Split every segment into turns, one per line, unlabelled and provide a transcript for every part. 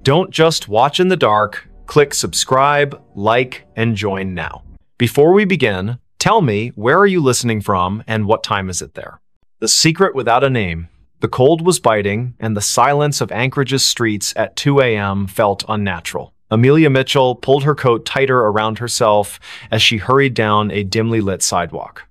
Don't just watch in the dark. Click subscribe, like, and join now. Before we begin, tell me, where are you listening from and what time is it there? The secret without a name. The cold was biting, and the silence of Anchorage's streets at 2 a.m. felt unnatural. Amelia Mitchell pulled her coat tighter around herself as she hurried down a dimly lit sidewalk.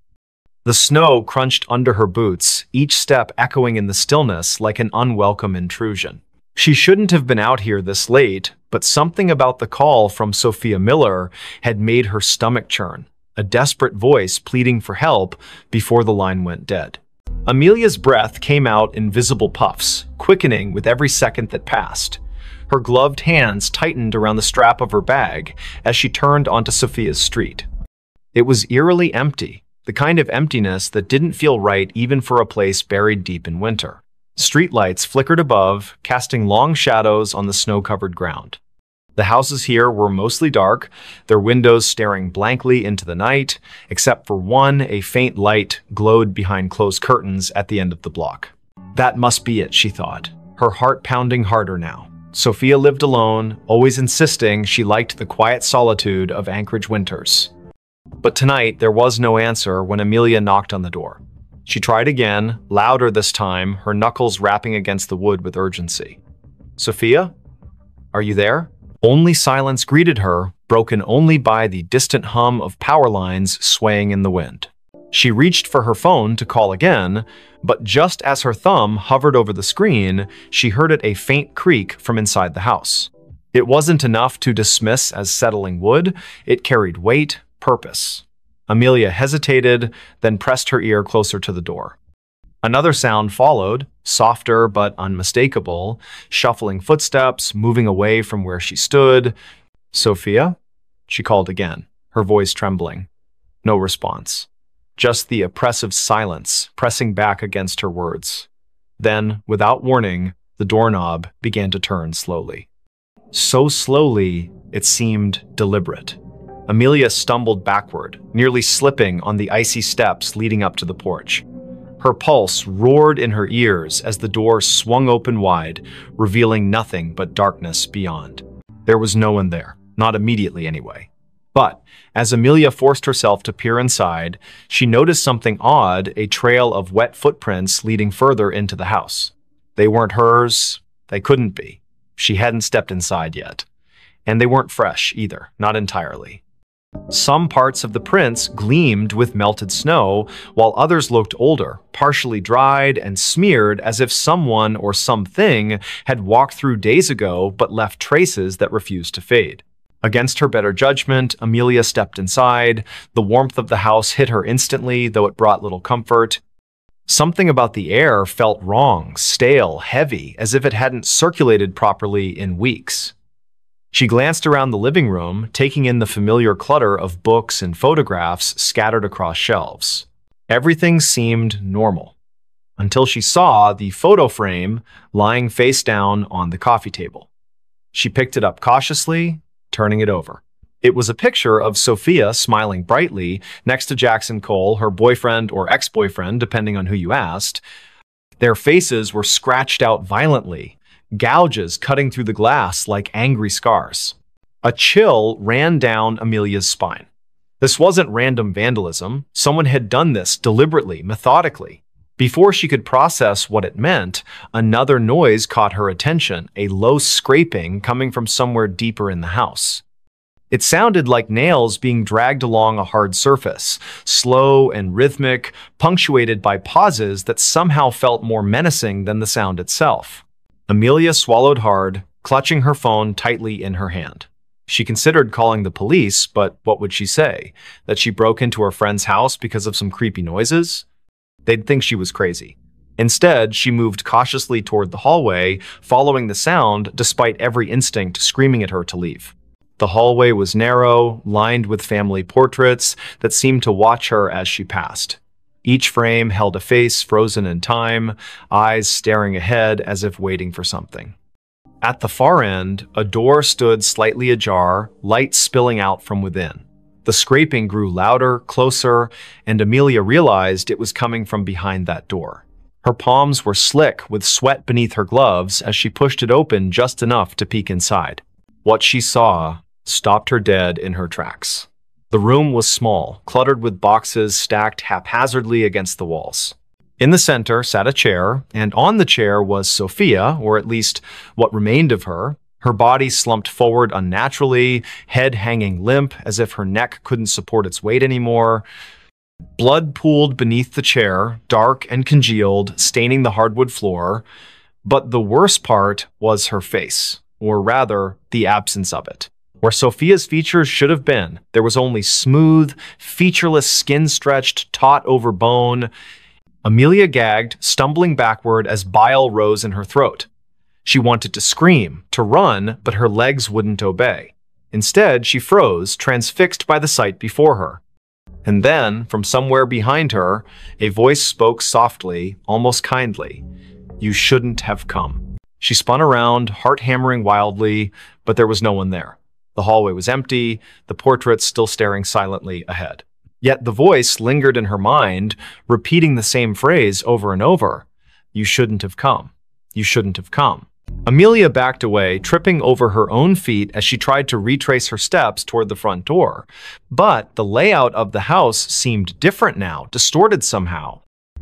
The snow crunched under her boots, each step echoing in the stillness like an unwelcome intrusion. She shouldn't have been out here this late, but something about the call from Sophia Miller had made her stomach churn, a desperate voice pleading for help before the line went dead. Amelia's breath came out in visible puffs, quickening with every second that passed. Her gloved hands tightened around the strap of her bag as she turned onto Sophia's street. It was eerily empty, the kind of emptiness that didn't feel right even for a place buried deep in winter. Streetlights flickered above, casting long shadows on the snow-covered ground. The houses here were mostly dark, their windows staring blankly into the night, except for one, a faint light glowed behind closed curtains at the end of the block. That must be it, she thought, her heart pounding harder now. Sophia lived alone, always insisting she liked the quiet solitude of Anchorage winters. But tonight, there was no answer when Amelia knocked on the door. She tried again, louder this time, her knuckles rapping against the wood with urgency. "Sophia? Are you there?" Only silence greeted her, broken only by the distant hum of power lines swaying in the wind. She reached for her phone to call again, but just as her thumb hovered over the screen, she heard it a faint creak from inside the house. It wasn't enough to dismiss as settling wood, it carried weight, purpose. Amelia hesitated, then pressed her ear closer to the door. Another sound followed, softer but unmistakable, shuffling footsteps, moving away from where she stood. "Sophia?" she called again, her voice trembling. No response. Just the oppressive silence pressing back against her words. Then, without warning, the doorknob began to turn slowly. So slowly, it seemed deliberate. Amelia stumbled backward, nearly slipping on the icy steps leading up to the porch. Her pulse roared in her ears as the door swung open wide, revealing nothing but darkness beyond. There was no one there, not immediately anyway. But as Amelia forced herself to peer inside, she noticed something odd, a trail of wet footprints leading further into the house. They weren't hers. They couldn't be. She hadn't stepped inside yet. And they weren't fresh either, not entirely. Some parts of the prints gleamed with melted snow, while others looked older, partially dried and smeared as if someone or something had walked through days ago but left traces that refused to fade. Against her better judgment, Amelia stepped inside. The warmth of the house hit her instantly, though it brought little comfort. Something about the air felt wrong, stale, heavy, as if it hadn't circulated properly in weeks. She glanced around the living room, taking in the familiar clutter of books and photographs scattered across shelves. Everything seemed normal, until she saw the photo frame lying face down on the coffee table. She picked it up cautiously, turning it over. It was a picture of Sophia smiling brightly next to Jackson Cole, her boyfriend or ex-boyfriend, depending on who you asked. Their faces were scratched out violently, gouges cutting through the glass like angry scars. A chill ran down Amelia's spine. This wasn't random vandalism. Someone had done this deliberately, methodically. Before she could process what it meant, another noise caught her attention, a low scraping coming from somewhere deeper in the house. It sounded like nails being dragged along a hard surface, slow and rhythmic, punctuated by pauses that somehow felt more menacing than the sound itself. Amelia swallowed hard, clutching her phone tightly in her hand. She considered calling the police, but what would she say? That she broke into her friend's house because of some creepy noises? They'd think she was crazy. Instead, she moved cautiously toward the hallway, following the sound despite every instinct screaming at her to leave. The hallway was narrow, lined with family portraits that seemed to watch her as she passed. Each frame held a face frozen in time, eyes staring ahead as if waiting for something. At the far end, a door stood slightly ajar, light spilling out from within. The scraping grew louder, closer, and Amelia realized it was coming from behind that door. Her palms were slick with sweat beneath her gloves as she pushed it open just enough to peek inside. What she saw stopped her dead in her tracks. The room was small, cluttered with boxes stacked haphazardly against the walls. In the center sat a chair, and on the chair was Sophia, or at least what remained of her. Her body slumped forward unnaturally, head hanging limp as if her neck couldn't support its weight anymore. Blood pooled beneath the chair, dark and congealed, staining the hardwood floor. But the worst part was her face, or rather, the absence of it. Where Sophia's features should have been, there was only smooth, featureless skin stretched taut over bone. Amelia gagged, stumbling backward as bile rose in her throat. She wanted to scream, to run, but her legs wouldn't obey. Instead, she froze, transfixed by the sight before her. And then, from somewhere behind her, a voice spoke softly, almost kindly. "You shouldn't have come." She spun around, heart hammering wildly, but there was no one there. The hallway was empty, the portraits still staring silently ahead. Yet the voice lingered in her mind, repeating the same phrase over and over. "You shouldn't have come. You shouldn't have come." Amelia backed away, tripping over her own feet as she tried to retrace her steps toward the front door. But the layout of the house seemed different now, distorted somehow.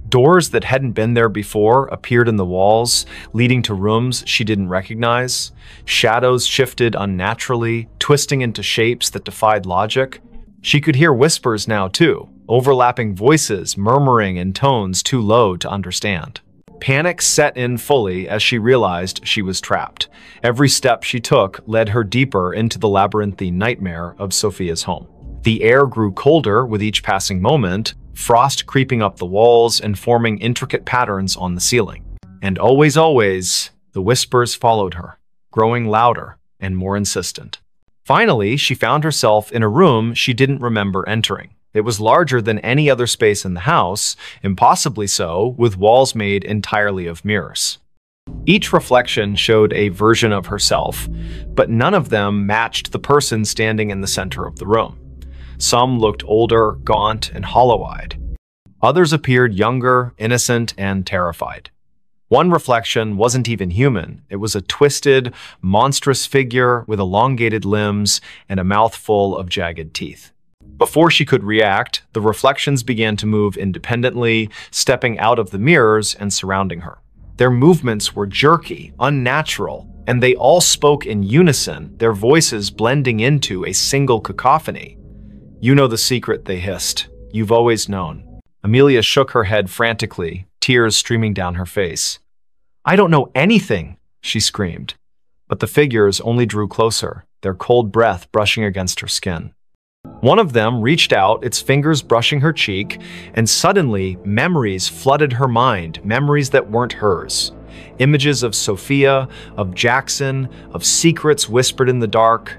Doors that hadn't been there before appeared in the walls, leading to rooms she didn't recognize. Shadows shifted unnaturally, twisting into shapes that defied logic. She could hear whispers now, too, overlapping voices murmuring in tones too low to understand. Panic set in fully as she realized she was trapped. Every step she took led her deeper into the labyrinthine nightmare of Sophia's home. The air grew colder with each passing moment, frost creeping up the walls and forming intricate patterns on the ceiling. And always, the whispers followed her, growing louder and more insistent. Finally, she found herself in a room she didn't remember entering. It was larger than any other space in the house, impossibly so, with walls made entirely of mirrors. Each reflection showed a version of herself, but none of them matched the person standing in the center of the room. Some looked older, gaunt, and hollow-eyed. Others appeared younger, innocent, and terrified. One reflection wasn't even human. It was a twisted, monstrous figure with elongated limbs and a mouth full of jagged teeth. Before she could react, the reflections began to move independently, stepping out of the mirrors and surrounding her. Their movements were jerky, unnatural, and they all spoke in unison, their voices blending into a single cacophony. "You know the secret," they hissed. "You've always known." Amelia shook her head frantically, tears streaming down her face. "I don't know anything," she screamed. But the figures only drew closer, their cold breath brushing against her skin. One of them reached out, its fingers brushing her cheek, and suddenly memories flooded her mind, memories that weren't hers. Images of Sophia, of Jackson, of secrets whispered in the dark,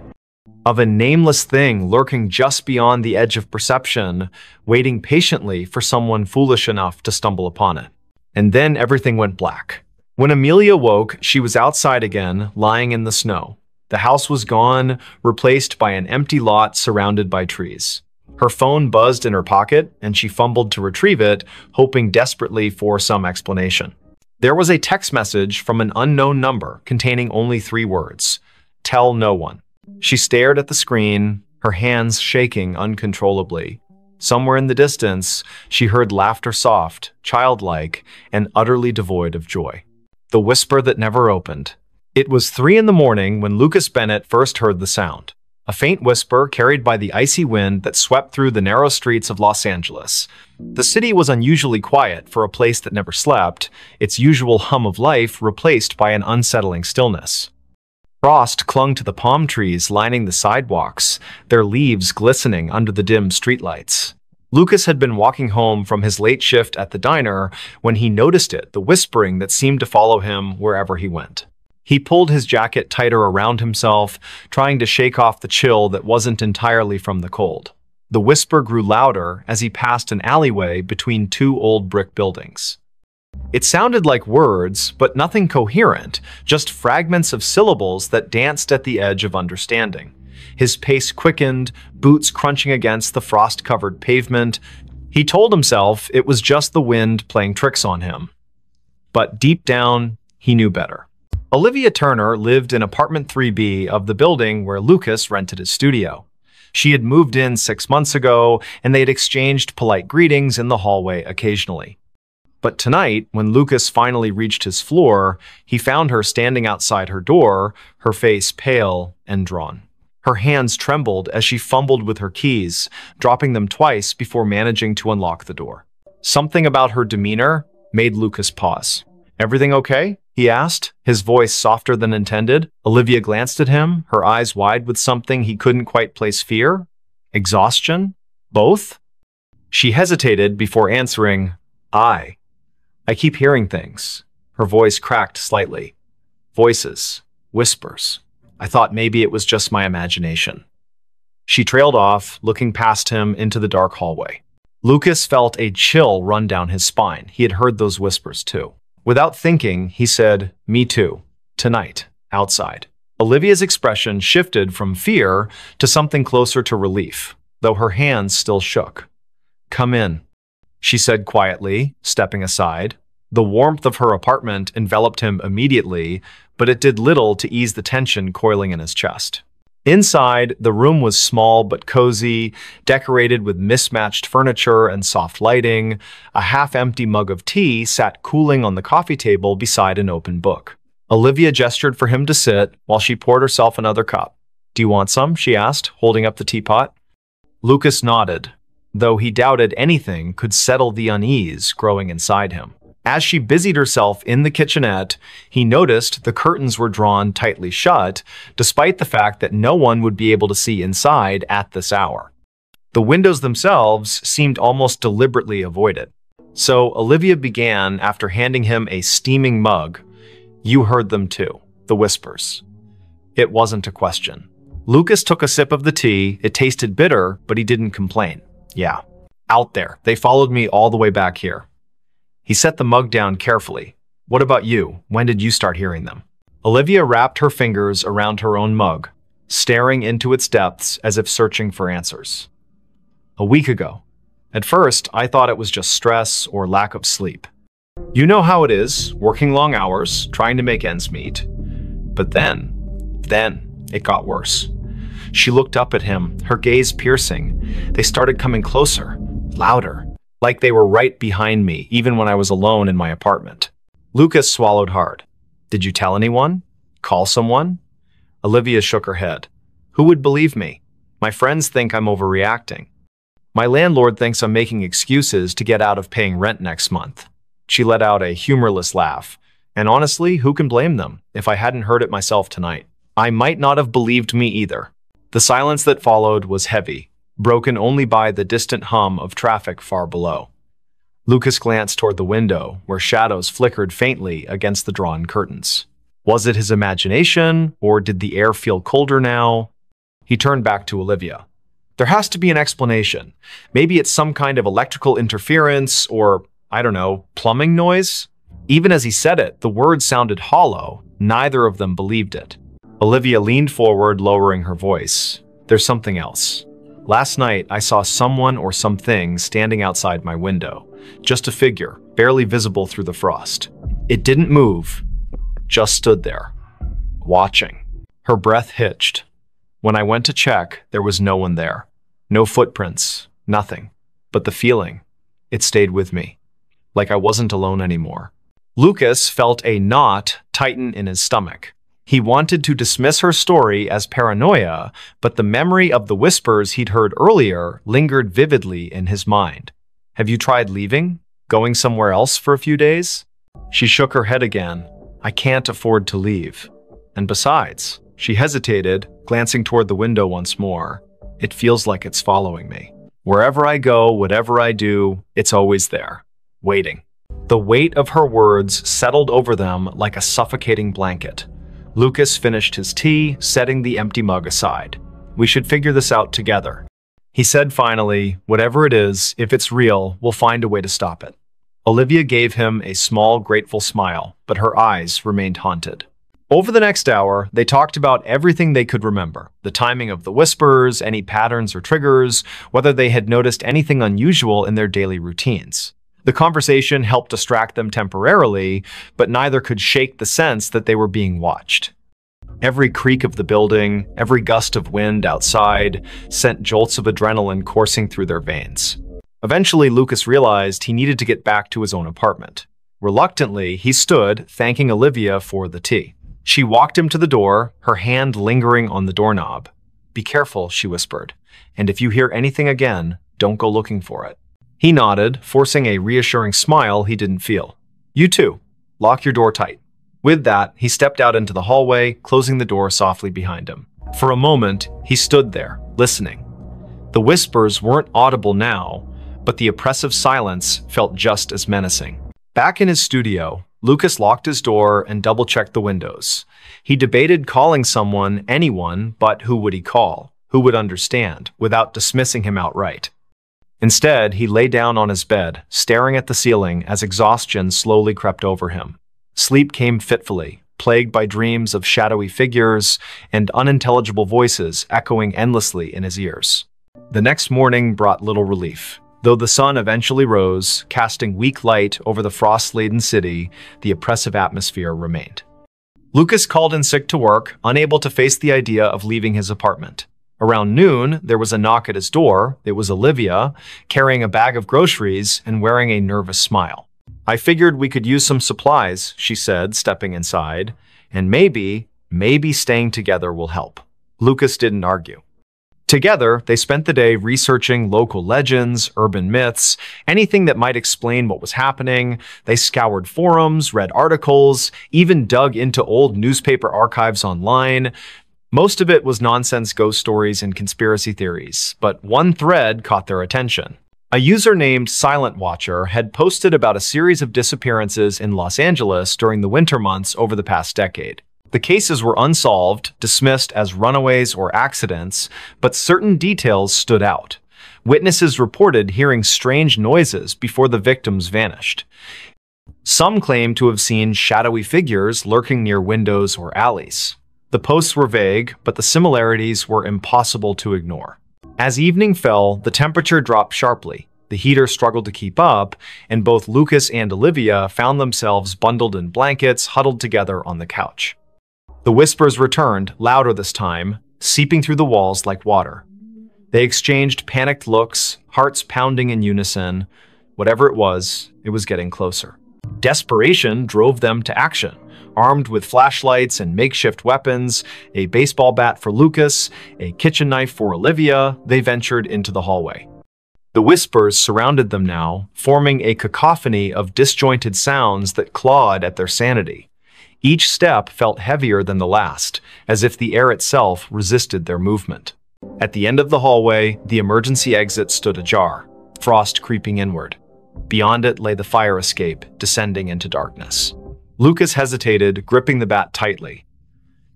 of a nameless thing lurking just beyond the edge of perception, waiting patiently for someone foolish enough to stumble upon it. And then everything went black. When Amelia woke, she was outside again, lying in the snow. The house was gone, replaced by an empty lot surrounded by trees. Her phone buzzed in her pocket, and she fumbled to retrieve it, hoping desperately for some explanation. There was a text message from an unknown number containing only 3 words: "Tell no one." She stared at the screen, her hands shaking uncontrollably. Somewhere in the distance, she heard laughter, soft, childlike, and utterly devoid of joy. The whisper that never opened. It was 3 in the morning when Lucas Bennett first heard the sound. A faint whisper carried by the icy wind that swept through the narrow streets of Los Angeles. The city was unusually quiet for a place that never slept, its usual hum of life replaced by an unsettling stillness. Frost clung to the palm trees lining the sidewalks, their leaves glistening under the dim streetlights. Lucas had been walking home from his late shift at the diner when he noticed it, the whispering that seemed to follow him wherever he went. He pulled his jacket tighter around himself, trying to shake off the chill that wasn't entirely from the cold. The whisper grew louder as he passed an alleyway between 2 old brick buildings. It sounded like words, but nothing coherent, just fragments of syllables that danced at the edge of understanding. His pace quickened, boots crunching against the frost-covered pavement. He told himself it was just the wind playing tricks on him. But deep down, he knew better. Olivia Turner lived in apartment 3B of the building where Lucas rented his studio. She had moved in 6 months ago, and they had exchanged polite greetings in the hallway occasionally. But tonight, when Lucas finally reached his floor, he found her standing outside her door, her face pale and drawn. Her hands trembled as she fumbled with her keys, dropping them twice before managing to unlock the door. Something about her demeanor made Lucas pause. "Everything okay?" he asked, his voice softer than intended. Olivia glanced at him, her eyes wide with something he couldn't quite place. Fear? Exhaustion? Both? She hesitated before answering, I keep hearing things." Her voice cracked slightly. Voices. Whispers. I thought maybe it was just my imagination. She trailed off, looking past him into the dark hallway. Lucas felt a chill run down his spine. He had heard those whispers too. Without thinking, he said, "Me too. Tonight. Outside." Olivia's expression shifted from fear to something closer to relief, though her hands still shook. "Come in," she said quietly, stepping aside. The warmth of her apartment enveloped him immediately, but it did little to ease the tension coiling in his chest. Inside, the room was small but cozy, decorated with mismatched furniture and soft lighting. A half-empty mug of tea sat cooling on the coffee table beside an open book. Olivia gestured for him to sit while she poured herself another cup. "Do you want some?" she asked, holding up the teapot. Lucas nodded, though he doubted anything could settle the unease growing inside him. As she busied herself in the kitchenette, he noticed the curtains were drawn tightly shut, despite the fact that no one would be able to see inside at this hour. The windows themselves seemed almost deliberately avoided. So Olivia began after handing him a steaming mug. "You heard them too, the whispers." It wasn't a question. Lucas took a sip of the tea. It tasted bitter, but he didn't complain. "Yeah, out there. They followed me all the way back here." He set the mug down carefully. "What about you? When did you start hearing them?" Olivia wrapped her fingers around her own mug, staring into its depths as if searching for answers. "A week ago. At first, I thought it was just stress or lack of sleep. You know how it is, working long hours, trying to make ends meet. But then it got worse." She looked up at him, her gaze piercing. "They started coming closer, louder. Like they were right behind me, even when I was alone in my apartment." Lucas swallowed hard. "Did you tell anyone? Call someone?" Olivia shook her head. "Who would believe me? My friends think I'm overreacting. My landlord thinks I'm making excuses to get out of paying rent next month." She let out a humorless laugh. "And honestly, who can blame them? If I hadn't heard it myself tonight, I might not have believed me either." The silence that followed was heavy, broken only by the distant hum of traffic far below. Lucas glanced toward the window, where shadows flickered faintly against the drawn curtains. Was it his imagination, or did the air feel colder now? He turned back to Olivia. "There has to be an explanation. Maybe it's some kind of electrical interference, or, I don't know, plumbing noise?" Even as he said it, the words sounded hollow. Neither of them believed it. Olivia leaned forward, lowering her voice. "There's something else. Last night, I saw someone or something standing outside my window. Just a figure, barely visible through the frost. It didn't move, just stood there, watching." Her breath hitched. "When I went to check, there was no one there. No footprints, nothing. But the feeling, it stayed with me. Like I wasn't alone anymore." Lucas felt a knot tighten in his stomach. He wanted to dismiss her story as paranoia, but the memory of the whispers he'd heard earlier lingered vividly in his mind. "Have you tried leaving? Going somewhere else for a few days?" She shook her head again. "I can't afford to leave. And besides," she hesitated, glancing toward the window once more, "it feels like it's following me. Wherever I go, whatever I do, it's always there, waiting." The weight of her words settled over them like a suffocating blanket. Lucas finished his tea, setting the empty mug aside. "We should figure this out together," he said finally. "Whatever it is, if it's real, we'll find a way to stop it." Olivia gave him a small, grateful smile, but her eyes remained haunted. Over the next hour, they talked about everything they could remember. The timing of the whispers, any patterns or triggers, whether they had noticed anything unusual in their daily routines. The conversation helped distract them temporarily, but neither could shake the sense that they were being watched. Every creak of the building, every gust of wind outside, sent jolts of adrenaline coursing through their veins. Eventually, Lucas realized he needed to get back to his own apartment. Reluctantly, he stood, thanking Olivia for the tea. She walked him to the door, her hand lingering on the doorknob. "Be careful," she whispered, "and if you hear anything again, don't go looking for it." He nodded, forcing a reassuring smile he didn't feel. "You too. Lock your door tight." With that, he stepped out into the hallway, closing the door softly behind him. For a moment, he stood there, listening. The whispers weren't audible now, but the oppressive silence felt just as menacing. Back in his studio, Lucas locked his door and double-checked the windows. He debated calling someone, anyone, but who would he call? Who would understand, without dismissing him outright? Instead, he lay down on his bed, staring at the ceiling as exhaustion slowly crept over him. Sleep came fitfully, plagued by dreams of shadowy figures and unintelligible voices echoing endlessly in his ears. The next morning brought little relief. Though the sun eventually rose, casting weak light over the frost-laden city, the oppressive atmosphere remained. Lucas called in sick to work, unable to face the idea of leaving his apartment. Around noon, there was a knock at his door. It was Olivia, carrying a bag of groceries and wearing a nervous smile. "I figured we could use some supplies," she said, stepping inside, "and maybe staying together will help." Lucas didn't argue. Together, they spent the day researching local legends, urban myths, anything that might explain what was happening. They scoured forums, read articles, even dug into old newspaper archives online. Most of it was nonsense ghost stories and conspiracy theories, but one thread caught their attention. A user named Silent Watcher had posted about a series of disappearances in Los Angeles during the winter months over the past decade. The cases were unsolved, dismissed as runaways or accidents, but certain details stood out. Witnesses reported hearing strange noises before the victims vanished. Some claimed to have seen shadowy figures lurking near windows or alleys. The posts were vague, but the similarities were impossible to ignore. As evening fell, the temperature dropped sharply. The heater struggled to keep up, and both Lucas and Olivia found themselves bundled in blankets, huddled together on the couch. The whispers returned, louder this time, seeping through the walls like water. They exchanged panicked looks, hearts pounding in unison. Whatever it was getting closer. Desperation drove them to action. Armed with flashlights and makeshift weapons, a baseball bat for Lucas, a kitchen knife for Olivia, they ventured into the hallway. The whispers surrounded them now, forming a cacophony of disjointed sounds that clawed at their sanity. Each step felt heavier than the last, as if the air itself resisted their movement. At the end of the hallway, the emergency exit stood ajar, frost creeping inward. Beyond it lay the fire escape, descending into darkness. Lucas hesitated, gripping the bat tightly.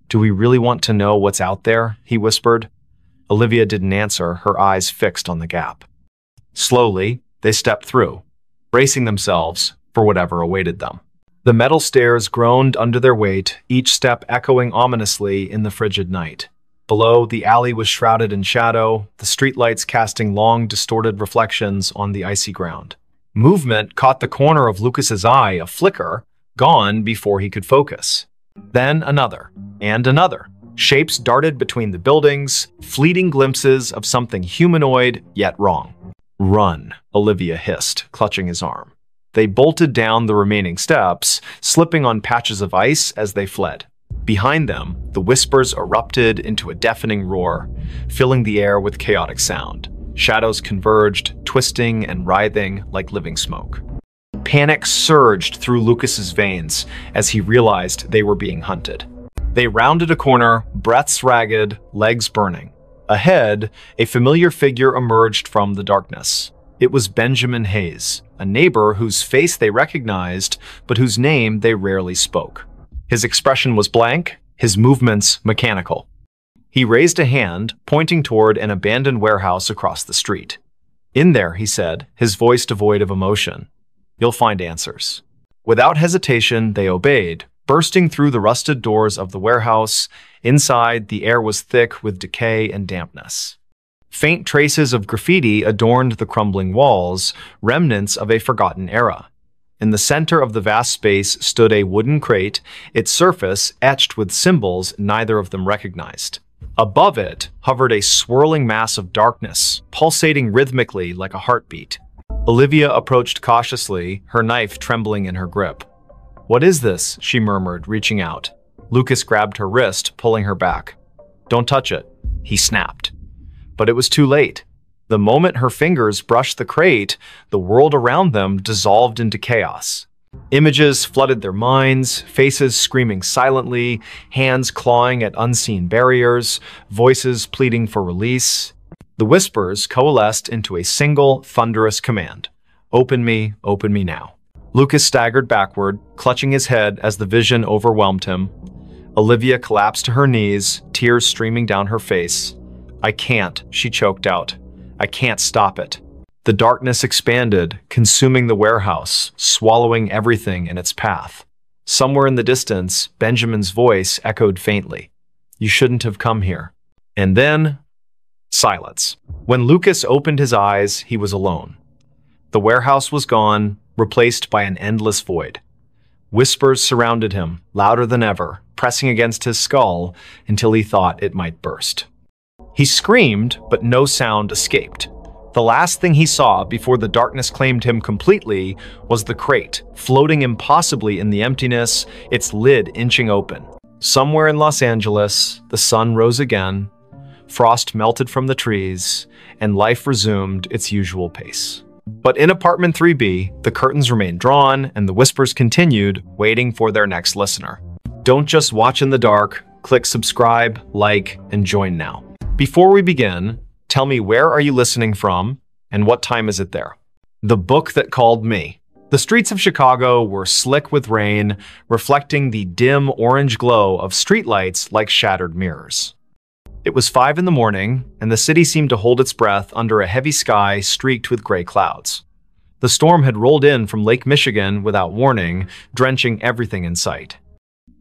"Do we really want to know what's out there?" he whispered. Olivia didn't answer, her eyes fixed on the gap. Slowly, they stepped through, bracing themselves for whatever awaited them. The metal stairs groaned under their weight, each step echoing ominously in the frigid night. Below, the alley was shrouded in shadow, the streetlights casting long, distorted reflections on the icy ground. Movement caught the corner of Lucas's eye, a flicker, gone before he could focus. Then another, and another. Shapes darted between the buildings, fleeting glimpses of something humanoid, yet wrong. "Run," Olivia hissed, clutching his arm. They bolted down the remaining steps, slipping on patches of ice as they fled. Behind them, the whispers erupted into a deafening roar, filling the air with chaotic sound. Shadows converged, twisting and writhing like living smoke. Panic surged through Lucas's veins as he realized they were being hunted. They rounded a corner, breaths ragged, legs burning. Ahead, a familiar figure emerged from the darkness. It was Benjamin Hayes, a neighbor whose face they recognized, but whose name they rarely spoke. His expression was blank, his movements mechanical. He raised a hand, pointing toward an abandoned warehouse across the street. "In there," he said, his voice devoid of emotion. "You'll find answers." Without hesitation, they obeyed, bursting through the rusted doors of the warehouse. Inside, the air was thick with decay and dampness. Faint traces of graffiti adorned the crumbling walls, remnants of a forgotten era. In the center of the vast space stood a wooden crate, its surface etched with symbols neither of them recognized. Above it hovered a swirling mass of darkness, pulsating rhythmically like a heartbeat. Olivia approached cautiously, her knife trembling in her grip. "What is this?" she murmured, reaching out. Lucas grabbed her wrist, pulling her back. "Don't touch it," he snapped. But it was too late. The moment her fingers brushed the crate, the world around them dissolved into chaos. Images flooded their minds, faces screaming silently, hands clawing at unseen barriers, voices pleading for release. The whispers coalesced into a single, thunderous command. Open me now." Lucas staggered backward, clutching his head as the vision overwhelmed him. Olivia collapsed to her knees, tears streaming down her face. "I can't," she choked out. "I can't stop it." The darkness expanded, consuming the warehouse, swallowing everything in its path. Somewhere in the distance, Benjamin's voice echoed faintly. "You shouldn't have come here." And then, silence. When Lucas opened his eyes, he was alone. The warehouse was gone, replaced by an endless void. Whispers surrounded him, louder than ever, pressing against his skull until he thought it might burst. He screamed, but no sound escaped. The last thing he saw before the darkness claimed him completely was the crate, floating impossibly in the emptiness, its lid inching open. Somewhere in Los Angeles, the sun rose again, frost melted from the trees, and life resumed its usual pace. But in apartment 3B, the curtains remained drawn and the whispers continued, waiting for their next listener. Don't just watch in the dark, click subscribe, like, and join now. Before we begin, tell me, where are you listening from and what time is it there? The Book That Called Me. The streets of Chicago were slick with rain, reflecting the dim orange glow of streetlights like shattered mirrors. It was 5 in the morning, and the city seemed to hold its breath under a heavy sky streaked with gray clouds. The storm had rolled in from Lake Michigan without warning, drenching everything in sight.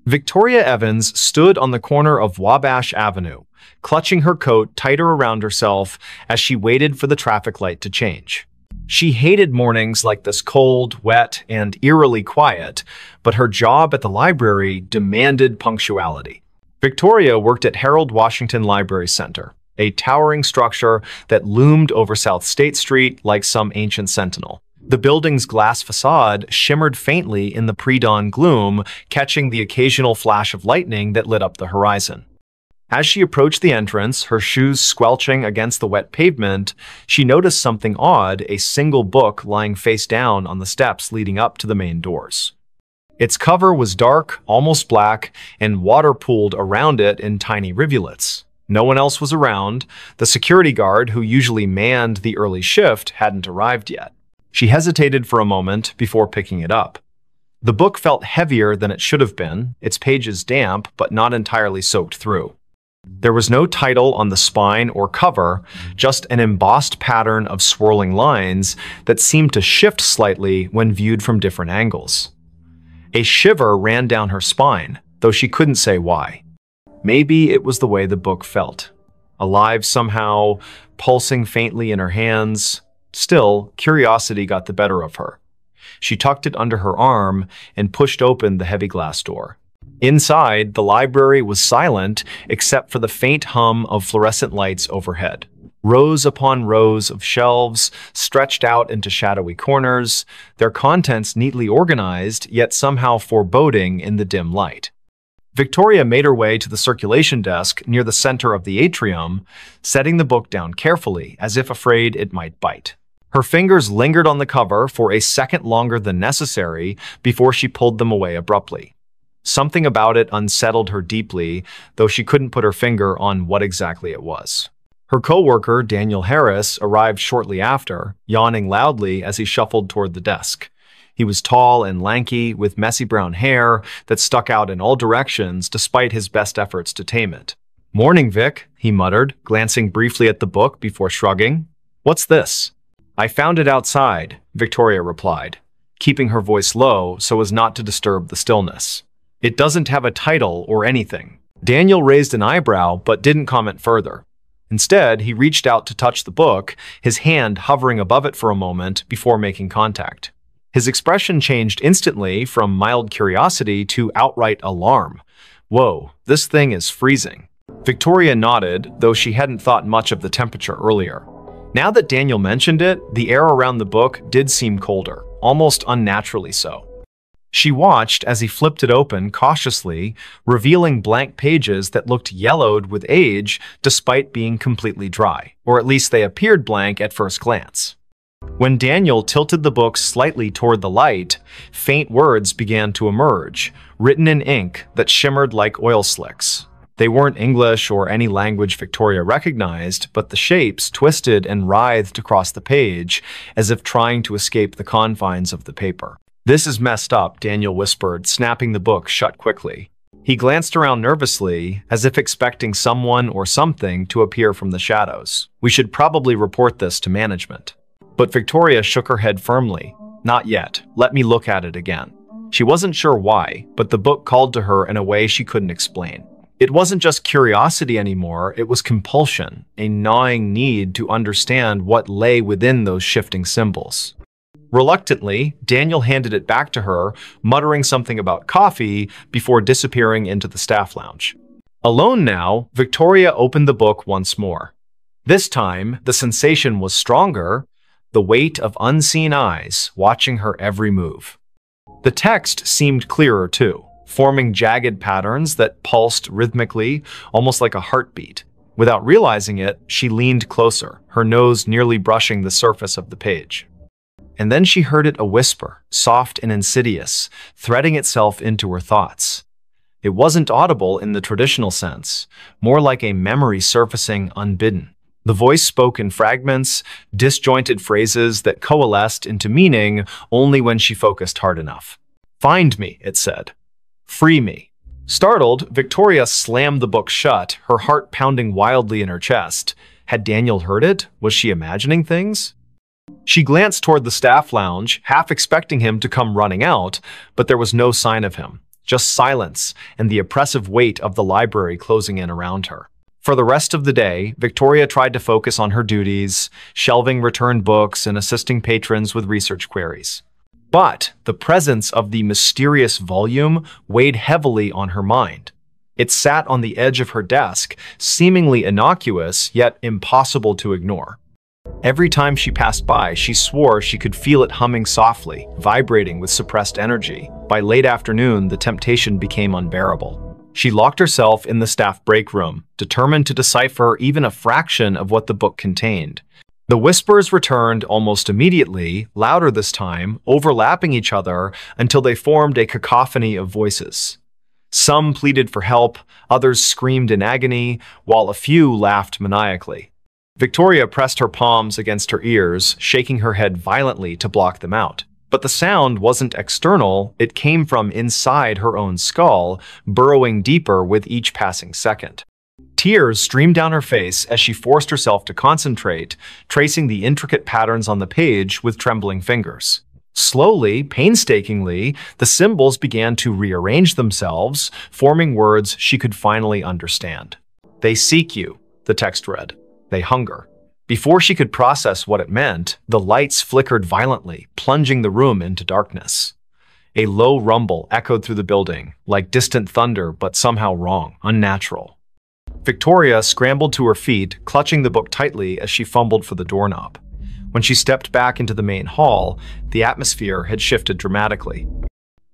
Victoria Evans stood on the corner of Wabash Avenue, clutching her coat tighter around herself as she waited for the traffic light to change. She hated mornings like this, cold, wet, and eerily quiet, but her job at the library demanded punctuality. Victoria worked at Harold Washington Library Center, a towering structure that loomed over South State Street like some ancient sentinel. The building's glass facade shimmered faintly in the pre-dawn gloom, catching the occasional flash of lightning that lit up the horizon. As she approached the entrance, her shoes squelching against the wet pavement, she noticed something odd, a single book lying face down on the steps leading up to the main doors. Its cover was dark, almost black, and water pooled around it in tiny rivulets. No one else was around. The security guard, who usually manned the early shift, hadn't arrived yet. She hesitated for a moment before picking it up. The book felt heavier than it should have been, its pages damp but not entirely soaked through. There was no title on the spine or cover, just an embossed pattern of swirling lines that seemed to shift slightly when viewed from different angles. A shiver ran down her spine, though she couldn't say why. Maybe it was the way the book felt. Alive somehow, pulsing faintly in her hands. Still, curiosity got the better of her. She tucked it under her arm and pushed open the heavy glass door. Inside, the library was silent except for the faint hum of fluorescent lights overhead. Rows upon rows of shelves stretched out into shadowy corners, their contents neatly organized, yet somehow foreboding in the dim light. Victoria made her way to the circulation desk near the center of the atrium, setting the book down carefully, as if afraid it might bite. Her fingers lingered on the cover for a second longer than necessary before she pulled them away abruptly. Something about it unsettled her deeply, though she couldn't put her finger on what exactly it was. Her coworker, Daniel Harris, arrived shortly after, yawning loudly as he shuffled toward the desk. He was tall and lanky, with messy brown hair that stuck out in all directions despite his best efforts to tame it. "Morning, Vic," he muttered, glancing briefly at the book before shrugging. "What's this?" "I found it outside," Victoria replied, keeping her voice low so as not to disturb the stillness. "It doesn't have a title or anything." Daniel raised an eyebrow but didn't comment further. Instead, he reached out to touch the book, his hand hovering above it for a moment before making contact. His expression changed instantly from mild curiosity to outright alarm. "Whoa, this thing is freezing." Victoria nodded, though she hadn't thought much of the temperature earlier. Now that Daniel mentioned it, the air around the book did seem colder, almost unnaturally so. She watched as he flipped it open cautiously, revealing blank pages that looked yellowed with age despite being completely dry, or at least they appeared blank at first glance. When Daniel tilted the book slightly toward the light, faint words began to emerge, written in ink that shimmered like oil slicks. They weren't English or any language Victoria recognized, but the shapes twisted and writhed across the page as if trying to escape the confines of the paper. "This is messed up," Daniel whispered, snapping the book shut quickly. He glanced around nervously, as if expecting someone or something to appear from the shadows. "We should probably report this to management." But Victoria shook her head firmly. "Not yet. Let me look at it again." She wasn't sure why, but the book called to her in a way she couldn't explain. It wasn't just curiosity anymore, it was compulsion, a gnawing need to understand what lay within those shifting symbols. Reluctantly, Daniel handed it back to her, muttering something about coffee before disappearing into the staff lounge. Alone now, Victoria opened the book once more. This time, the sensation was stronger, the weight of unseen eyes watching her every move. The text seemed clearer too, forming jagged patterns that pulsed rhythmically, almost like a heartbeat. Without realizing it, she leaned closer, her nose nearly brushing the surface of the page. And then she heard it a whisper, soft and insidious, threading itself into her thoughts. It wasn't audible in the traditional sense, more like a memory surfacing unbidden. The voice spoke in fragments, disjointed phrases that coalesced into meaning only when she focused hard enough. "Find me," it said. "Free me." Startled, Victoria slammed the book shut, her heart pounding wildly in her chest. Had Daniel heard it? Was she imagining things? She glanced toward the staff lounge, half expecting him to come running out, but there was no sign of him, just silence and the oppressive weight of the library closing in around her. For the rest of the day, Victoria tried to focus on her duties, shelving returned books and assisting patrons with research queries. But the presence of the mysterious volume weighed heavily on her mind. It sat on the edge of her desk, seemingly innocuous, yet impossible to ignore. Every time she passed by, she swore she could feel it humming softly, vibrating with suppressed energy. By late afternoon, the temptation became unbearable. She locked herself in the staff break room, determined to decipher even a fraction of what the book contained. The whispers returned almost immediately, louder this time, overlapping each other until they formed a cacophony of voices. Some pleaded for help, others screamed in agony, while a few laughed maniacally. Victoria pressed her palms against her ears, shaking her head violently to block them out. But the sound wasn't external, it came from inside her own skull, burrowing deeper with each passing second. Tears streamed down her face as she forced herself to concentrate, tracing the intricate patterns on the page with trembling fingers. Slowly, painstakingly, the symbols began to rearrange themselves, forming words she could finally understand. "They seek you," the text read. "They hunger." Before she could process what it meant, the lights flickered violently, plunging the room into darkness. A low rumble echoed through the building, like distant thunder, but somehow wrong, unnatural. Victoria scrambled to her feet, clutching the book tightly as she fumbled for the doorknob. When she stepped back into the main hall, the atmosphere had shifted dramatically.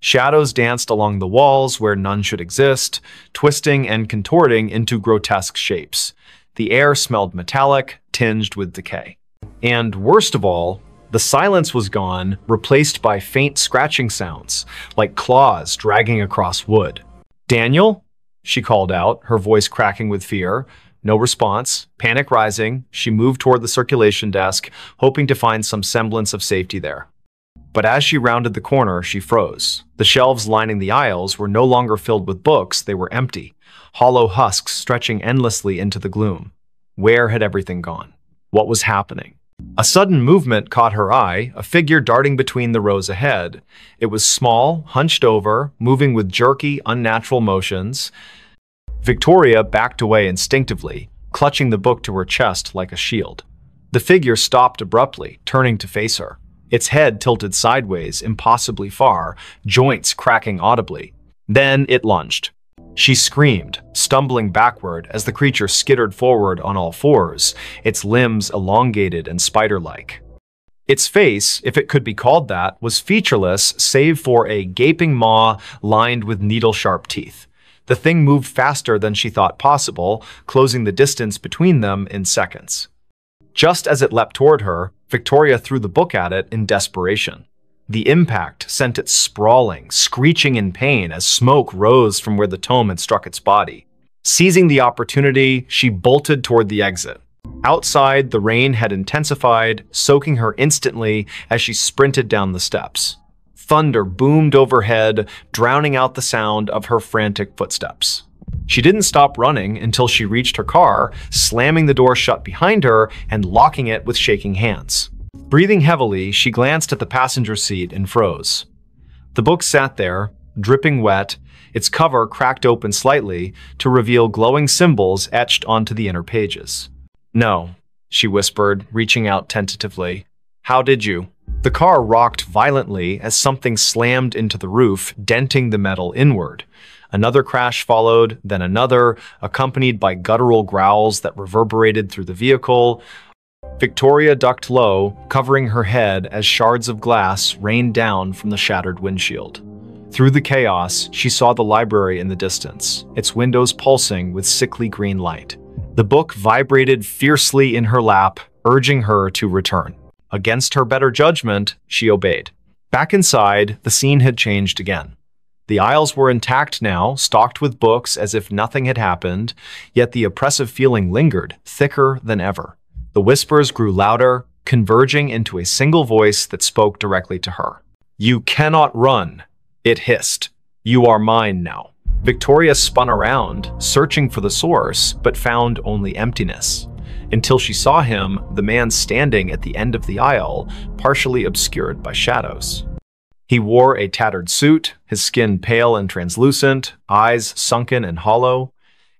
Shadows danced along the walls where none should exist, twisting and contorting into grotesque shapes. The air smelled metallic, tinged with decay. And worst of all, the silence was gone, replaced by faint scratching sounds, like claws dragging across wood. "Daniel?" she called out, her voice cracking with fear. No response. Panic rising, she moved toward the circulation desk, hoping to find some semblance of safety there. But as she rounded the corner, she froze. The shelves lining the aisles were no longer filled with books, they were empty, hollow husks stretching endlessly into the gloom. Where had everything gone? What was happening? A sudden movement caught her eye, a figure darting between the rows ahead. It was small, hunched over, moving with jerky, unnatural motions. Victoria backed away instinctively, clutching the book to her chest like a shield. The figure stopped abruptly, turning to face her. Its head tilted sideways, impossibly far, joints cracking audibly. Then it lunged. She screamed, stumbling backward as the creature skittered forward on all fours, its limbs elongated and spider-like. Its face, if it could be called that, was featureless save for a gaping maw lined with needle-sharp teeth. The thing moved faster than she thought possible, closing the distance between them in seconds. Just as it leapt toward her, Victoria threw the book at it in desperation. The impact sent it sprawling, screeching in pain as smoke rose from where the tome had struck its body. Seizing the opportunity, she bolted toward the exit. Outside, the rain had intensified, soaking her instantly as she sprinted down the steps. Thunder boomed overhead, drowning out the sound of her frantic footsteps. She didn't stop running until she reached her car, slamming the door shut behind her and locking it with shaking hands. Breathing heavily, she glanced at the passenger seat and froze. The book sat there, dripping wet, its cover cracked open slightly to reveal glowing symbols etched onto the inner pages. "No," she whispered, reaching out tentatively. "How did you?" The car rocked violently as something slammed into the roof, denting the metal inward. Another crash followed, then another, accompanied by guttural growls that reverberated through the vehicle. Victoria ducked low, covering her head as shards of glass rained down from the shattered windshield. Through the chaos, she saw the library in the distance, its windows pulsing with sickly green light. The book vibrated fiercely in her lap, urging her to return. Against her better judgment, she obeyed. Back inside, the scene had changed again. The aisles were intact now, stocked with books as if nothing had happened, yet the oppressive feeling lingered, thicker than ever. The whispers grew louder, converging into a single voice that spoke directly to her. "You cannot run," it hissed. "You are mine now." Victoria spun around, searching for the source, but found only emptiness. Until she saw him, the man standing at the end of the aisle, partially obscured by shadows. He wore a tattered suit, his skin pale and translucent, eyes sunken and hollow.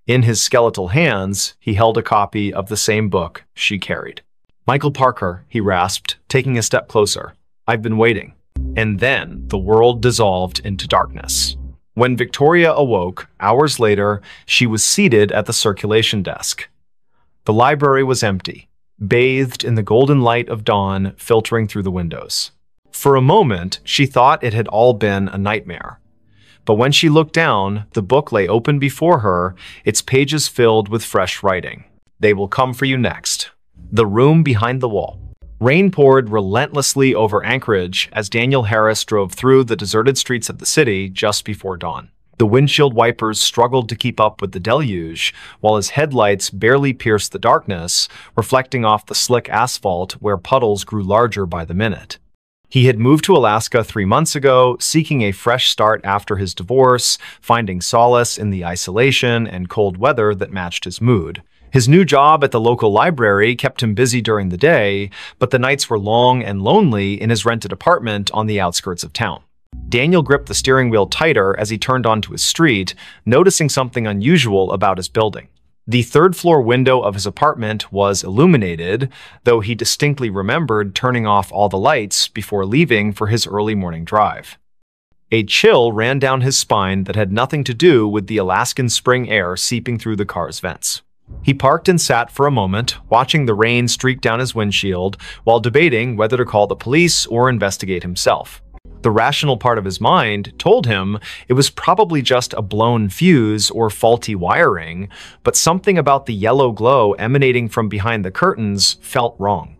In his skeletal hands, he held a copy of the same book she carried. "Michael Parker," he rasped, taking a step closer. "I've been waiting." And then the world dissolved into darkness. When Victoria awoke, hours later, she was seated at the circulation desk. The library was empty, bathed in the golden light of dawn filtering through the windows. For a moment, she thought it had all been a nightmare. But when she looked down, the book lay open before her, its pages filled with fresh writing. "They will come for you next." The room behind the wall. Rain poured relentlessly over Anchorage as Daniel Harris drove through the deserted streets of the city just before dawn. The windshield wipers struggled to keep up with the deluge, while his headlights barely pierced the darkness, reflecting off the slick asphalt where puddles grew larger by the minute. He had moved to Alaska 3 months ago, seeking a fresh start after his divorce, finding solace in the isolation and cold weather that matched his mood. His new job at the local library kept him busy during the day, but the nights were long and lonely in his rented apartment on the outskirts of town. Daniel gripped the steering wheel tighter as he turned onto his street, noticing something unusual about his building. The third-floor window of his apartment was illuminated, though he distinctly remembered turning off all the lights before leaving for his early morning drive. A chill ran down his spine that had nothing to do with the Alaskan spring air seeping through the car's vents. He parked and sat for a moment, watching the rain streak down his windshield while debating whether to call the police or investigate himself. The rational part of his mind told him it was probably just a blown fuse or faulty wiring, but something about the yellow glow emanating from behind the curtains felt wrong.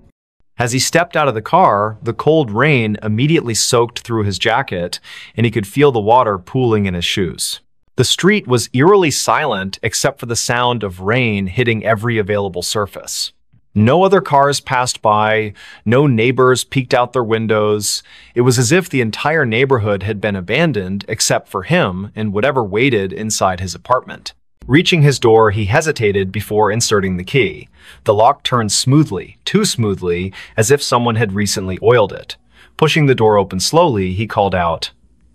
As he stepped out of the car, the cold rain immediately soaked through his jacket, and he could feel the water pooling in his shoes. The street was eerily silent except for the sound of rain hitting every available surface. No other cars passed by, no neighbors peeked out their windows. It was as if the entire neighborhood had been abandoned except for him and whatever waited inside his apartment. Reaching his door, he hesitated before inserting the key. The lock turned smoothly, too smoothly, as if someone had recently oiled it. Pushing the door open slowly, he called out,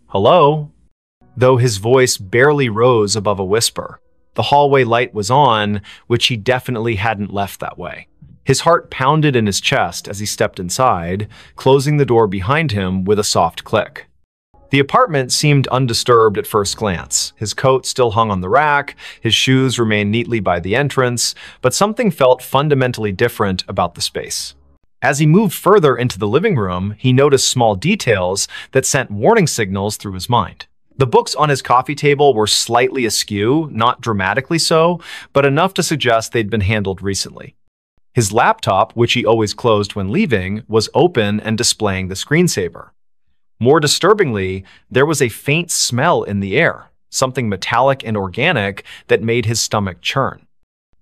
"Hello?" though his voice barely rose above a whisper. The hallway light was on, which he definitely hadn't left that way. His heart pounded in his chest as he stepped inside, closing the door behind him with a soft click. The apartment seemed undisturbed at first glance. His coat still hung on the rack, his shoes remained neatly by the entrance, but something felt fundamentally different about the space. As he moved further into the living room, he noticed small details that sent warning signals through his mind. The books on his coffee table were slightly askew, not dramatically so, but enough to suggest they'd been handled recently. His laptop, which he always closed when leaving, was open and displaying the screensaver. More disturbingly, there was a faint smell in the air, something metallic and organic that made his stomach churn.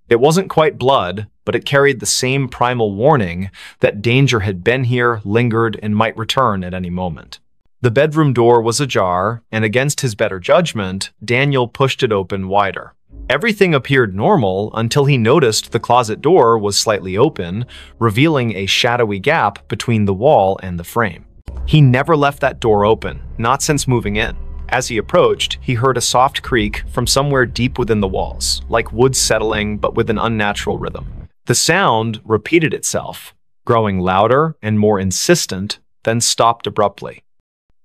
It wasn't quite blood, but it carried the same primal warning that danger had been here, lingered, and might return at any moment. The bedroom door was ajar, and against his better judgment, Daniel pushed it open wider. Everything appeared normal until he noticed the closet door was slightly open, revealing a shadowy gap between the wall and the frame. He never left that door open, not since moving in. As he approached, he heard a soft creak from somewhere deep within the walls, like wood settling but with an unnatural rhythm. The sound repeated itself, growing louder and more insistent, then stopped abruptly.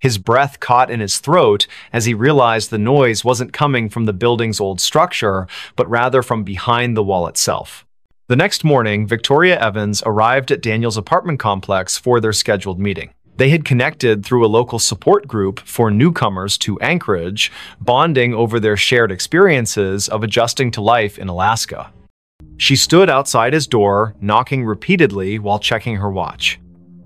His breath caught in his throat as he realized the noise wasn't coming from the building's old structure, but rather from behind the wall itself. The next morning, Victoria Evans arrived at Daniel's apartment complex for their scheduled meeting. They had connected through a local support group for newcomers to Anchorage, bonding over their shared experiences of adjusting to life in Alaska. She stood outside his door, knocking repeatedly while checking her watch.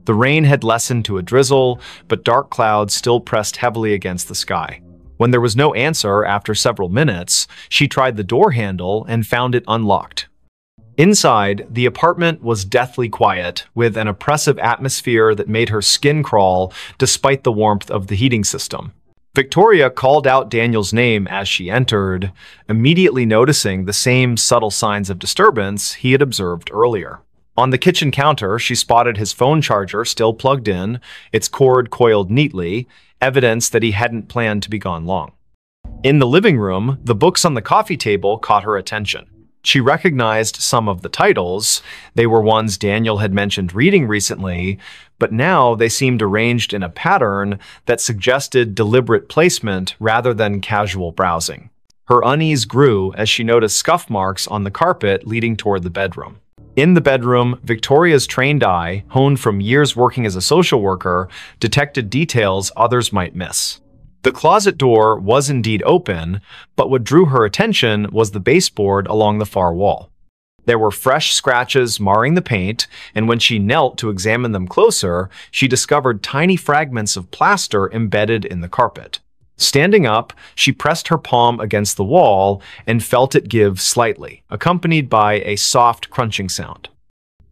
The rain had lessened to a drizzle, but dark clouds still pressed heavily against the sky. When there was no answer after several minutes, she tried the door handle and found it unlocked. Inside, the apartment was deathly quiet, with an oppressive atmosphere that made her skin crawl despite the warmth of the heating system. Victoria called out Daniel's name as she entered, immediately noticing the same subtle signs of disturbance he had observed earlier. On the kitchen counter, she spotted his phone charger still plugged in, its cord coiled neatly, evidence that he hadn't planned to be gone long. In the living room, the books on the coffee table caught her attention. She recognized some of the titles. They were ones Daniel had mentioned reading recently, but now they seemed arranged in a pattern that suggested deliberate placement rather than casual browsing. Her unease grew as she noticed scuff marks on the carpet leading toward the bedroom. In the bedroom, Victoria's trained eye, honed from years working as a social worker, detected details others might miss. The closet door was indeed open, but what drew her attention was the baseboard along the far wall. There were fresh scratches marring the paint, and when she knelt to examine them closer, she discovered tiny fragments of plaster embedded in the carpet. Standing up, she pressed her palm against the wall and felt it give slightly, accompanied by a soft crunching sound.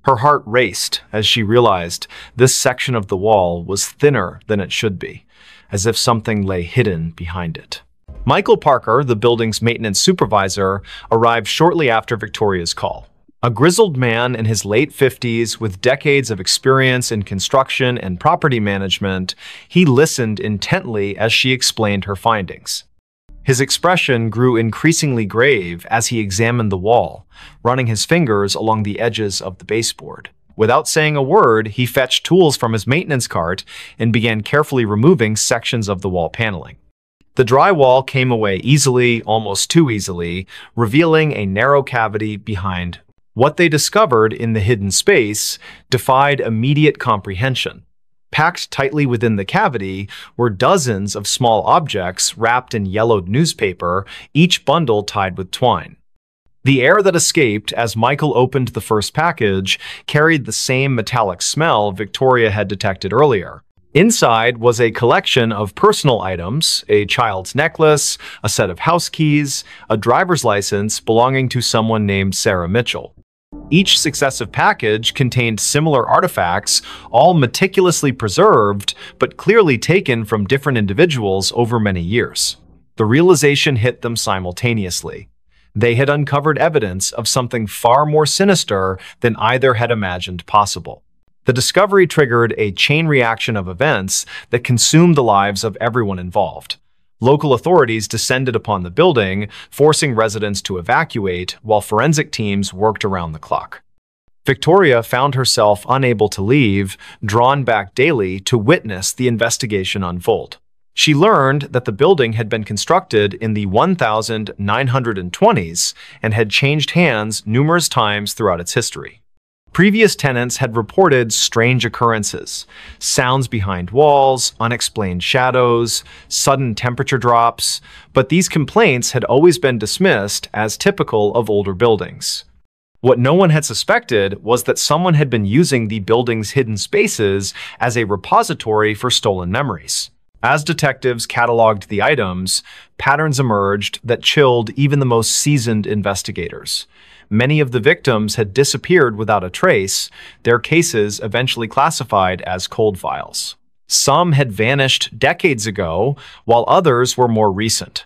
Her heart raced as she realized this section of the wall was thinner than it should be, as if something lay hidden behind it. Michael Parker, the building's maintenance supervisor, arrived shortly after Victoria's call. A grizzled man in his late 50s with decades of experience in construction and property management, he listened intently as she explained her findings. His expression grew increasingly grave as he examined the wall, running his fingers along the edges of the baseboard. Without saying a word, he fetched tools from his maintenance cart and began carefully removing sections of the wall paneling. The drywall came away easily, almost too easily, revealing a narrow cavity behind. What they discovered in the hidden space defied immediate comprehension. Packed tightly within the cavity were dozens of small objects wrapped in yellowed newspaper, each bundle tied with twine. The air that escaped as Michael opened the first package carried the same metallic smell Victoria had detected earlier. Inside was a collection of personal items, a child's necklace, a set of house keys, a driver's license belonging to someone named Sarah Mitchell. Each successive package contained similar artifacts, all meticulously preserved, but clearly taken from different individuals over many years. The realization hit them simultaneously. They had uncovered evidence of something far more sinister than either had imagined possible. The discovery triggered a chain reaction of events that consumed the lives of everyone involved. Local authorities descended upon the building, forcing residents to evacuate while forensic teams worked around the clock. Victoria found herself unable to leave, drawn back daily to witness the investigation unfold. She learned that the building had been constructed in the 1920s and had changed hands numerous times throughout its history. Previous tenants had reported strange occurrences, sounds behind walls, unexplained shadows, sudden temperature drops, but these complaints had always been dismissed as typical of older buildings. What no one had suspected was that someone had been using the building's hidden spaces as a repository for stolen memories. As detectives cataloged the items, patterns emerged that chilled even the most seasoned investigators. Many of the victims had disappeared without a trace, their cases eventually classified as cold files. Some had vanished decades ago, while others were more recent.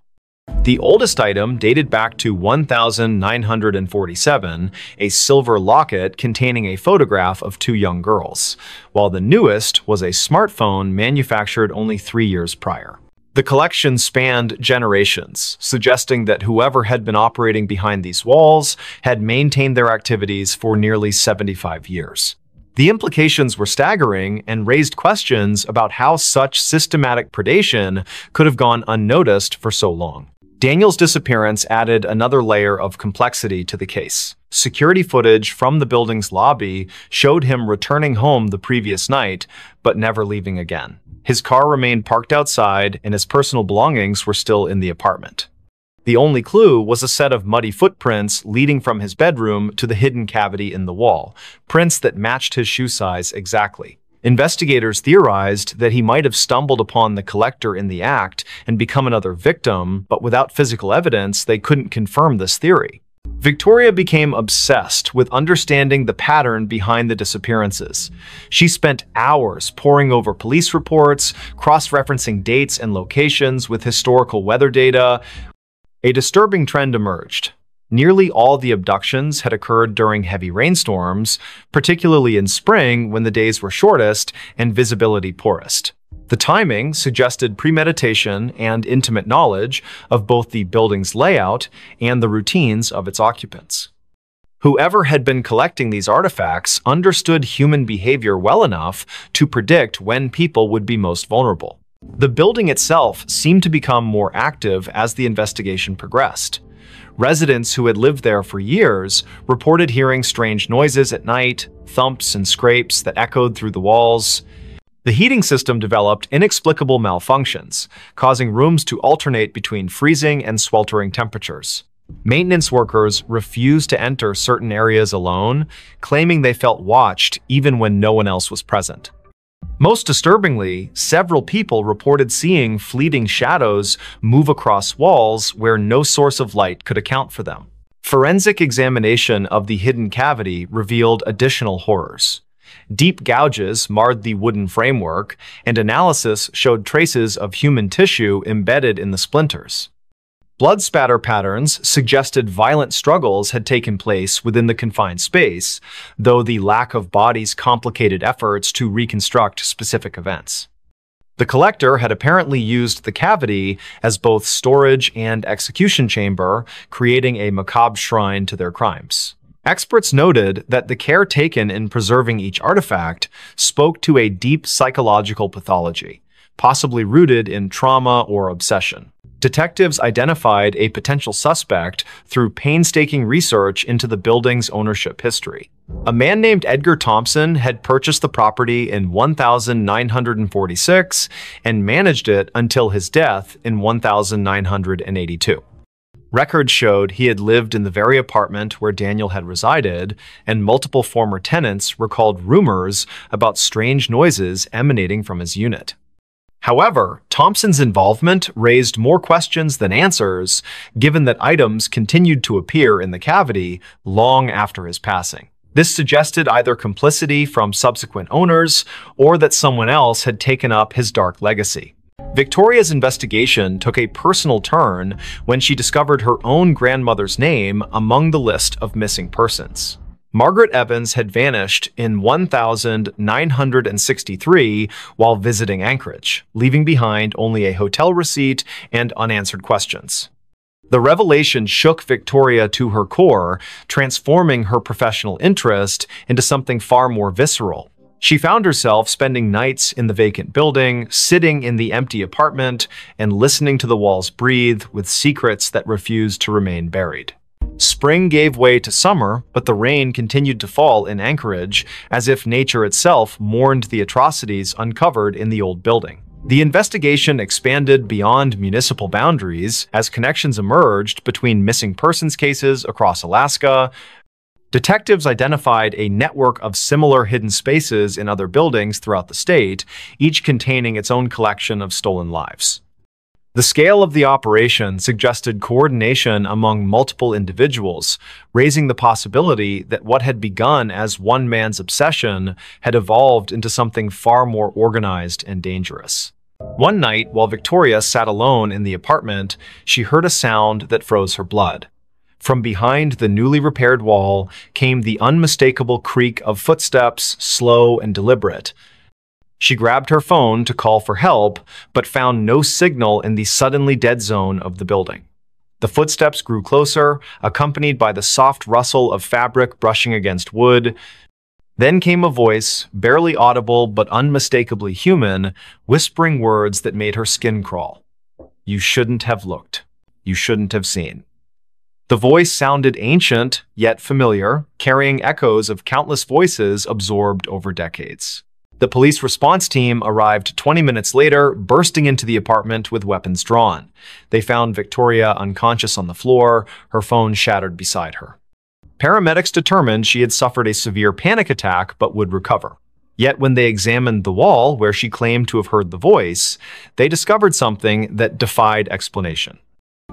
The oldest item dated back to 1947, a silver locket containing a photograph of two young girls, while the newest was a smartphone manufactured only 3 years prior. The collection spanned generations, suggesting that whoever had been operating behind these walls had maintained their activities for nearly 75 years. The implications were staggering and raised questions about how such systematic predation could have gone unnoticed for so long. Daniel's disappearance added another layer of complexity to the case. Security footage from the building's lobby showed him returning home the previous night, but never leaving again. His car remained parked outside, and his personal belongings were still in the apartment. The only clue was a set of muddy footprints leading from his bedroom to the hidden cavity in the wall, prints that matched his shoe size exactly. Investigators theorized that he might have stumbled upon the collector in the act and become another victim, but without physical evidence, they couldn't confirm this theory. Victoria became obsessed with understanding the pattern behind the disappearances. She spent hours poring over police reports, cross-referencing dates and locations with historical weather data. A disturbing trend emerged. Nearly all the abductions had occurred during heavy rainstorms, particularly in spring when the days were shortest and visibility poorest. The timing suggested premeditation and intimate knowledge of both the building's layout and the routines of its occupants. Whoever had been collecting these artifacts understood human behavior well enough to predict when people would be most vulnerable. The building itself seemed to become more active as the investigation progressed. Residents who had lived there for years reported hearing strange noises at night, thumps and scrapes that echoed through the walls. The heating system developed inexplicable malfunctions, causing rooms to alternate between freezing and sweltering temperatures. Maintenance workers refused to enter certain areas alone, claiming they felt watched even when no one else was present. Most disturbingly, several people reported seeing fleeting shadows move across walls where no source of light could account for them. Forensic examination of the hidden cavity revealed additional horrors. Deep gouges marred the wooden framework, and analysis showed traces of human tissue embedded in the splinters. Blood spatter patterns suggested violent struggles had taken place within the confined space, though the lack of bodies complicated efforts to reconstruct specific events. The collector had apparently used the cavity as both storage and execution chamber, creating a macabre shrine to their crimes. Experts noted that the care taken in preserving each artifact spoke to a deep psychological pathology, possibly rooted in trauma or obsession. Detectives identified a potential suspect through painstaking research into the building's ownership history. A man named Edgar Thompson had purchased the property in 1946 and managed it until his death in 1982. Records showed he had lived in the very apartment where Daniel had resided, and multiple former tenants recalled rumors about strange noises emanating from his unit. However, Thompson's involvement raised more questions than answers, given that items continued to appear in the cavity long after his passing. This suggested either complicity from subsequent owners or that someone else had taken up his dark legacy. Victoria's investigation took a personal turn when she discovered her own grandmother's name among the list of missing persons. Margaret Evans had vanished in 1963 while visiting Anchorage, leaving behind only a hotel receipt and unanswered questions. The revelation shook Victoria to her core, transforming her professional interest into something far more visceral. She found herself spending nights in the vacant building, sitting in the empty apartment, and listening to the walls breathe with secrets that refused to remain buried. Spring gave way to summer, but the rain continued to fall in Anchorage as if nature itself mourned the atrocities uncovered in the old building. The investigation expanded beyond municipal boundaries as connections emerged between missing persons cases across Alaska. Detectives identified a network of similar hidden spaces in other buildings throughout the state, each containing its own collection of stolen lives. The scale of the operation suggested coordination among multiple individuals, raising the possibility that what had begun as one man's obsession had evolved into something far more organized and dangerous. One night, while Victoria sat alone in the apartment, she heard a sound that froze her blood. From behind the newly repaired wall came the unmistakable creak of footsteps, slow and deliberate. She grabbed her phone to call for help, but found no signal in the suddenly dead zone of the building. The footsteps grew closer, accompanied by the soft rustle of fabric brushing against wood. Then came a voice, barely audible but unmistakably human, whispering words that made her skin crawl. "You shouldn't have looked. You shouldn't have seen." The voice sounded ancient, yet familiar, carrying echoes of countless voices absorbed over decades. The police response team arrived 20 minutes later, bursting into the apartment with weapons drawn. They found Victoria unconscious on the floor, her phone shattered beside her. Paramedics determined she had suffered a severe panic attack but would recover. Yet when they examined the wall where she claimed to have heard the voice, they discovered something that defied explanation.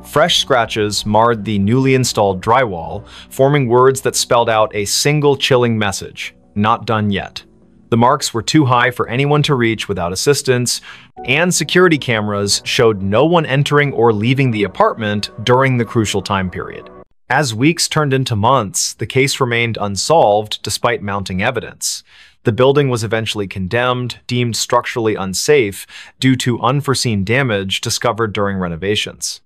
Fresh scratches marred the newly installed drywall, forming words that spelled out a single chilling message: "Not done yet." The marks were too high for anyone to reach without assistance, and security cameras showed no one entering or leaving the apartment during the crucial time period. As weeks turned into months, the case remained unsolved despite mounting evidence. The building was eventually condemned, deemed structurally unsafe due to unforeseen damage discovered during renovations.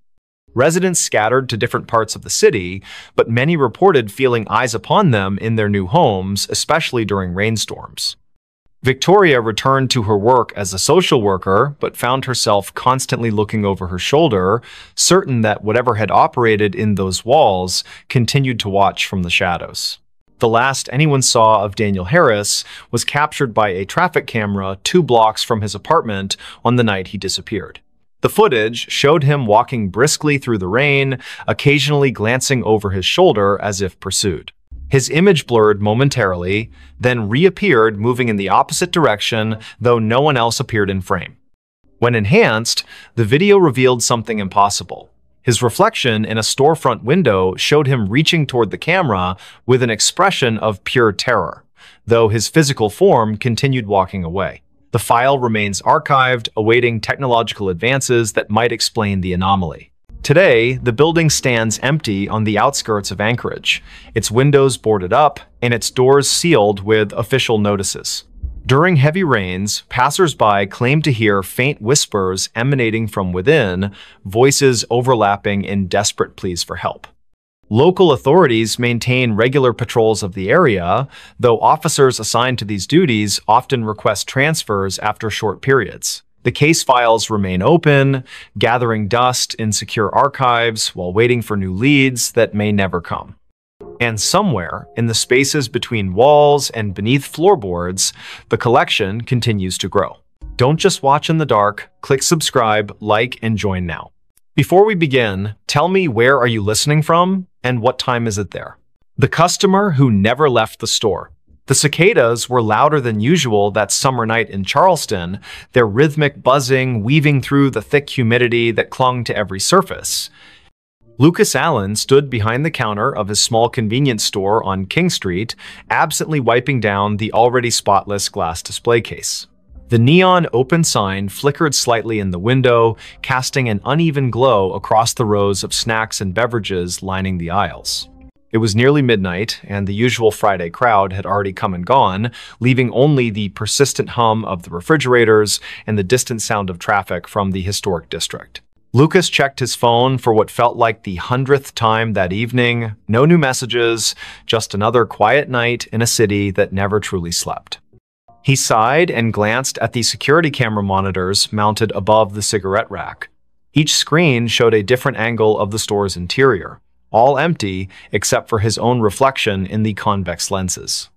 Residents scattered to different parts of the city, but many reported feeling eyes upon them in their new homes, especially during rainstorms. Victoria returned to her work as a social worker, but found herself constantly looking over her shoulder, certain that whatever had operated in those walls continued to watch from the shadows. The last anyone saw of Daniel Harris was captured by a traffic camera 2 blocks from his apartment on the night he disappeared. The footage showed him walking briskly through the rain, occasionally glancing over his shoulder as if pursued. His image blurred momentarily, then reappeared moving in the opposite direction, though no one else appeared in frame. When enhanced, the video revealed something impossible. His reflection in a storefront window showed him reaching toward the camera with an expression of pure terror, though his physical form continued walking away. The file remains archived, awaiting technological advances that might explain the anomaly. Today, the building stands empty on the outskirts of Anchorage, its windows boarded up and its doors sealed with official notices. During heavy rains, passers-by claim to hear faint whispers emanating from within, voices overlapping in desperate pleas for help. Local authorities maintain regular patrols of the area, though officers assigned to these duties often request transfers after short periods. The case files remain open, gathering dust in secure archives while waiting for new leads that may never come. And somewhere, in the spaces between walls and beneath floorboards, the collection continues to grow. Don't just watch in the dark, click subscribe, like, and join now. Before we begin, tell me, where are you listening from and what time is it there? The customer who never left the store. The cicadas were louder than usual that summer night in Charleston, their rhythmic buzzing weaving through the thick humidity that clung to every surface. Lucas Allen stood behind the counter of his small convenience store on King Street, absently wiping down the already spotless glass display case. The neon open sign flickered slightly in the window, casting an uneven glow across the rows of snacks and beverages lining the aisles. It was nearly midnight, and the usual Friday crowd had already come and gone, leaving only the persistent hum of the refrigerators and the distant sound of traffic from the historic district. Lucas checked his phone for what felt like the 100th time that evening. No new messages, just another quiet night in a city that never truly slept. He sighed and glanced at the security camera monitors mounted above the cigarette rack. Each screen showed a different angle of the store's interior, all empty except for his own reflection in the convex lenses.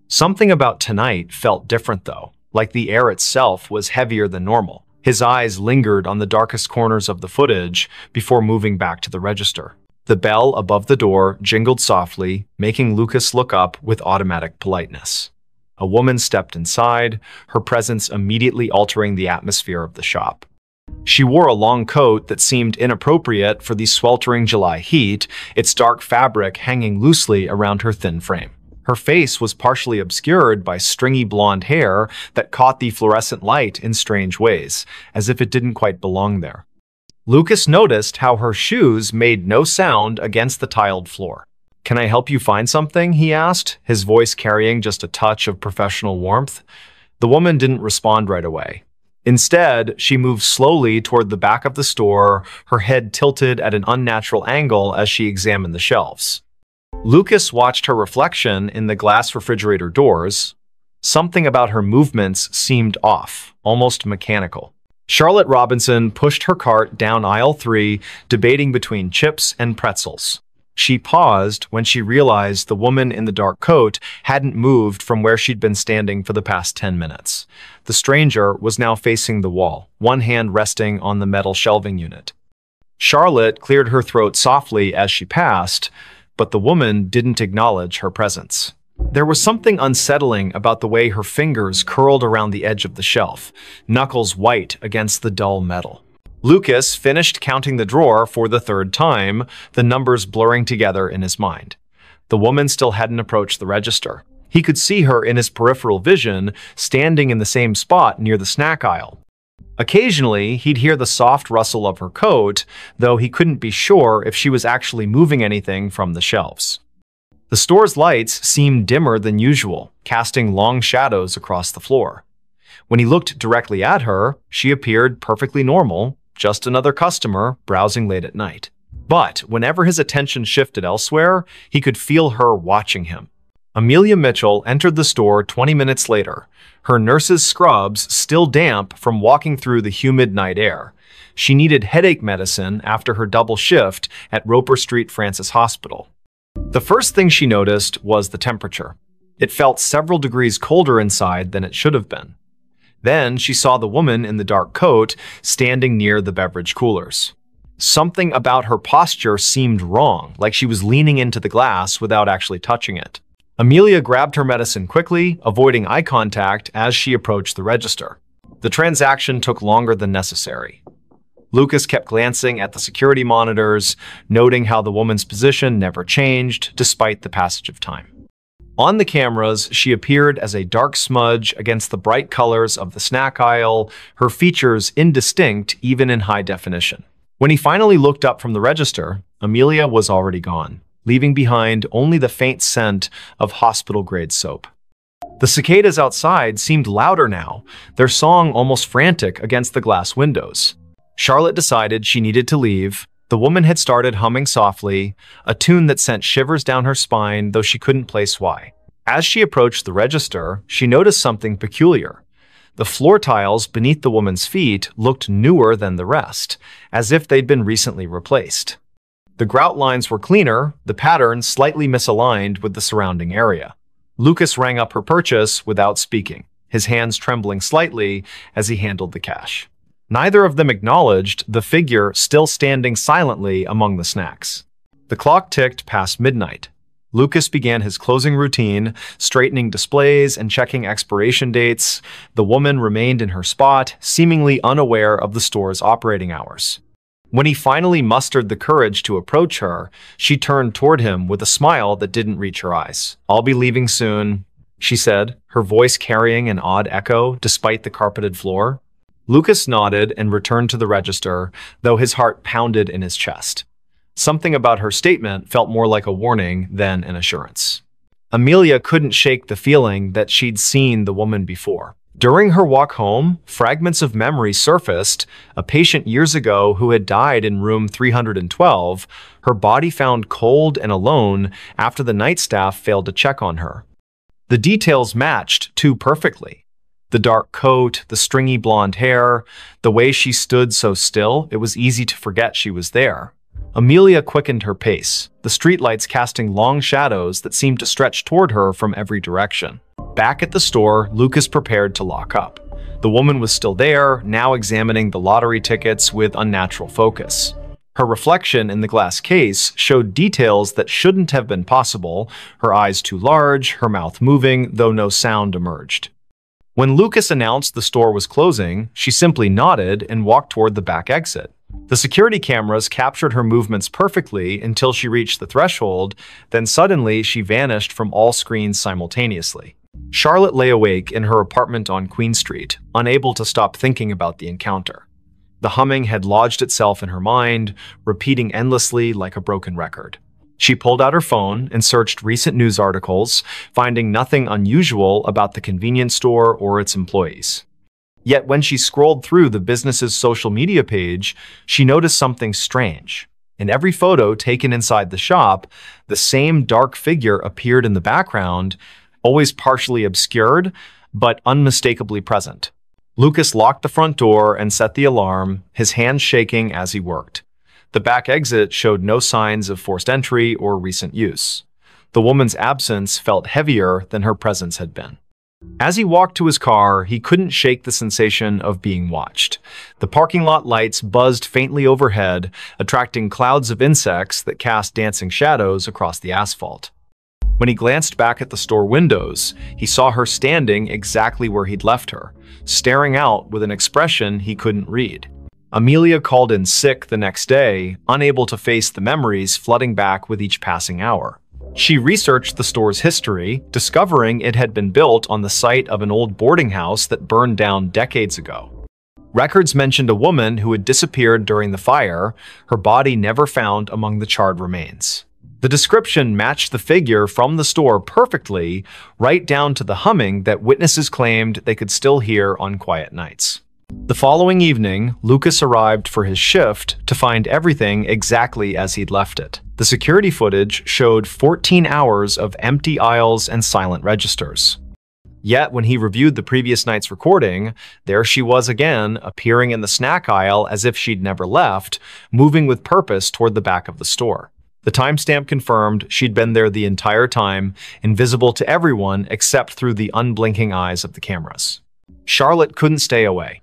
Something about tonight felt different though, like the air itself was heavier than normal. His eyes lingered on the darkest corners of the footage before moving back to the register. The bell above the door jingled softly, making Lucas look up with automatic politeness. A woman stepped inside, her presence immediately altering the atmosphere of the shop. She wore a long coat that seemed inappropriate for the sweltering July heat, its dark fabric hanging loosely around her thin frame. Her face was partially obscured by stringy blonde hair that caught the fluorescent light in strange ways, as if it didn't quite belong there. Lucas noticed how her shoes made no sound against the tiled floor. "Can I help you find something?" he asked, his voice carrying just a touch of professional warmth. The woman didn't respond right away. Instead, she moved slowly toward the back of the store, her head tilted at an unnatural angle as she examined the shelves. Lucas watched her reflection in the glass refrigerator doors. Something about her movements seemed off, almost mechanical. Charlotte Robinson pushed her cart down aisle 3, debating between chips and pretzels. She paused when she realized the woman in the dark coat hadn't moved from where she'd been standing for the past 10 minutes. The stranger was now facing the wall, one hand resting on the metal shelving unit. Charlotte cleared her throat softly as she passed, but the woman didn't acknowledge her presence. There was something unsettling about the way her fingers curled around the edge of the shelf, knuckles white against the dull metal. Lucas finished counting the drawer for the 3rd time, the numbers blurring together in his mind. The woman still hadn't approached the register. He could see her in his peripheral vision, standing in the same spot near the snack aisle. Occasionally, he'd hear the soft rustle of her coat, though he couldn't be sure if she was actually moving anything from the shelves. The store's lights seemed dimmer than usual, casting long shadows across the floor. When he looked directly at her, she appeared perfectly normal, just another customer browsing late at night. But whenever his attention shifted elsewhere, he could feel her watching him. Amelia Mitchell entered the store 20 minutes later, her nurse's scrubs still damp from walking through the humid night air. She needed headache medicine after her double shift at Roper Street Francis Hospital. The first thing she noticed was the temperature. It felt several degrees colder inside than it should have been. Then she saw the woman in the dark coat standing near the beverage coolers. Something about her posture seemed wrong, like she was leaning into the glass without actually touching it. Amelia grabbed her medicine quickly, avoiding eye contact as she approached the register. The transaction took longer than necessary. Lucas kept glancing at the security monitors, noting how the woman's position never changed despite the passage of time. On the cameras, she appeared as a dark smudge against the bright colors of the snack aisle, her features indistinct even in high definition. When he finally looked up from the register, Amelia was already gone, leaving behind only the faint scent of hospital-grade soap. The cicadas outside seemed louder now, their song almost frantic against the glass windows. Charlotte decided she needed to leave. The woman had started humming softly, a tune that sent shivers down her spine, though she couldn't place why. As she approached the register, she noticed something peculiar. The floor tiles beneath the woman's feet looked newer than the rest, as if they'd been recently replaced. The grout lines were cleaner, the pattern slightly misaligned with the surrounding area. Lucas rang up her purchase without speaking, his hands trembling slightly as he handled the cash. Neither of them acknowledged the figure still standing silently among the snacks. The clock ticked past midnight. Lucas began his closing routine, straightening displays and checking expiration dates. The woman remained in her spot, seemingly unaware of the store's operating hours. When he finally mustered the courage to approach her, she turned toward him with a smile that didn't reach her eyes. "I'll be leaving soon," she said, her voice carrying an odd echo despite the carpeted floor. Lucas nodded and returned to the register, though his heart pounded in his chest. Something about her statement felt more like a warning than an assurance. Amelia couldn't shake the feeling that she'd seen the woman before. During her walk home, fragments of memory surfaced. A patient years ago who had died in room 312, her body found cold and alone after the night staff failed to check on her. The details matched too perfectly. The dark coat, the stringy blonde hair, the way she stood so still, it was easy to forget she was there. Amelia quickened her pace, the streetlights casting long shadows that seemed to stretch toward her from every direction. Back at the store, Lucas prepared to lock up. The woman was still there, now examining the lottery tickets with unnatural focus. Her reflection in the glass case showed details that shouldn't have been possible, her eyes too large, her mouth moving, though no sound emerged. When Lucas announced the store was closing, she simply nodded and walked toward the back exit. The security cameras captured her movements perfectly until she reached the threshold, then suddenly she vanished from all screens simultaneously. Charlotte lay awake in her apartment on Queen Street, unable to stop thinking about the encounter. The humming had lodged itself in her mind, repeating endlessly like a broken record. She pulled out her phone and searched recent news articles, finding nothing unusual about the convenience store or its employees. Yet when she scrolled through the business's social media page, she noticed something strange. In every photo taken inside the shop, the same dark figure appeared in the background, always partially obscured, but unmistakably present. Lucas locked the front door and set the alarm, his hands shaking as he worked. The back exit showed no signs of forced entry or recent use. The woman's absence felt heavier than her presence had been. As he walked to his car, he couldn't shake the sensation of being watched. The parking lot lights buzzed faintly overhead, attracting clouds of insects that cast dancing shadows across the asphalt. When he glanced back at the store windows, he saw her standing exactly where he'd left her, staring out with an expression he couldn't read. Amelia called in sick the next day, unable to face the memories flooding back with each passing hour. She researched the store's history, discovering it had been built on the site of an old boarding house that burned down decades ago. Records mentioned a woman who had disappeared during the fire, her body never found among the charred remains. The description matched the figure from the store perfectly, right down to the humming that witnesses claimed they could still hear on quiet nights. The following evening, Lucas arrived for his shift to find everything exactly as he'd left it. The security footage showed 14 hours of empty aisles and silent registers. Yet, when he reviewed the previous night's recording, there she was again, appearing in the snack aisle as if she'd never left, moving with purpose toward the back of the store. The timestamp confirmed she'd been there the entire time, invisible to everyone except through the unblinking eyes of the cameras. Charlotte couldn't stay away.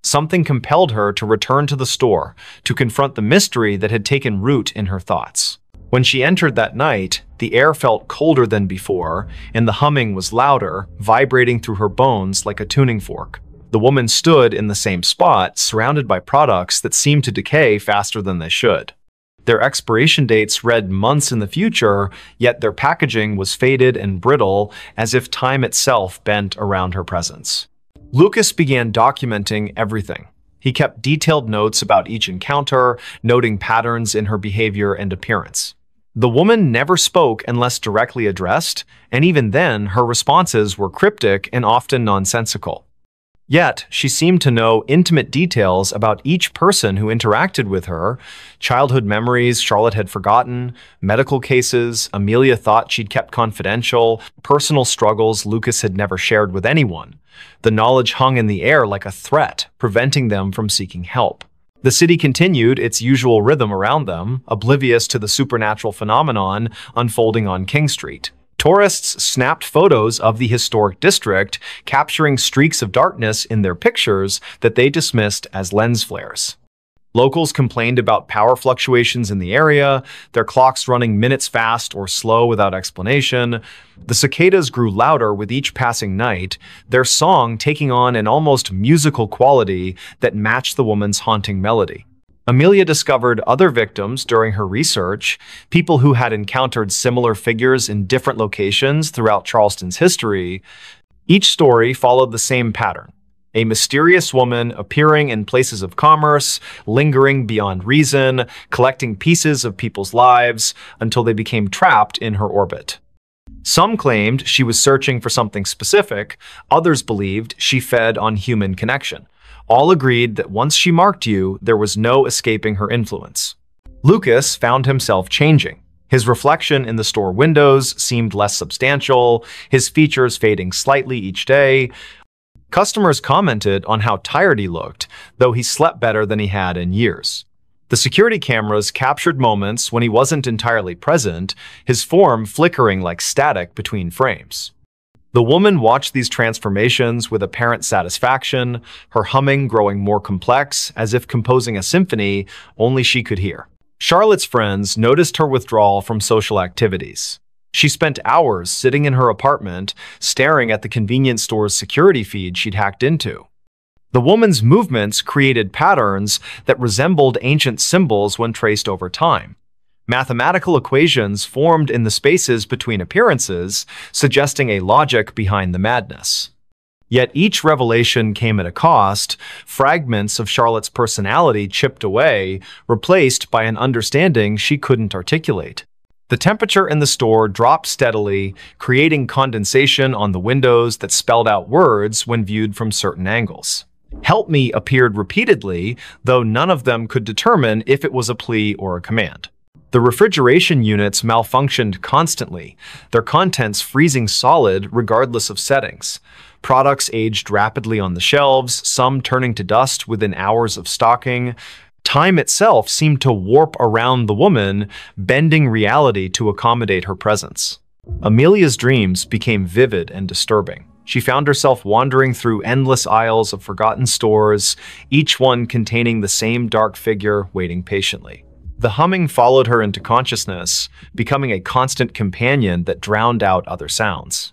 Something compelled her to return to the store, to confront the mystery that had taken root in her thoughts. When she entered that night, the air felt colder than before, and the humming was louder, vibrating through her bones like a tuning fork. The woman stood in the same spot, surrounded by products that seemed to decay faster than they should. Their expiration dates read months in the future, yet their packaging was faded and brittle, as if time itself bent around her presence. Lucas began documenting everything. He kept detailed notes about each encounter, noting patterns in her behavior and appearance. The woman never spoke unless directly addressed, and even then, her responses were cryptic and often nonsensical. Yet, she seemed to know intimate details about each person who interacted with her, childhood memories Charlotte had forgotten, medical cases Amelia thought she'd kept confidential, personal struggles Lucas had never shared with anyone. The knowledge hung in the air like a threat, preventing them from seeking help. The city continued its usual rhythm around them, oblivious to the supernatural phenomenon unfolding on King Street. Tourists snapped photos of the historic district, capturing streaks of darkness in their pictures that they dismissed as lens flares. Locals complained about power fluctuations in the area, their clocks running minutes fast or slow without explanation. The cicadas grew louder with each passing night, their song taking on an almost musical quality that matched the woman's haunting melody. Amelia discovered other victims during her research, people who had encountered similar figures in different locations throughout Charleston's history. Each story followed the same pattern. A mysterious woman appearing in places of commerce, lingering beyond reason, collecting pieces of people's lives until they became trapped in her orbit. Some claimed she was searching for something specific, others believed she fed on human connection. All agreed that once she marked you, there was no escaping her influence. Lucas found himself changing. His reflection in the store windows seemed less substantial, his features fading slightly each day. Customers commented on how tired he looked, though he slept better than he had in years. The security cameras captured moments when he wasn't entirely present, his form flickering like static between frames. The woman watched these transformations with apparent satisfaction, her humming growing more complex, as if composing a symphony only she could hear. Charlotte's friends noticed her withdrawal from social activities. She spent hours sitting in her apartment, staring at the convenience store's security feed she'd hacked into. The woman's movements created patterns that resembled ancient symbols when traced over time. Mathematical equations formed in the spaces between appearances, suggesting a logic behind the madness. Yet each revelation came at a cost, fragments of Charlotte's personality chipped away, replaced by an understanding she couldn't articulate. The temperature in the store dropped steadily, creating condensation on the windows that spelled out words when viewed from certain angles. "Help me" appeared repeatedly, though none of them could determine if it was a plea or a command. The refrigeration units malfunctioned constantly, their contents freezing solid regardless of settings. Products aged rapidly on the shelves, some turning to dust within hours of stocking. Time itself seemed to warp around the woman, bending reality to accommodate her presence. Amelia's dreams became vivid and disturbing. She found herself wandering through endless aisles of forgotten stores, each one containing the same dark figure waiting patiently. The humming followed her into consciousness, becoming a constant companion that drowned out other sounds.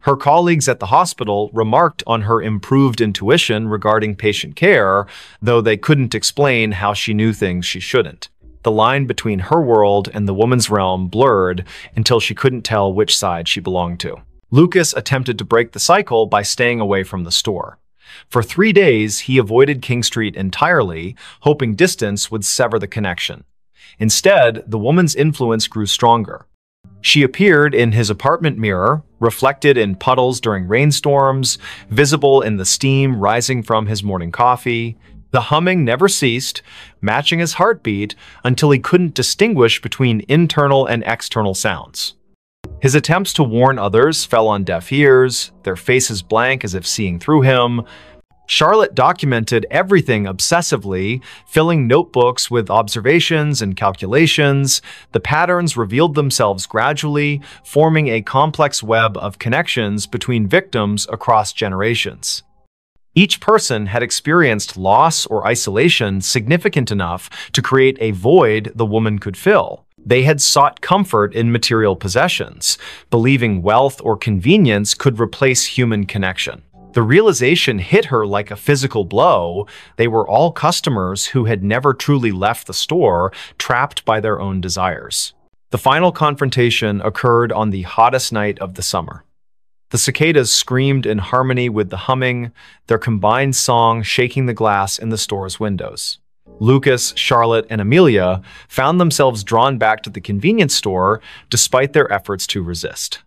Her colleagues at the hospital remarked on her improved intuition regarding patient care, though they couldn't explain how she knew things she shouldn't. The line between her world and the woman's realm blurred until she couldn't tell which side she belonged to. Lucas attempted to break the cycle by staying away from the store. For 3 days, he avoided King Street entirely, hoping distance would sever the connection. Instead, the woman's influence grew stronger. She appeared in his apartment mirror, reflected in puddles during rainstorms, visible in the steam rising from his morning coffee. The humming never ceased, matching his heartbeat until he couldn't distinguish between internal and external sounds. His attempts to warn others fell on deaf ears, their faces blank as if seeing through him. Charlotte documented everything obsessively, filling notebooks with observations and calculations. The patterns revealed themselves gradually, forming a complex web of connections between victims across generations. Each person had experienced loss or isolation significant enough to create a void the woman could fill. They had sought comfort in material possessions, believing wealth or convenience could replace human connection. The realization hit her like a physical blow. They were all customers who had never truly left the store, trapped by their own desires. The final confrontation occurred on the hottest night of the summer. The cicadas screamed in harmony with the humming, their combined song shaking the glass in the store's windows. Lucas, Charlotte, and Amelia found themselves drawn back to the convenience store despite their efforts to resist.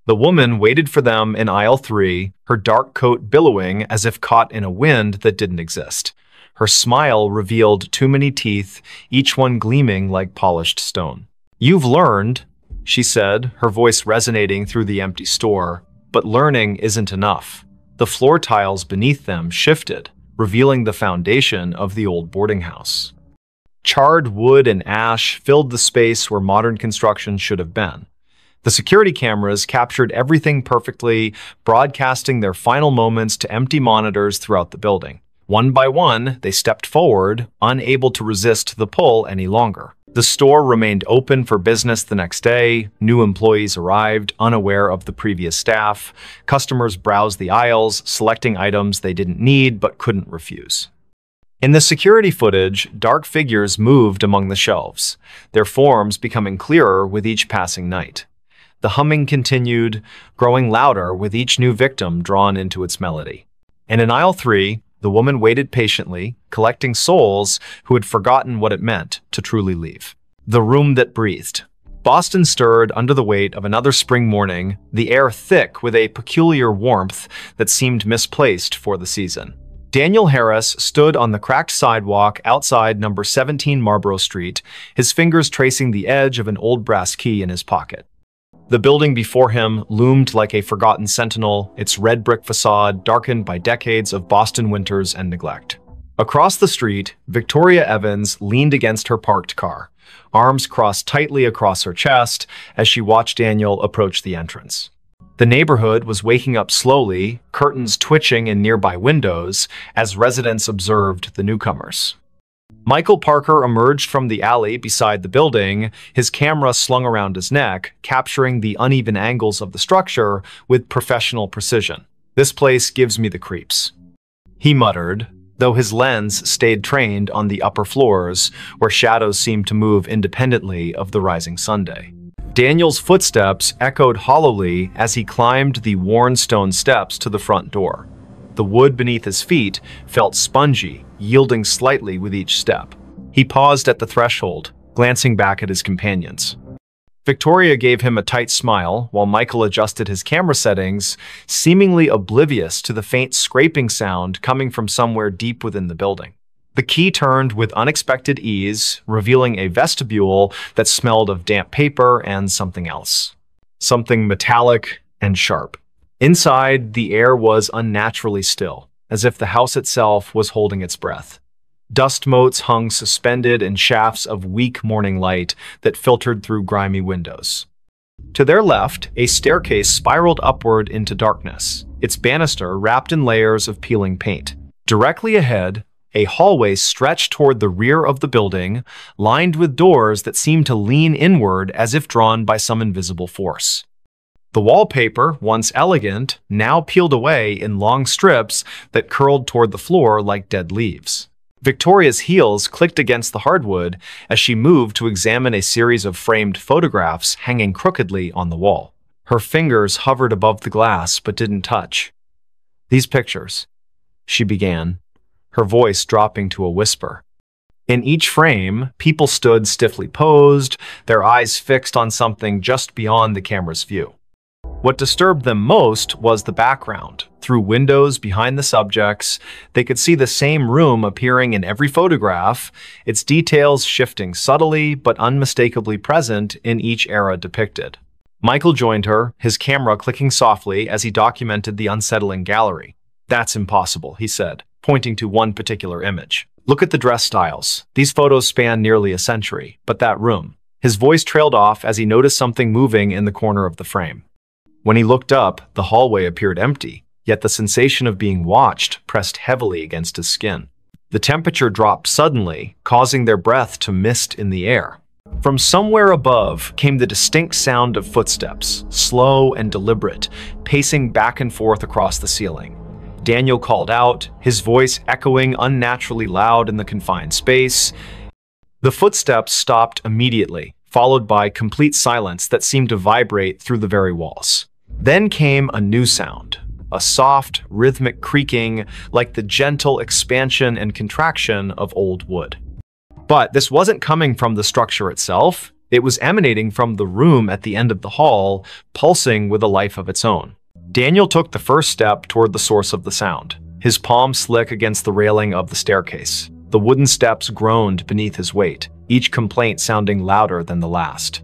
The woman waited for them in aisle 3, her dark coat billowing as if caught in a wind that didn't exist. Her smile revealed too many teeth, each one gleaming like polished stone. "You've learned," she said, her voice resonating through the empty store. But learning isn't enough. The floor tiles beneath them shifted, revealing the foundation of the old boarding house. Charred wood and ash filled the space where modern construction should have been. The security cameras captured everything perfectly, broadcasting their final moments to empty monitors throughout the building. One by one, they stepped forward, unable to resist the pull any longer. The store remained open for business the next day. New employees arrived, unaware of the previous staff. Customers browsed the aisles, selecting items they didn't need but couldn't refuse. In the security footage, dark figures moved among the shelves, their forms becoming clearer with each passing night. The humming continued, growing louder with each new victim drawn into its melody. And in aisle 3, the woman waited patiently, collecting souls who had forgotten what it meant to truly leave. The room that breathed. Boston stirred under the weight of another spring morning, the air thick with a peculiar warmth that seemed misplaced for the season. Daniel Harris stood on the cracked sidewalk outside number 17 Marlborough Street, his fingers tracing the edge of an old brass key in his pocket. The building before him loomed like a forgotten sentinel, its red brick facade darkened by decades of Boston winters and neglect. Across the street, Victoria Evans leaned against her parked car, arms crossed tightly across her chest as she watched Daniel approach the entrance. The neighborhood was waking up slowly, curtains twitching in nearby windows as residents observed the newcomers. Michael Parker emerged from the alley beside the building, his camera slung around his neck, capturing the uneven angles of the structure with professional precision. "This place gives me the creeps," he muttered, though his lens stayed trained on the upper floors, where shadows seemed to move independently of the rising Sunday. Daniel's footsteps echoed hollowly as he climbed the worn stone steps to the front door. The wood beneath his feet felt spongy, yielding slightly with each step. He paused at the threshold, glancing back at his companions. Victoria gave him a tight smile while Michael adjusted his camera settings, seemingly oblivious to the faint scraping sound coming from somewhere deep within the building. The key turned with unexpected ease, revealing a vestibule that smelled of damp paper and something else. Something metallic and sharp. Inside, the air was unnaturally still, as if the house itself was holding its breath. Dust motes hung suspended in shafts of weak morning light that filtered through grimy windows. To their left, a staircase spiraled upward into darkness, its banister wrapped in layers of peeling paint. Directly ahead, a hallway stretched toward the rear of the building, lined with doors that seemed to lean inward as if drawn by some invisible force. The wallpaper, once elegant, now peeled away in long strips that curled toward the floor like dead leaves. Victoria's heels clicked against the hardwood as she moved to examine a series of framed photographs hanging crookedly on the wall. Her fingers hovered above the glass but didn't touch. "These pictures," she began, her voice dropping to a whisper. In each frame, people stood stiffly posed, their eyes fixed on something just beyond the camera's view. What disturbed them most was the background. Through windows behind the subjects, they could see the same room appearing in every photograph, its details shifting subtly but unmistakably present in each era depicted. Michael joined her, his camera clicking softly as he documented the unsettling gallery. "That's impossible," he said, pointing to one particular image. "Look at the dress styles. These photos span nearly a century, but that room." His voice trailed off as he noticed something moving in the corner of the frame. When he looked up, the hallway appeared empty, yet the sensation of being watched pressed heavily against his skin. The temperature dropped suddenly, causing their breath to mist in the air. From somewhere above came the distinct sound of footsteps, slow and deliberate, pacing back and forth across the ceiling. Daniel called out, his voice echoing unnaturally loud in the confined space. The footsteps stopped immediately, followed by complete silence that seemed to vibrate through the very walls. Then came a new sound, a soft, rhythmic creaking like the gentle expansion and contraction of old wood. But this wasn't coming from the structure itself. It was emanating from the room at the end of the hall, pulsing with a life of its own. Daniel took the first step toward the source of the sound, his palm slick against the railing of the staircase. The wooden steps groaned beneath his weight, each complaint sounding louder than the last.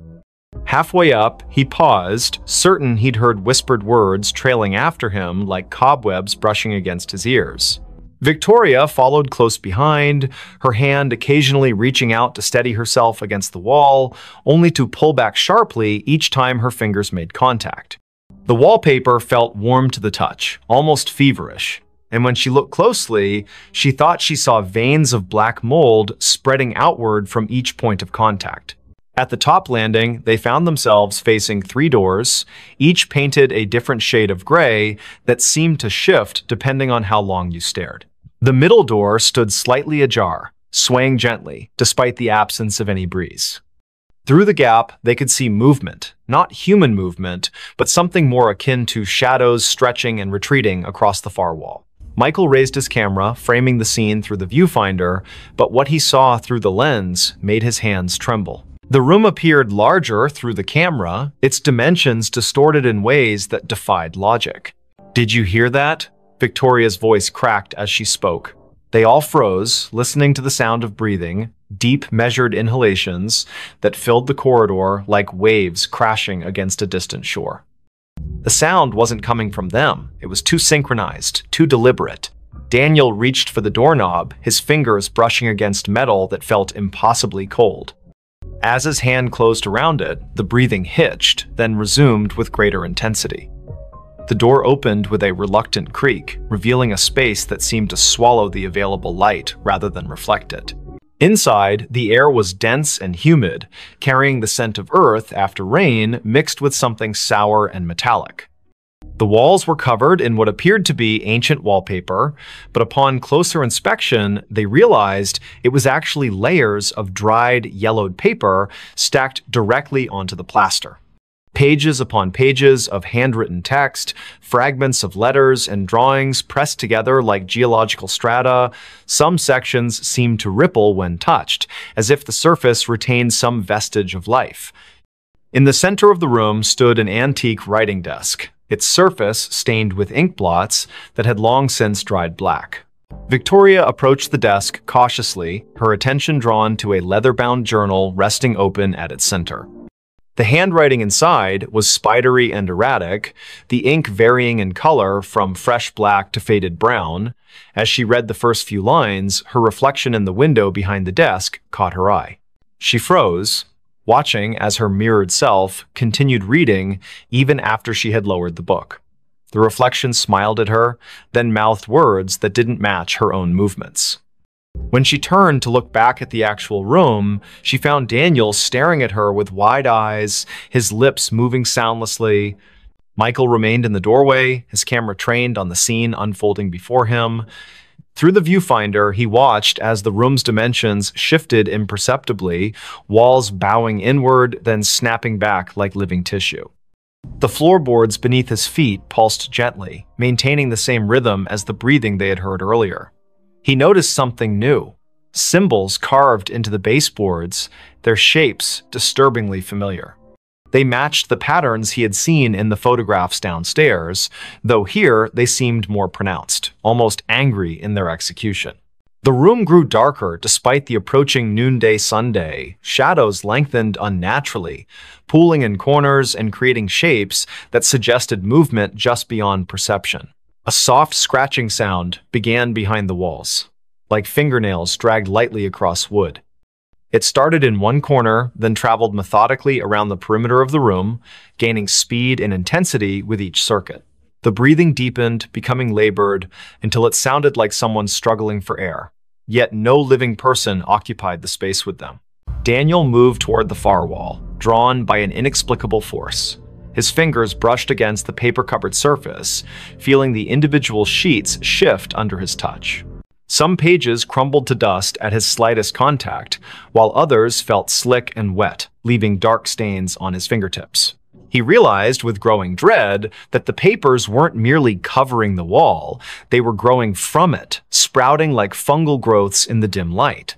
Halfway up, he paused, certain he'd heard whispered words trailing after him like cobwebs brushing against his ears. Victoria followed close behind, her hand occasionally reaching out to steady herself against the wall, only to pull back sharply each time her fingers made contact. The wallpaper felt warm to the touch, almost feverish, and when she looked closely, she thought she saw veins of black mold spreading outward from each point of contact. At the top landing, they found themselves facing 3 doors, each painted a different shade of gray that seemed to shift depending on how long you stared. The middle door stood slightly ajar, swaying gently, despite the absence of any breeze. Through the gap, they could see movement, not human movement, but something more akin to shadows stretching and retreating across the far wall. Michael raised his camera, framing the scene through the viewfinder, but what he saw through the lens made his hands tremble. The room appeared larger through the camera, its dimensions distorted in ways that defied logic. "Did you hear that?" Victoria's voice cracked as she spoke. They all froze, listening to the sound of breathing, deep, measured inhalations that filled the corridor like waves crashing against a distant shore. The sound wasn't coming from them. It was too synchronized, too deliberate. Daniel reached for the doorknob, his fingers brushing against metal that felt impossibly cold. As his hand closed around it, the breathing hitched, then resumed with greater intensity. The door opened with a reluctant creak, revealing a space that seemed to swallow the available light rather than reflect it. Inside, the air was dense and humid, carrying the scent of earth after rain mixed with something sour and metallic. The walls were covered in what appeared to be ancient wallpaper, but upon closer inspection, they realized it was actually layers of dried, yellowed paper stacked directly onto the plaster. Pages upon pages of handwritten text, fragments of letters and drawings pressed together like geological strata. Some sections seemed to ripple when touched, as if the surface retained some vestige of life. In the center of the room stood an antique writing desk, its surface stained with ink blots that had long since dried black. Victoria approached the desk cautiously, her attention drawn to a leather-bound journal resting open at its center. The handwriting inside was spidery and erratic, the ink varying in color from fresh black to faded brown. As she read the first few lines, her reflection in the window behind the desk caught her eye. She froze, watching as her mirrored self continued reading even after she had lowered the book. The reflection smiled at her, then mouthed words that didn't match her own movements. When she turned to look back at the actual room, she found Daniel staring at her with wide eyes, his lips moving soundlessly. Michael remained in the doorway, his camera trained on the scene unfolding before him. Through the viewfinder, he watched as the room's dimensions shifted imperceptibly, walls bowing inward, then snapping back like living tissue. The floorboards beneath his feet pulsed gently, maintaining the same rhythm as the breathing they had heard earlier. He noticed something new. Symbols carved into the baseboards, their shapes disturbingly familiar. They matched the patterns he had seen in the photographs downstairs, though here they seemed more pronounced, almost angry in their execution. The room grew darker despite the approaching noonday sunday. Shadows lengthened unnaturally, pooling in corners and creating shapes that suggested movement just beyond perception. A soft scratching sound began behind the walls, like fingernails dragged lightly across wood. It started in one corner, then traveled methodically around the perimeter of the room, gaining speed and intensity with each circuit. The breathing deepened, becoming labored, until it sounded like someone struggling for air. Yet no living person occupied the space with them. Daniel moved toward the far wall, drawn by an inexplicable force. His fingers brushed against the paper-covered surface, feeling the individual sheets shift under his touch. Some pages crumbled to dust at his slightest contact, while others felt slick and wet, leaving dark stains on his fingertips. He realized with growing dread that the papers weren't merely covering the wall, they were growing from it, sprouting like fungal growths in the dim light.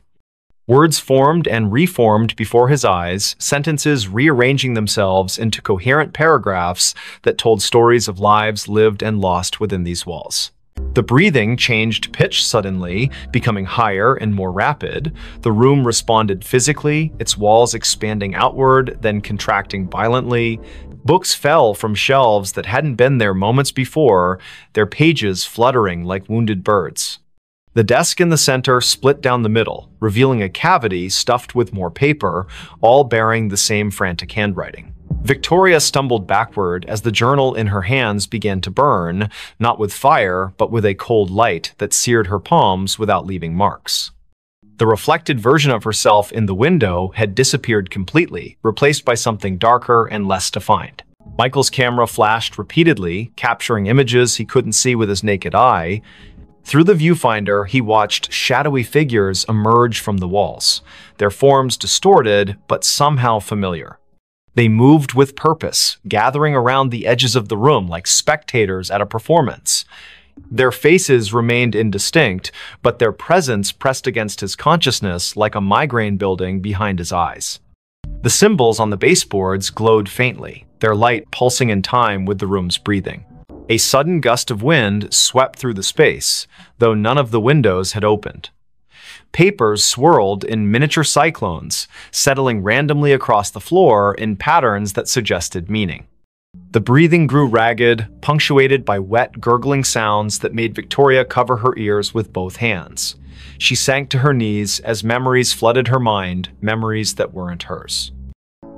Words formed and reformed before his eyes, sentences rearranging themselves into coherent paragraphs that told stories of lives lived and lost within these walls. The breathing changed pitch suddenly, becoming higher and more rapid. The room responded physically, its walls expanding outward, then contracting violently. Books fell from shelves that hadn't been there moments before, their pages fluttering like wounded birds. The desk in the center split down the middle, revealing a cavity stuffed with more paper, all bearing the same frantic handwriting. Victoria stumbled backward as the journal in her hands began to burn, not with fire, but with a cold light that seared her palms without leaving marks. The reflected version of herself in the window had disappeared completely, replaced by something darker and less defined. Michael's camera flashed repeatedly, capturing images he couldn't see with his naked eye. Through the viewfinder, he watched shadowy figures emerge from the walls, their forms distorted but somehow familiar. They moved with purpose, gathering around the edges of the room like spectators at a performance. Their faces remained indistinct, but their presence pressed against his consciousness like a migraine building behind his eyes. The symbols on the baseboards glowed faintly, their light pulsing in time with the room's breathing. A sudden gust of wind swept through the space, though none of the windows had opened. Papers swirled in miniature cyclones, settling randomly across the floor in patterns that suggested meaning. The breathing grew ragged, punctuated by wet, gurgling sounds that made Victoria cover her ears with both hands. She sank to her knees as memories flooded her mind, memories that weren't hers.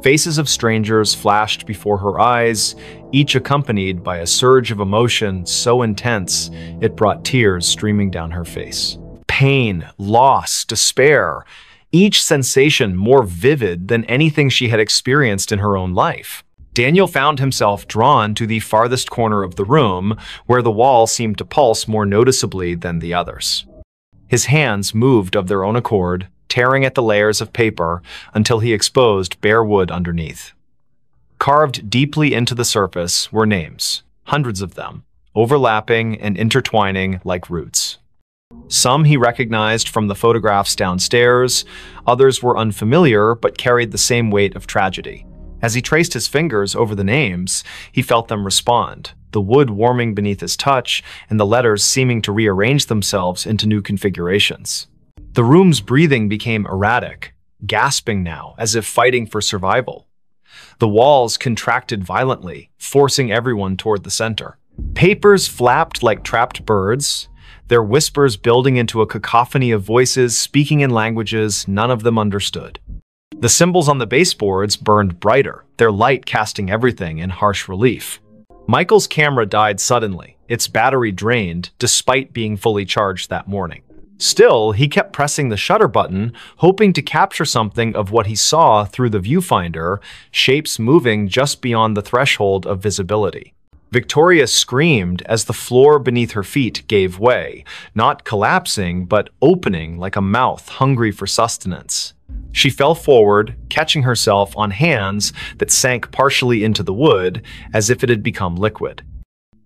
Faces of strangers flashed before her eyes, each accompanied by a surge of emotion so intense it brought tears streaming down her face. Pain, loss, despair, each sensation more vivid than anything she had experienced in her own life. Daniel found himself drawn to the farthest corner of the room, where the wall seemed to pulse more noticeably than the others. His hands moved of their own accord, tearing at the layers of paper until he exposed bare wood underneath. Carved deeply into the surface were names, hundreds of them, overlapping and intertwining like roots. Some he recognized from the photographs downstairs, others were unfamiliar but carried the same weight of tragedy. As he traced his fingers over the names, he felt them respond, the wood warming beneath his touch and the letters seeming to rearrange themselves into new configurations. The room's breathing became erratic, gasping now as if fighting for survival. The walls contracted violently, forcing everyone toward the center. Papers flapped like trapped birds, their whispers building into a cacophony of voices speaking in languages none of them understood. The symbols on the baseboards burned brighter, their light casting everything in harsh relief. Michael's camera died suddenly, its battery drained despite being fully charged that morning. Still, he kept pressing the shutter button, hoping to capture something of what he saw through the viewfinder, shapes moving just beyond the threshold of visibility. Victoria screamed as the floor beneath her feet gave way, not collapsing, but opening like a mouth hungry for sustenance. She fell forward, catching herself on hands that sank partially into the wood as if it had become liquid.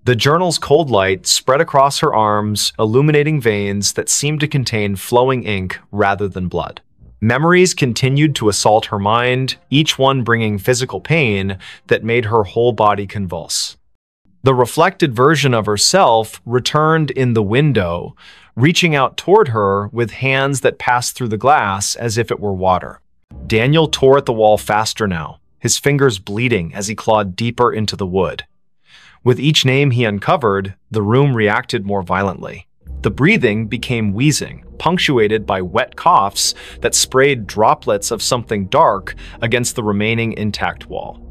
The journal's cold light spread across her arms, illuminating veins that seemed to contain flowing ink rather than blood. Memories continued to assault her mind, each one bringing physical pain that made her whole body convulse. The reflected version of herself returned in the window, reaching out toward her with hands that passed through the glass as if it were water. Daniel tore at the wall faster now, his fingers bleeding as he clawed deeper into the wood. With each name he uncovered, the room reacted more violently. The breathing became wheezing, punctuated by wet coughs that sprayed droplets of something dark against the remaining intact wall.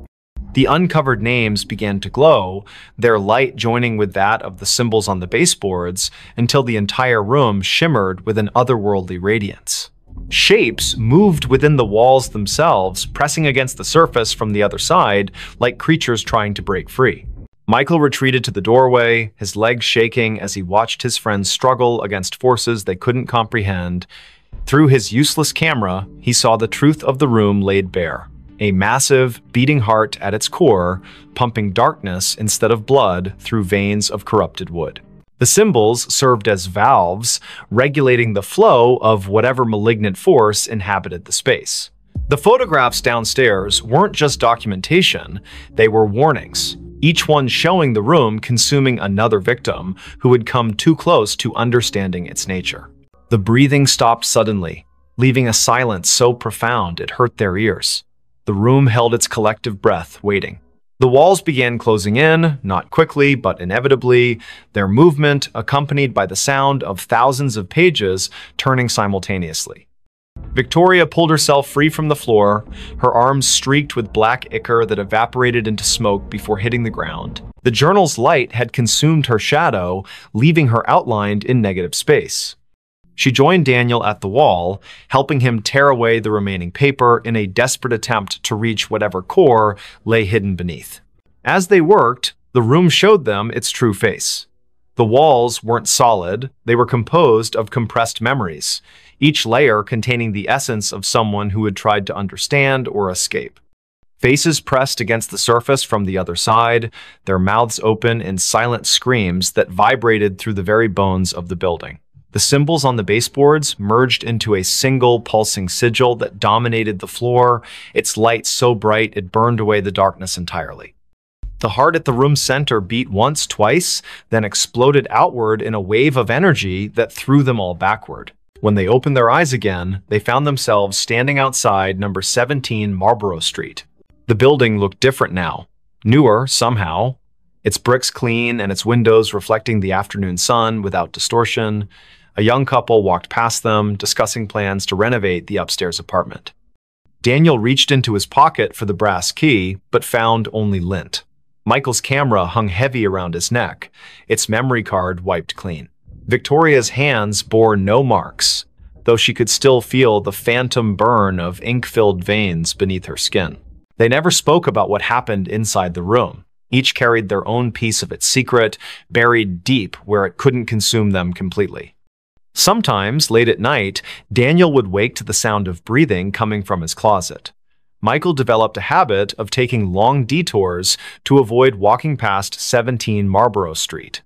The uncovered names began to glow, their light joining with that of the symbols on the baseboards until the entire room shimmered with an otherworldly radiance. Shapes moved within the walls themselves, pressing against the surface from the other side like creatures trying to break free. Michael retreated to the doorway, his legs shaking as he watched his friends struggle against forces they couldn't comprehend. Through his useless camera, he saw the truth of the room laid bare. A massive, beating heart at its core, pumping darkness instead of blood through veins of corrupted wood. The symbols served as valves, regulating the flow of whatever malignant force inhabited the space. The photographs downstairs weren't just documentation, they were warnings, each one showing the room consuming another victim who had come too close to understanding its nature. The breathing stopped suddenly, leaving a silence so profound it hurt their ears. The room held its collective breath, waiting. The walls began closing in, not quickly, but inevitably, their movement accompanied by the sound of thousands of pages turning simultaneously. Victoria pulled herself free from the floor, her arms streaked with black ichor that evaporated into smoke before hitting the ground. The journal's light had consumed her shadow, leaving her outlined in negative space. She joined Daniel at the wall, helping him tear away the remaining paper in a desperate attempt to reach whatever core lay hidden beneath. As they worked, the room showed them its true face. The walls weren't solid, they were composed of compressed memories, each layer containing the essence of someone who had tried to understand or escape. Faces pressed against the surface from the other side, their mouths open in silent screams that vibrated through the very bones of the building. The symbols on the baseboards merged into a single pulsing sigil that dominated the floor, its light so bright it burned away the darkness entirely. The heart at the room's center beat once, twice, then exploded outward in a wave of energy that threw them all backward. When they opened their eyes again, they found themselves standing outside number 17 Marlborough Street. The building looked different now, newer somehow, its bricks clean and its windows reflecting the afternoon sun without distortion. A young couple walked past them, discussing plans to renovate the upstairs apartment. Daniel reached into his pocket for the brass key, but found only lint. Michael's camera hung heavy around his neck, its memory card wiped clean. Victoria's hands bore no marks, though she could still feel the phantom burn of ink-filled veins beneath her skin. They never spoke about what happened inside the room. Each carried their own piece of its secret, buried deep where it couldn't consume them completely. Sometimes, late at night, Daniel would wake to the sound of breathing coming from his closet. Michael developed a habit of taking long detours to avoid walking past 17 Marlborough Street.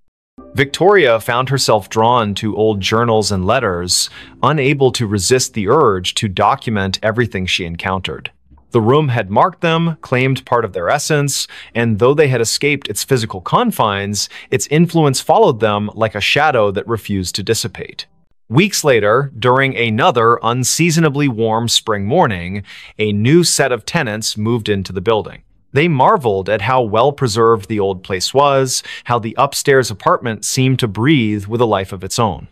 Victoria found herself drawn to old journals and letters, unable to resist the urge to document everything she encountered. The room had marked them, claimed part of their essence, and though they had escaped its physical confines, its influence followed them like a shadow that refused to dissipate. Weeks later, during another unseasonably warm spring morning, a new set of tenants moved into the building. They marveled at how well-preserved the old place was, how the upstairs apartment seemed to breathe with a life of its own.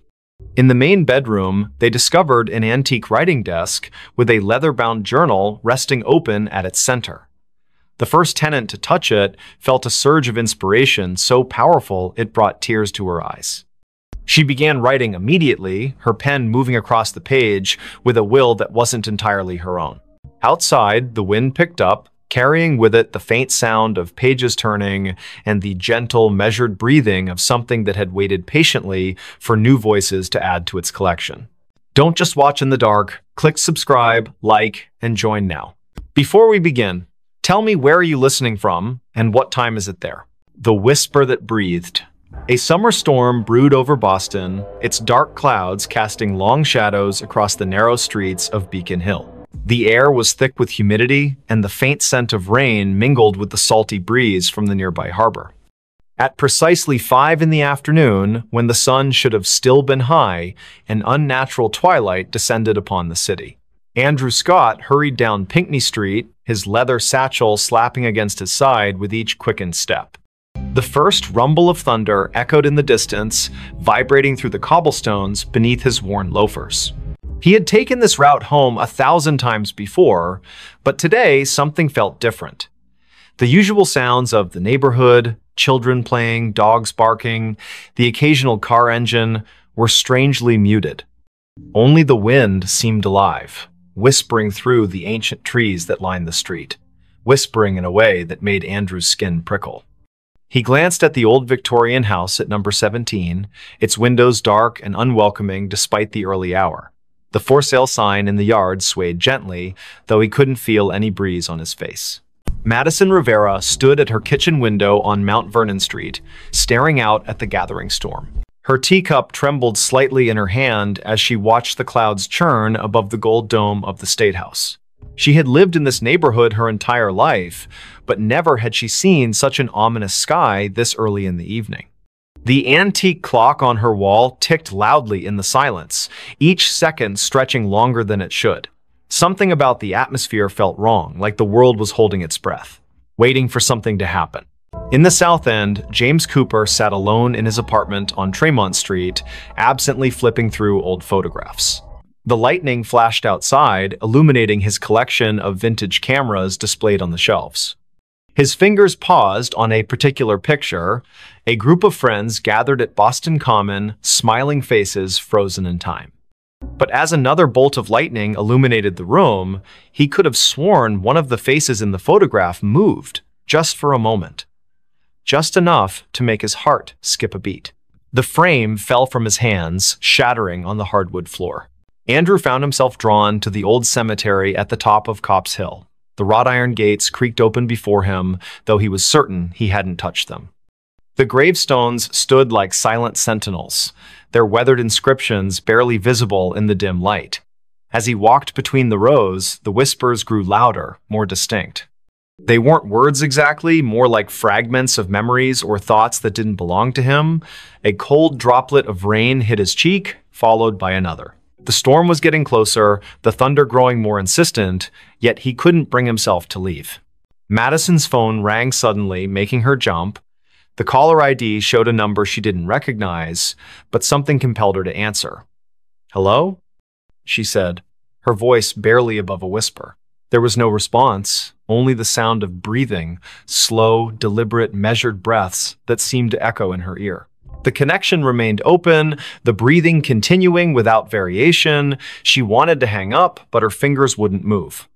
In the main bedroom, they discovered an antique writing desk with a leather-bound journal resting open at its center. The first tenant to touch it felt a surge of inspiration so powerful it brought tears to her eyes. She began writing immediately, her pen moving across the page with a will that wasn't entirely her own. Outside, the wind picked up, carrying with it the faint sound of pages turning and the gentle, measured breathing of something that had waited patiently for new voices to add to its collection. Don't just watch in the dark. Click subscribe, like, and join now. Before we begin, tell me, where are you listening from and what time is it there? The whisper that breathed. A summer storm brewed over Boston, its dark clouds casting long shadows across the narrow streets of Beacon Hill. The air was thick with humidity, and the faint scent of rain mingled with the salty breeze from the nearby harbor. At precisely 5 in the afternoon, when the sun should have still been high, an unnatural twilight descended upon the city. Andrew Scott hurried down Pinckney Street, his leather satchel slapping against his side with each quickened step. The first rumble of thunder echoed in the distance, vibrating through the cobblestones beneath his worn loafers. He had taken this route home 1,000 times before, but today something felt different. The usual sounds of the neighborhood, children playing, dogs barking, the occasional car engine, were strangely muted. Only the wind seemed alive, whispering through the ancient trees that lined the street, whispering in a way that made Andrew's skin prickle. He glanced at the old Victorian house at number 17, its windows dark and unwelcoming despite the early hour. The for sale sign in the yard swayed gently, though he couldn't feel any breeze on his face. Madison Rivera stood at her kitchen window on Mount Vernon Street, staring out at the gathering storm. Her teacup trembled slightly in her hand as she watched the clouds churn above the gold dome of the State House. She had lived in this neighborhood her entire life, but never had she seen such an ominous sky this early in the evening. The antique clock on her wall ticked loudly in the silence, each second stretching longer than it should. Something about the atmosphere felt wrong, like the world was holding its breath, waiting for something to happen. In the South End, James Cooper sat alone in his apartment on Tremont Street, absently flipping through old photographs. The lightning flashed outside, illuminating his collection of vintage cameras displayed on the shelves. His fingers paused on a particular picture, a group of friends gathered at Boston Common, smiling faces frozen in time. But as another bolt of lightning illuminated the room, he could have sworn one of the faces in the photograph moved, just for a moment. Just enough to make his heart skip a beat. The frame fell from his hands, shattering on the hardwood floor. Andrew found himself drawn to the old cemetery at the top of Copp's Hill. The wrought iron gates creaked open before him, though he was certain he hadn't touched them. The gravestones stood like silent sentinels, their weathered inscriptions barely visible in the dim light. As he walked between the rows, the whispers grew louder, more distinct. They weren't words exactly, more like fragments of memories or thoughts that didn't belong to him. A cold droplet of rain hit his cheek, followed by another. The storm was getting closer, the thunder growing more insistent, yet he couldn't bring himself to leave. Madison's phone rang suddenly, making her jump. The caller ID showed a number she didn't recognize, but something compelled her to answer. "Hello?" she said, her voice barely above a whisper. There was no response, only the sound of breathing, slow, deliberate, measured breaths that seemed to echo in her ear. The connection remained open, the breathing continuing without variation. She wanted to hang up, but her fingers wouldn't move.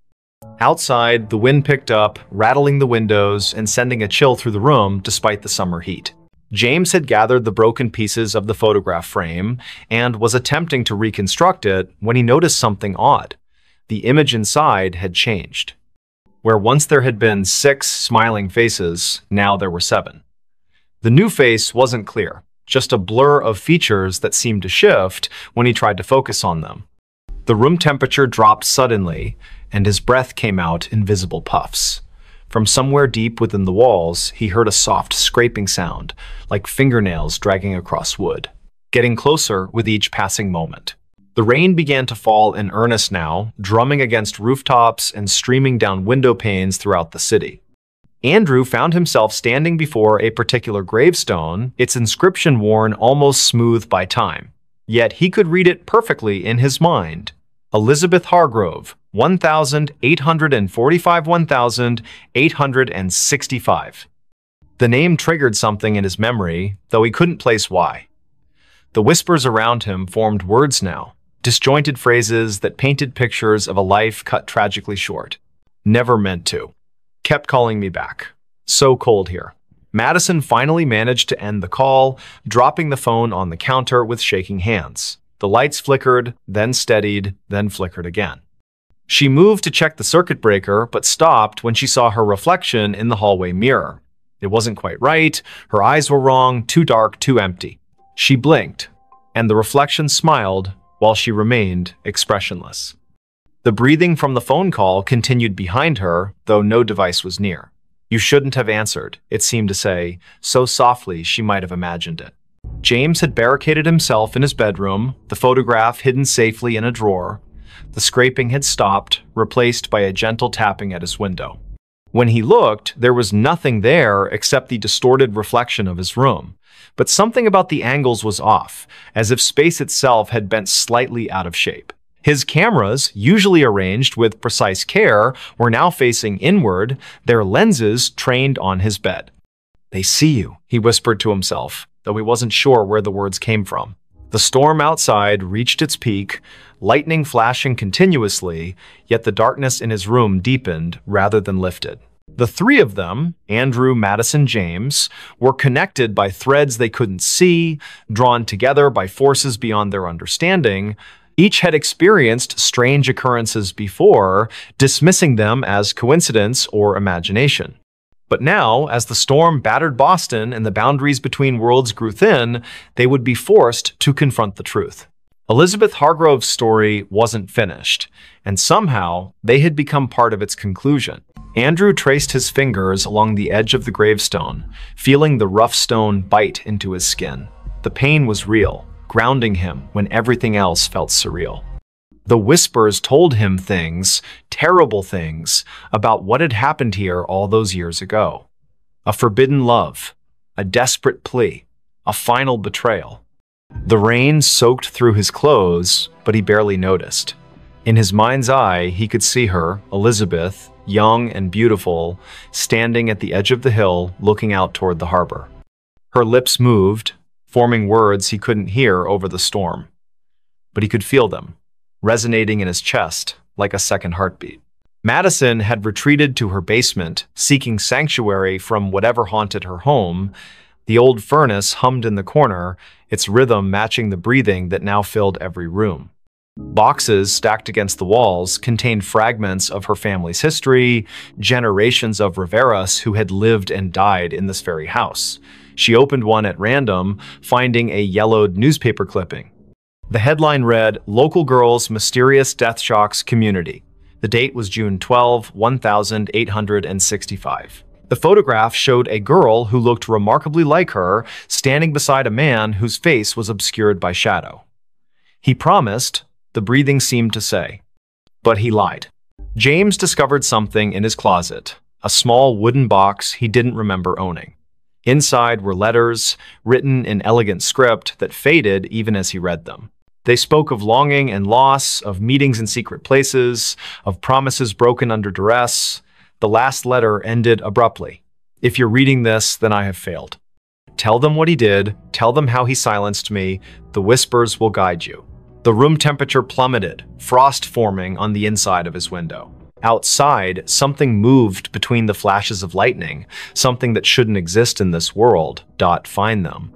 Outside, the wind picked up, rattling the windows and sending a chill through the room despite the summer heat. James had gathered the broken pieces of the photograph frame and was attempting to reconstruct it when he noticed something odd. The image inside had changed. Where once there had been 6 smiling faces, now there were 7. The new face wasn't clear, just a blur of features that seemed to shift when he tried to focus on them. The room temperature dropped suddenly, and his breath came out in visible puffs. From somewhere deep within the walls, he heard a soft scraping sound, like fingernails dragging across wood, getting closer with each passing moment. The rain began to fall in earnest now, drumming against rooftops and streaming down window panes throughout the city. Andrew found himself standing before a particular gravestone, its inscription worn almost smooth by time. Yet he could read it perfectly in his mind. Elizabeth Hargrove, 1845–1865. The name triggered something in his memory, though he couldn't place why. The whispers around him formed words now, disjointed phrases that painted pictures of a life cut tragically short. Never meant to. Kept calling me back. So cold here. Madison finally managed to end the call, dropping the phone on the counter with shaking hands. The lights flickered, then steadied, then flickered again. She moved to check the circuit breaker, but stopped when she saw her reflection in the hallway mirror. It wasn't quite right, her eyes were wrong, too dark, too empty. She blinked, and the reflection smiled while she remained expressionless. The breathing from the phone call continued behind her, though no device was near. "You shouldn't have answered," it seemed to say, so softly she might have imagined it. James had barricaded himself in his bedroom, the photograph hidden safely in a drawer. The scraping had stopped, replaced by a gentle tapping at his window. When he looked, there was nothing there except the distorted reflection of his room. But something about the angles was off, as if space itself had bent slightly out of shape. His cameras, usually arranged with precise care, were now facing inward, their lenses trained on his bed. "They see you," he whispered to himself, though he wasn't sure where the words came from. The storm outside reached its peak, lightning flashing continuously, yet the darkness in his room deepened rather than lifted. The 3 of them, Andrew, Madison, James, were connected by threads they couldn't see, drawn together by forces beyond their understanding. Each had experienced strange occurrences before, dismissing them as coincidence or imagination. But now, as the storm battered Boston and the boundaries between worlds grew thin, they would be forced to confront the truth. Elizabeth Hargrove's story wasn't finished, and somehow they had become part of its conclusion. Andrew traced his fingers along the edge of the gravestone, feeling the rough stone bite into his skin. The pain was real, grounding him when everything else felt surreal. The whispers told him things, terrible things, about what had happened here all those years ago. A forbidden love, a desperate plea, a final betrayal. The rain soaked through his clothes, but he barely noticed. In his mind's eye, he could see her, Elizabeth, young and beautiful, standing at the edge of the hill, looking out toward the harbor. Her lips moved, forming words he couldn't hear over the storm. But he could feel them, resonating in his chest like a second heartbeat. Madison had retreated to her basement, seeking sanctuary from whatever haunted her home. The old furnace hummed in the corner, its rhythm matching the breathing that now filled every room. Boxes stacked against the walls contained fragments of her family's history, generations of Riveras who had lived and died in this very house. She opened one at random, finding a yellowed newspaper clipping. The headline read, "Local Girls' Mysterious Death Shocks Community." The date was June 12, 1865. The photograph showed a girl who looked remarkably like her, standing beside a man whose face was obscured by shadow. He promised, the breathing seemed to say. But he lied. James discovered something in his closet, a small wooden box he didn't remember owning. Inside were letters, written in elegant script that faded even as he read them. They spoke of longing and loss, of meetings in secret places, of promises broken under duress. The last letter ended abruptly. "If you're reading this, then I have failed. Tell them what he did, tell them how he silenced me, the whispers will guide you." The room temperature plummeted, frost forming on the inside of his window. Outside, something moved between the flashes of lightning, something that shouldn't exist in this world. Find them.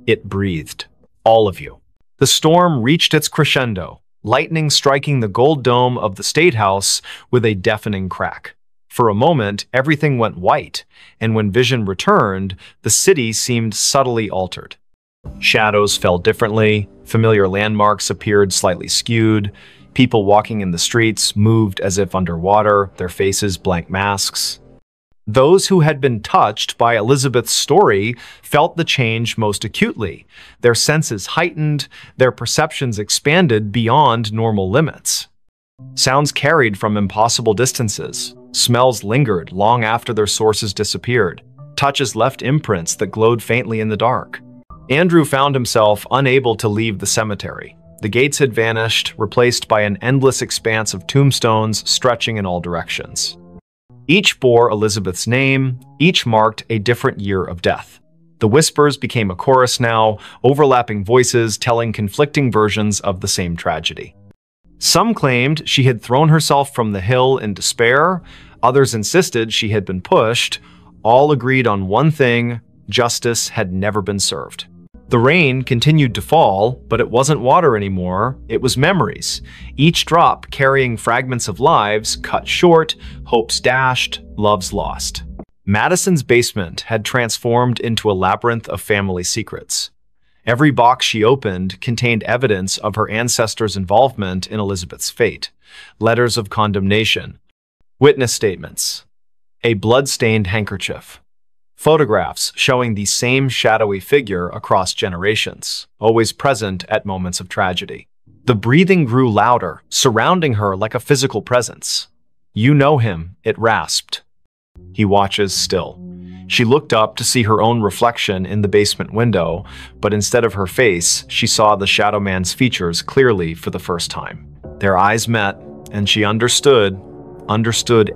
It breathed. All of you. The storm reached its crescendo, lightning striking the gold dome of the State House with a deafening crack. For a moment, everything went white, and when vision returned, the city seemed subtly altered. Shadows fell differently, familiar landmarks appeared slightly skewed, people walking in the streets moved as if underwater, their faces blank masks. Those who had been touched by Elizabeth's story felt the change most acutely. Their senses heightened, their perceptions expanded beyond normal limits. Sounds carried from impossible distances. Smells lingered long after their sources disappeared. Touches left imprints that glowed faintly in the dark. Andrew found himself unable to leave the cemetery. The gates had vanished, replaced by an endless expanse of tombstones stretching in all directions. Each bore Elizabeth's name, each marked a different year of death. The whispers became a chorus now, overlapping voices telling conflicting versions of the same tragedy. Some claimed she had thrown herself from the hill in despair, others insisted she had been pushed. All agreed on one thing: justice had never been served. The rain continued to fall, but it wasn't water anymore, it was memories, each drop carrying fragments of lives cut short, hopes dashed, loves lost. Madison's basement had transformed into a labyrinth of family secrets. Every box she opened contained evidence of her ancestors' involvement in Elizabeth's fate, letters of condemnation, witness statements, a blood-stained handkerchief, photographs showing the same shadowy figure across generations, always present at moments of tragedy. The breathing grew louder, surrounding her like a physical presence. "You know him," it rasped. "He watches still." She looked up to see her own reflection in the basement window, but instead of her face, she saw the Shadow Man's features clearly for the first time. Their eyes met, and she understood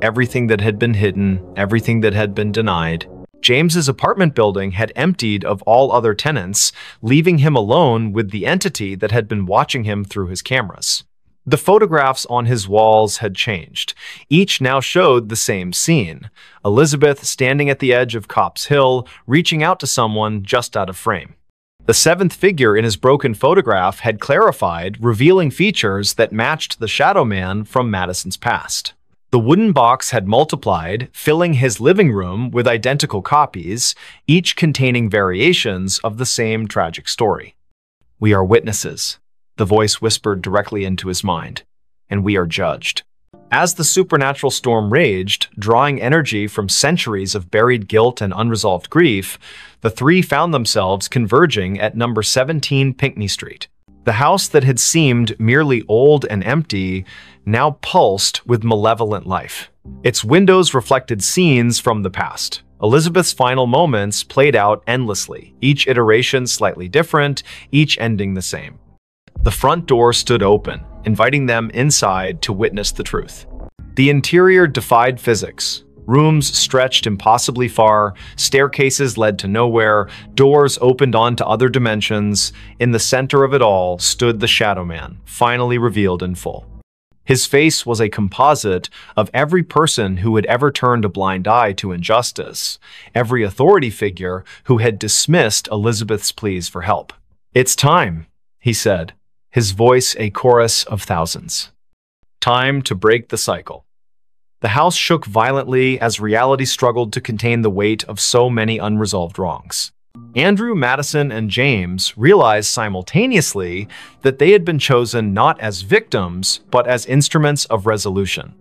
everything that had been hidden, everything that had been denied. James's apartment building had emptied of all other tenants, leaving him alone with the entity that had been watching him through his cameras. The photographs on his walls had changed. Each now showed the same scene: Elizabeth standing at the edge of Copp's Hill, reaching out to someone just out of frame. The seventh figure in his broken photograph had clarified, revealing features that matched the Shadow Man from Madison's past. The wooden box had multiplied, filling his living room with identical copies, each containing variations of the same tragic story. "We are witnesses," the voice whispered directly into his mind, "and we are judged." As the supernatural storm raged, drawing energy from centuries of buried guilt and unresolved grief, the three found themselves converging at number 17 Pinckney Street. The house that had seemed merely old and empty now pulsed with malevolent life. Its windows reflected scenes from the past. Elizabeth's final moments played out endlessly, each iteration slightly different, each ending the same. The front door stood open, inviting them inside to witness the truth. The interior defied physics. Rooms stretched impossibly far, staircases led to nowhere, doors opened onto other dimensions. In the center of it all stood the Shadow Man, finally revealed in full. His face was a composite of every person who had ever turned a blind eye to injustice, every authority figure who had dismissed Elizabeth's pleas for help. "It's time," he said. his voice a chorus of thousands. Time to break the cycle. The house shook violently as reality struggled to contain the weight of so many unresolved wrongs. Andrew, Madison, and James realized simultaneously that they had been chosen not as victims, but as instruments of resolution.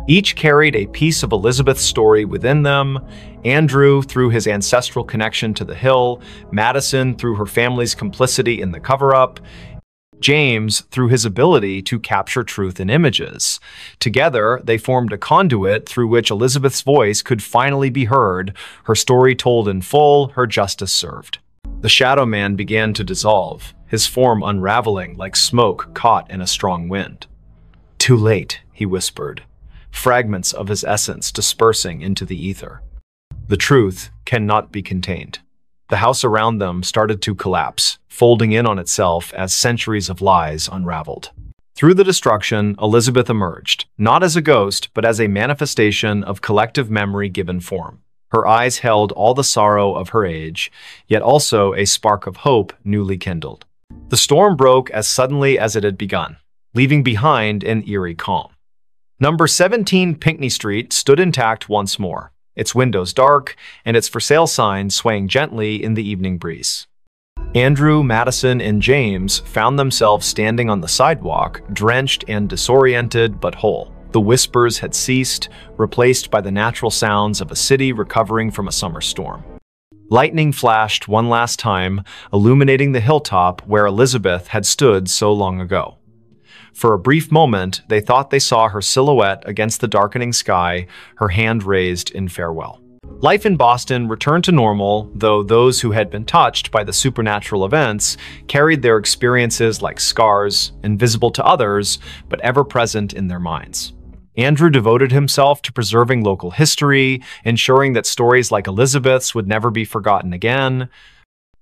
Each carried a piece of Elizabeth's story within them. Andrew through his ancestral connection to the hill, Madison through her family's complicity in the cover-up, James through his ability to capture truth in images. Together, they formed a conduit through which Elizabeth's voice could finally be heard, her story told in full, her justice served. The Shadow Man began to dissolve, his form unraveling like smoke caught in a strong wind. "Too late," he whispered, fragments of his essence dispersing into the ether. The truth cannot be contained. The house around them started to collapse, folding in on itself as centuries of lies unraveled. Through the destruction, Elizabeth emerged, not as a ghost, but as a manifestation of collective memory given form. Her eyes held all the sorrow of her age, yet also a spark of hope newly kindled. The storm broke as suddenly as it had begun, leaving behind an eerie calm. Number 17 Pinckney Street stood intact once more, its windows dark, and its for sale sign swaying gently in the evening breeze. Andrew, Madison, and James found themselves standing on the sidewalk, drenched and disoriented but whole. The whispers had ceased, replaced by the natural sounds of a city recovering from a summer storm. Lightning flashed one last time, illuminating the hilltop where Elizabeth had stood so long ago. For a brief moment, they thought they saw her silhouette against the darkening sky, her hand raised in farewell. Life in Boston returned to normal, though those who had been touched by the supernatural events carried their experiences like scars, invisible to others, but ever present in their minds. Andrew devoted himself to preserving local history, ensuring that stories like Elizabeth's would never be forgotten again.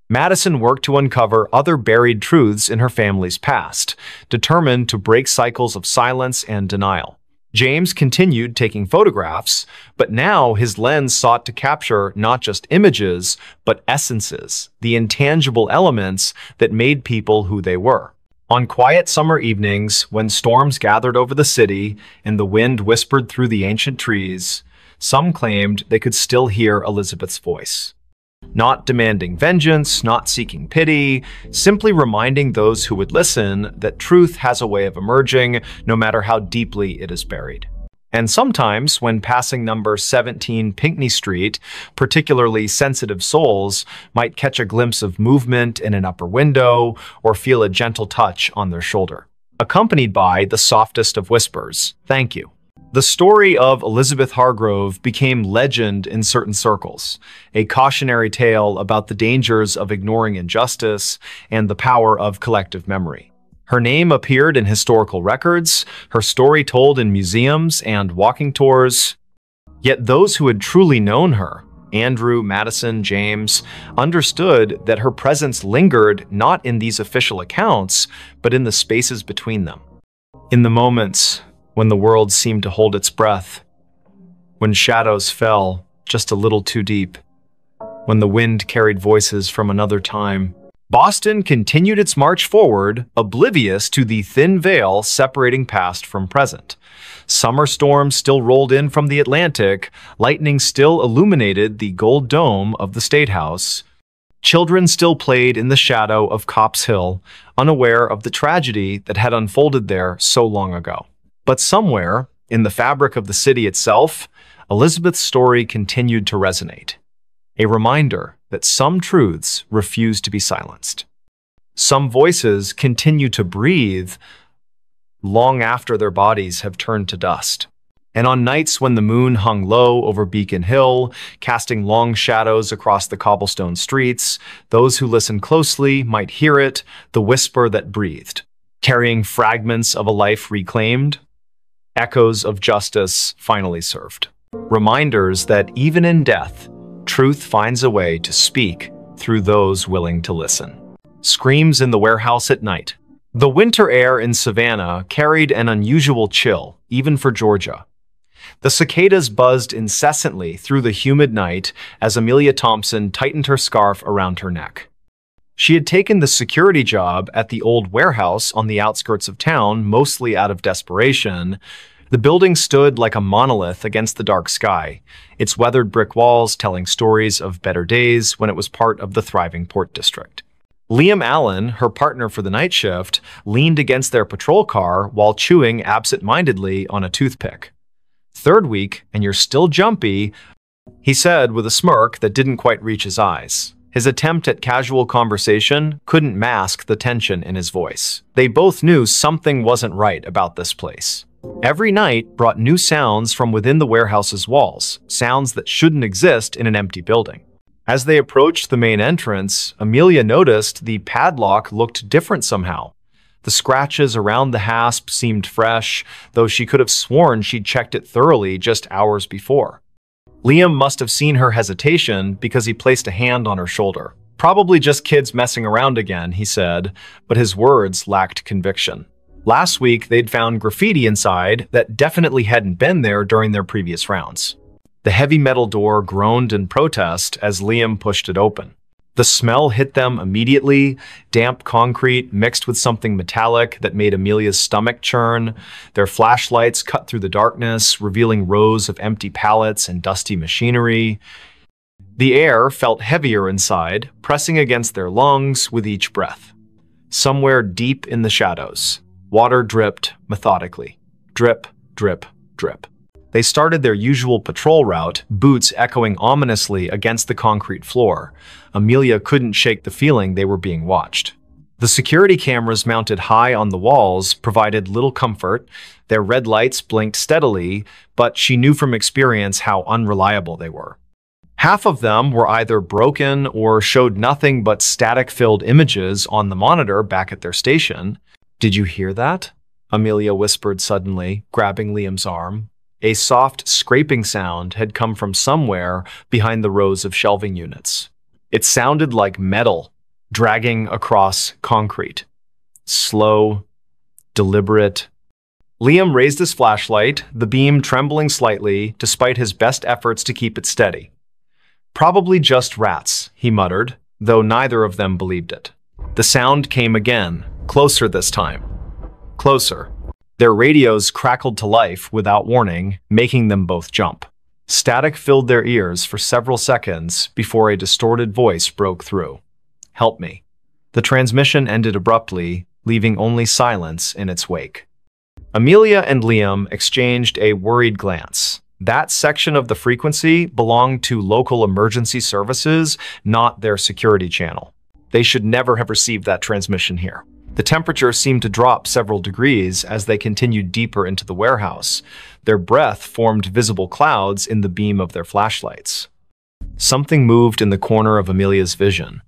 Madison worked to uncover other buried truths in her family's past, determined to break cycles of silence and denial. James continued taking photographs, but now his lens sought to capture not just images, but essences, the intangible elements that made people who they were. On quiet summer evenings, when storms gathered over the city and the wind whispered through the ancient trees, some claimed they could still hear Elizabeth's voice. Not demanding vengeance, not seeking pity, simply reminding those who would listen that truth has a way of emerging, no matter how deeply it is buried. And sometimes, when passing number 17 Pinckney Street, particularly sensitive souls might catch a glimpse of movement in an upper window or feel a gentle touch on their shoulder, accompanied by the softest of whispers, "Thank you." The story of Elizabeth Hargrove became legend in certain circles, a cautionary tale about the dangers of ignoring injustice and the power of collective memory. Her name appeared in historical records, her story told in museums and walking tours. Yet those who had truly known her, Andrew, Madison, James, understood that her presence lingered not in these official accounts, but in the spaces between them. In the moments when the world seemed to hold its breath, when shadows fell just a little too deep, when the wind carried voices from another time, Boston continued its march forward, oblivious to the thin veil separating past from present. Summer storms still rolled in from the Atlantic, lightning still illuminated the gold dome of the State House. Children still played in the shadow of Copp's Hill, unaware of the tragedy that had unfolded there so long ago. But somewhere, in the fabric of the city itself, Elizabeth's story continued to resonate. A reminder that some truths refuse to be silenced. Some voices continue to breathe long after their bodies have turned to dust. And on nights when the moon hung low over Beacon Hill, casting long shadows across the cobblestone streets, those who listened closely might hear it, the whisper that breathed, carrying fragments of a life reclaimed, echoes of justice finally served. Reminders that even in death, truth finds a way to speak through those willing to listen. Screams in the warehouse at night. The winter air in Savannah carried an unusual chill, even for Georgia. The cicadas buzzed incessantly through the humid night as Amelia Thompson tightened her scarf around her neck. She had taken the security job at the old warehouse on the outskirts of town, mostly out of desperation. The building stood like a monolith against the dark sky, its weathered brick walls telling stories of better days when it was part of the thriving port district. Liam Allen, her partner for the night shift, leaned against their patrol car while chewing absent-mindedly on a toothpick. "Third week, and you're still jumpy," he said with a smirk that didn't quite reach his eyes. His attempt at casual conversation couldn't mask the tension in his voice. They both knew something wasn't right about this place. Every night brought new sounds from within the warehouse's walls, sounds that shouldn't exist in an empty building. As they approached the main entrance, Amelia noticed the padlock looked different somehow. The scratches around the hasp seemed fresh, though she could have sworn she'd checked it thoroughly just hours before. Liam must have seen her hesitation because he placed a hand on her shoulder. "Probably just kids messing around again," he said, but his words lacked conviction. Last week, they'd found graffiti inside that definitely hadn't been there during their previous rounds. The heavy metal door groaned in protest as Liam pushed it open. The smell hit them immediately, damp concrete mixed with something metallic that made Amelia's stomach churn. Their flashlights cut through the darkness, revealing rows of empty pallets and dusty machinery. The air felt heavier inside, pressing against their lungs with each breath. Somewhere deep in the shadows, water dripped methodically. Drip, drip, drip. They started their usual patrol route, boots echoing ominously against the concrete floor. Amelia couldn't shake the feeling they were being watched. The security cameras mounted high on the walls provided little comfort. Their red lights blinked steadily, but she knew from experience how unreliable they were. Half of them were either broken or showed nothing but static-filled images on the monitor back at their station. "Did you hear that?" Amelia whispered suddenly, grabbing Liam's arm. A soft scraping sound had come from somewhere behind the rows of shelving units. It sounded like metal dragging across concrete. Slow, deliberate. Liam raised his flashlight, the beam trembling slightly despite his best efforts to keep it steady. "Probably just rats," he muttered, though neither of them believed it. The sound came again, closer this time. Closer. Their radios crackled to life without warning, making them both jump. Static filled their ears for several seconds before a distorted voice broke through. "Help me." The transmission ended abruptly, leaving only silence in its wake. Amelia and Liam exchanged a worried glance. That section of the frequency belonged to local emergency services, not their security channel. They should never have received that transmission here. The temperature seemed to drop several degrees as they continued deeper into the warehouse. Their breath formed visible clouds in the beam of their flashlights. Something moved in the corner of Amelia's vision.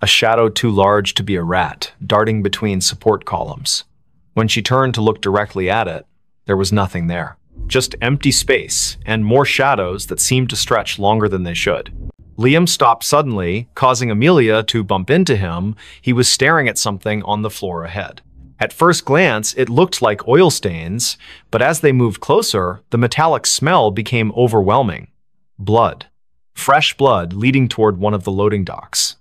A shadow too large to be a rat, darting between support columns. When she turned to look directly at it, there was nothing there. Just empty space and more shadows that seemed to stretch longer than they should. Liam stopped suddenly, causing Amelia to bump into him. He was staring at something on the floor ahead. At first glance, it looked like oil stains, but as they moved closer, the metallic smell became overwhelming. Blood. Fresh blood leading toward one of the loading docks.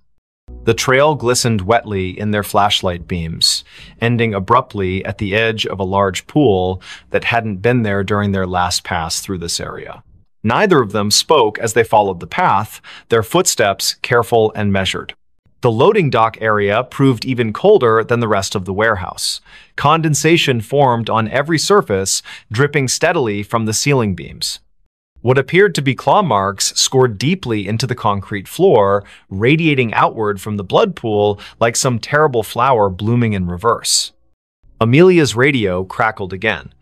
The trail glistened wetly in their flashlight beams, ending abruptly at the edge of a large pool that hadn't been there during their last pass through this area. Neither of them spoke as they followed the path, their footsteps careful and measured. The loading dock area proved even colder than the rest of the warehouse. Condensation formed on every surface, dripping steadily from the ceiling beams. What appeared to be claw marks scored deeply into the concrete floor, radiating outward from the blood pool like some terrible flower blooming in reverse. Amelia's radio crackled again.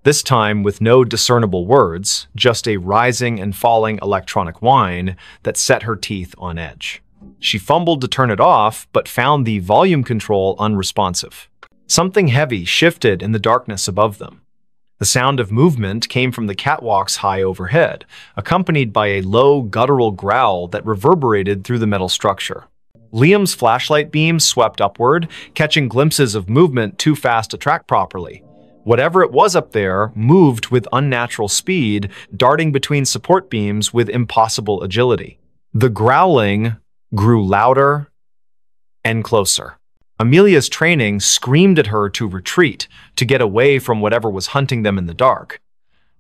This time with no discernible words, just a rising and falling electronic whine that set her teeth on edge. She fumbled to turn it off, but found the volume control unresponsive. Something heavy shifted in the darkness above them. The sound of movement came from the catwalks high overhead, accompanied by a low, guttural growl that reverberated through the metal structure. Liam's flashlight beam swept upward, catching glimpses of movement too fast to track properly. Whatever it was up there moved with unnatural speed, darting between support beams with impossible agility. The growling grew louder and closer. Amelia's training screamed at her to retreat, to get away from whatever was hunting them in the dark.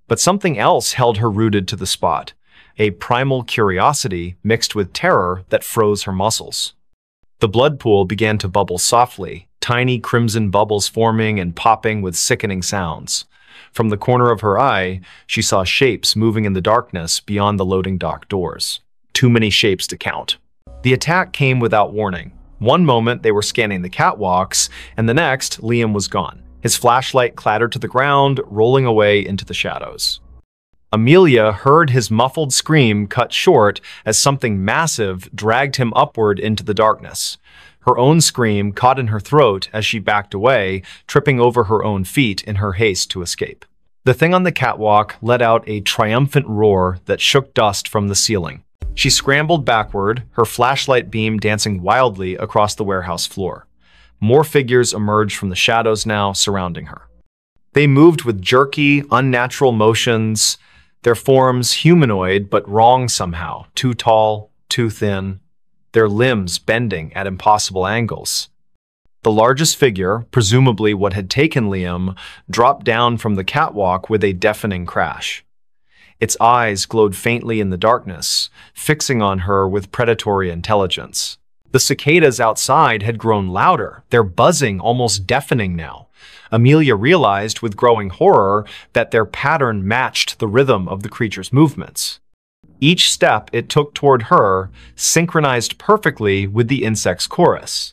But something else held her rooted to the spot, a primal curiosity mixed with terror that froze her muscles. The blood pool began to bubble softly, tiny crimson bubbles forming and popping with sickening sounds. From the corner of her eye, she saw shapes moving in the darkness beyond the loading dock doors. Too many shapes to count. The attack came without warning. One moment they were scanning the catwalks, and the next, Liam was gone. His flashlight clattered to the ground, rolling away into the shadows. Amelia heard his muffled scream cut short as something massive dragged him upward into the darkness. Her own scream caught in her throat as she backed away, tripping over her own feet in her haste to escape. The thing on the catwalk let out a triumphant roar that shook dust from the ceiling. She scrambled backward, her flashlight beam dancing wildly across the warehouse floor. More figures emerged from the shadows now, surrounding her. They moved with jerky, unnatural motions, their forms humanoid but wrong somehow, too tall, too thin, their limbs bending at impossible angles. The largest figure, presumably what had taken Liam, dropped down from the catwalk with a deafening crash. Its eyes glowed faintly in the darkness, fixing on her with predatory intelligence. The cicadas outside had grown louder, their buzzing almost deafening now. Amelia realized with growing horror that their pattern matched the rhythm of the creature's movements. Each step it took toward her synchronized perfectly with the insect's chorus.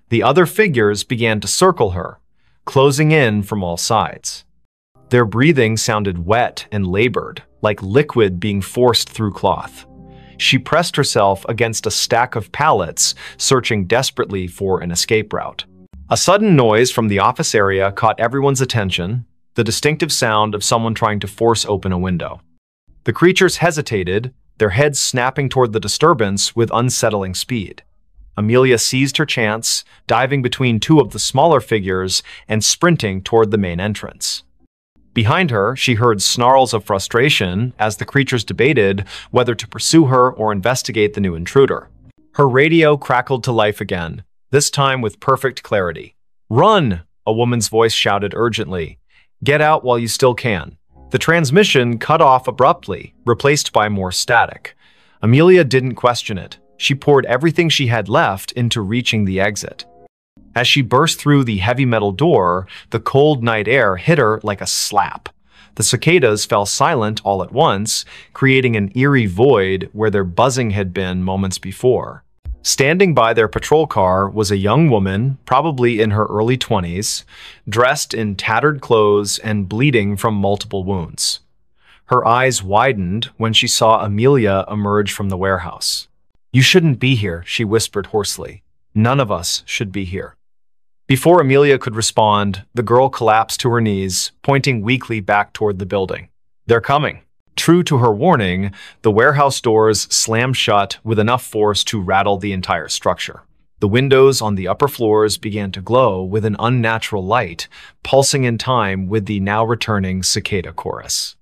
The other figures began to circle her, closing in from all sides. Their breathing sounded wet and labored, like liquid being forced through cloth. She pressed herself against a stack of pallets, searching desperately for an escape route. A sudden noise from the office area caught everyone's attention, the distinctive sound of someone trying to force open a window. The creatures hesitated, their heads snapping toward the disturbance with unsettling speed. Amelia seized her chance, diving between two of the smaller figures and sprinting toward the main entrance. Behind her, she heard snarls of frustration as the creatures debated whether to pursue her or investigate the new intruder. Her radio crackled to life again, this time with perfect clarity. "Run!" a woman's voice shouted urgently. "Get out while you still can." The transmission cut off abruptly, replaced by more static. Amelia didn't question it. She poured everything she had left into reaching the exit. As she burst through the heavy metal door, the cold night air hit her like a slap. The cicadas fell silent all at once, creating an eerie void where their buzzing had been moments before. Standing by their patrol car was a young woman, probably in her early 20s, dressed in tattered clothes and bleeding from multiple wounds. Her eyes widened when she saw Amelia emerge from the warehouse. "You shouldn't be here," she whispered hoarsely. "None of us should be here." Before Amelia could respond, the girl collapsed to her knees, pointing weakly back toward the building. "They're coming." True to her warning, the warehouse doors slammed shut with enough force to rattle the entire structure. The windows on the upper floors began to glow with an unnatural light, pulsing in time with the now returning cicada chorus.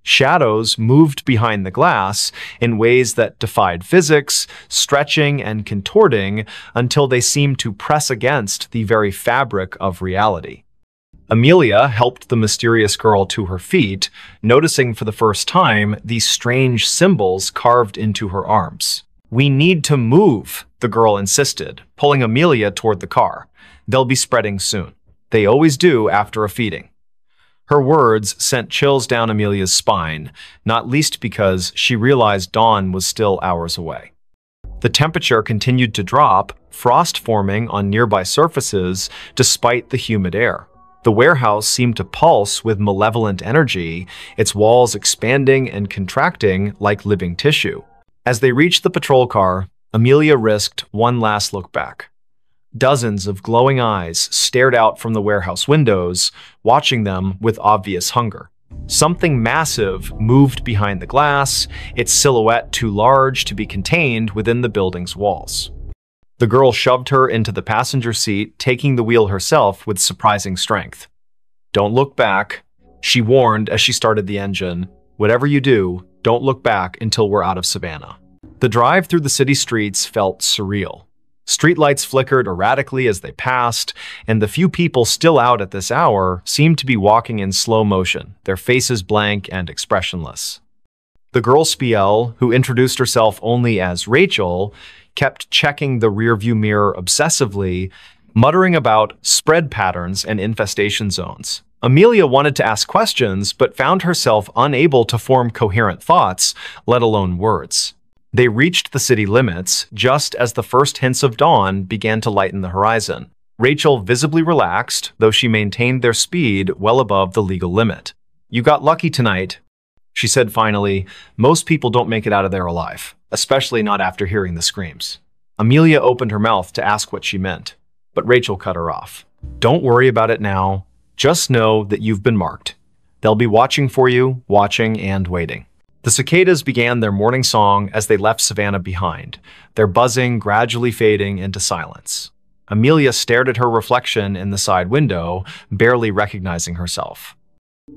Shadows moved behind the glass in ways that defied physics, stretching and contorting until they seemed to press against the very fabric of reality. Amelia helped the mysterious girl to her feet, noticing for the first time these strange symbols carved into her arms. "We need to move," the girl insisted, pulling Amelia toward the car. "They'll be spreading soon. They always do after a feeding." Her words sent chills down Amelia's spine, not least because she realized dawn was still hours away. The temperature continued to drop, frost forming on nearby surfaces despite the humid air. The warehouse seemed to pulse with malevolent energy, its walls expanding and contracting like living tissue. As they reached the patrol car, Amelia risked one last look back. Dozens of glowing eyes stared out from the warehouse windows, watching them with obvious hunger. Something massive moved behind the glass, its silhouette too large to be contained within the building's walls. The girl shoved her into the passenger seat, taking the wheel herself with surprising strength. "Don't look back," she warned as she started the engine. "Whatever you do, don't look back until we're out of Savannah." The drive through the city streets felt surreal. Streetlights flickered erratically as they passed, and the few people still out at this hour seemed to be walking in slow motion, their faces blank and expressionless. The girl Spiel, who introduced herself only as Rachel, kept checking the rearview mirror obsessively, muttering about spread patterns and infestation zones. Amelia wanted to ask questions, but found herself unable to form coherent thoughts, let alone words. They reached the city limits just as the first hints of dawn began to lighten the horizon. Rachel visibly relaxed, though she maintained their speed well above the legal limit. "You got lucky tonight," she said finally. "Most people don't make it out of there alive, especially not after hearing the screams." Amelia opened her mouth to ask what she meant, but Rachel cut her off. "Don't worry about it now. Just know that you've been marked. They'll be watching for you, watching and waiting." The cicadas began their morning song as they left Savannah behind, their buzzing gradually fading into silence. Amelia stared at her reflection in the side window, barely recognizing herself.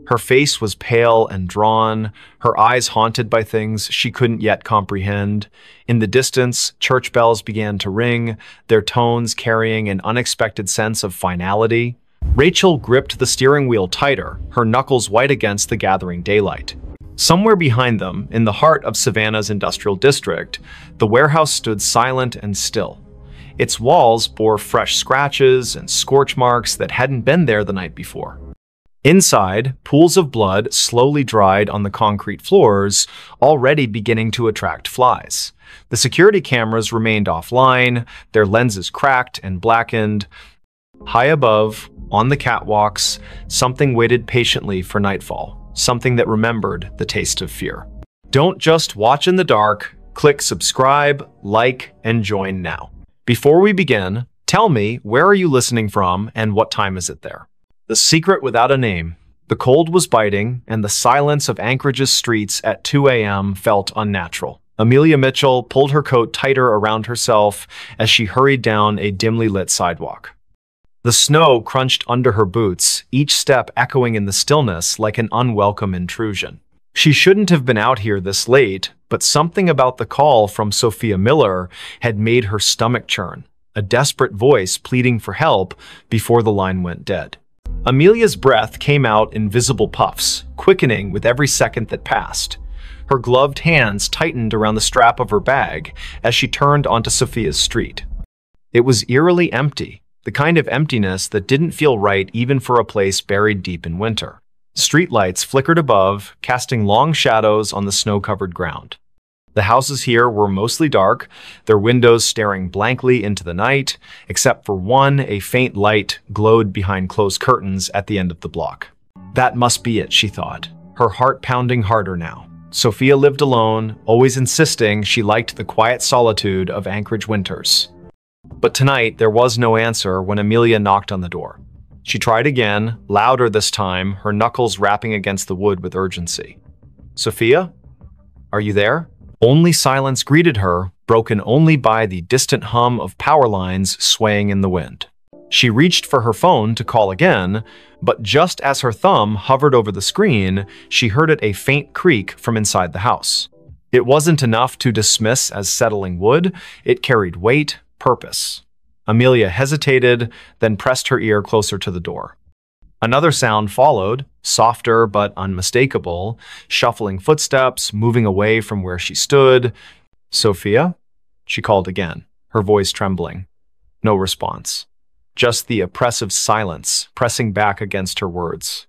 Her face was pale and drawn, her eyes haunted by things she couldn't yet comprehend. In the distance, church bells began to ring, their tones carrying an unexpected sense of finality. Rachel gripped the steering wheel tighter, her knuckles white against the gathering daylight. Somewhere behind them, in the heart of Savannah's industrial district, the warehouse stood silent and still. Its walls bore fresh scratches and scorch marks that hadn't been there the night before. Inside, pools of blood slowly dried on the concrete floors, already beginning to attract flies. The security cameras remained offline, their lenses cracked and blackened. High above, on the catwalks, something waited patiently for nightfall. Something that remembered the taste of fear. Don't just watch in the dark. Click subscribe, like, and join now. Before we begin, tell me, where are you listening from and what time is it there? The secret without a name. The cold was biting, and the silence of Anchorage's streets at 2 a.m. felt unnatural. Amelia Mitchell pulled her coat tighter around herself as she hurried down a dimly lit sidewalk. The snow crunched under her boots, each step echoing in the stillness like an unwelcome intrusion. She shouldn't have been out here this late, but something about the call from Sophia Miller had made her stomach churn, a desperate voice pleading for help before the line went dead. Amelia's breath came out in visible puffs, quickening with every second that passed. Her gloved hands tightened around the strap of her bag as she turned onto Sophia's street. It was eerily empty. The kind of emptiness that didn't feel right even for a place buried deep in winter. Streetlights flickered above, casting long shadows on the snow-covered ground. The houses here were mostly dark, their windows staring blankly into the night, except for one, a faint light glowed behind closed curtains at the end of the block. That must be it, she thought, her heart pounding harder now. Sophia lived alone, always insisting she liked the quiet solitude of Anchorage winters. But tonight, there was no answer when Amelia knocked on the door. She tried again, louder this time, her knuckles rapping against the wood with urgency. "Sophia? Are you there?" Only silence greeted her, broken only by the distant hum of power lines swaying in the wind. She reached for her phone to call again, but just as her thumb hovered over the screen, she heard it a faint creak from inside the house. It wasn't enough to dismiss as settling wood, it carried weight, purpose. Amelia hesitated, then pressed her ear closer to the door. Another sound followed, softer but unmistakable, shuffling footsteps, moving away from where she stood. "Sophia?" she called again, her voice trembling. No response. Just the oppressive silence pressing back against her words.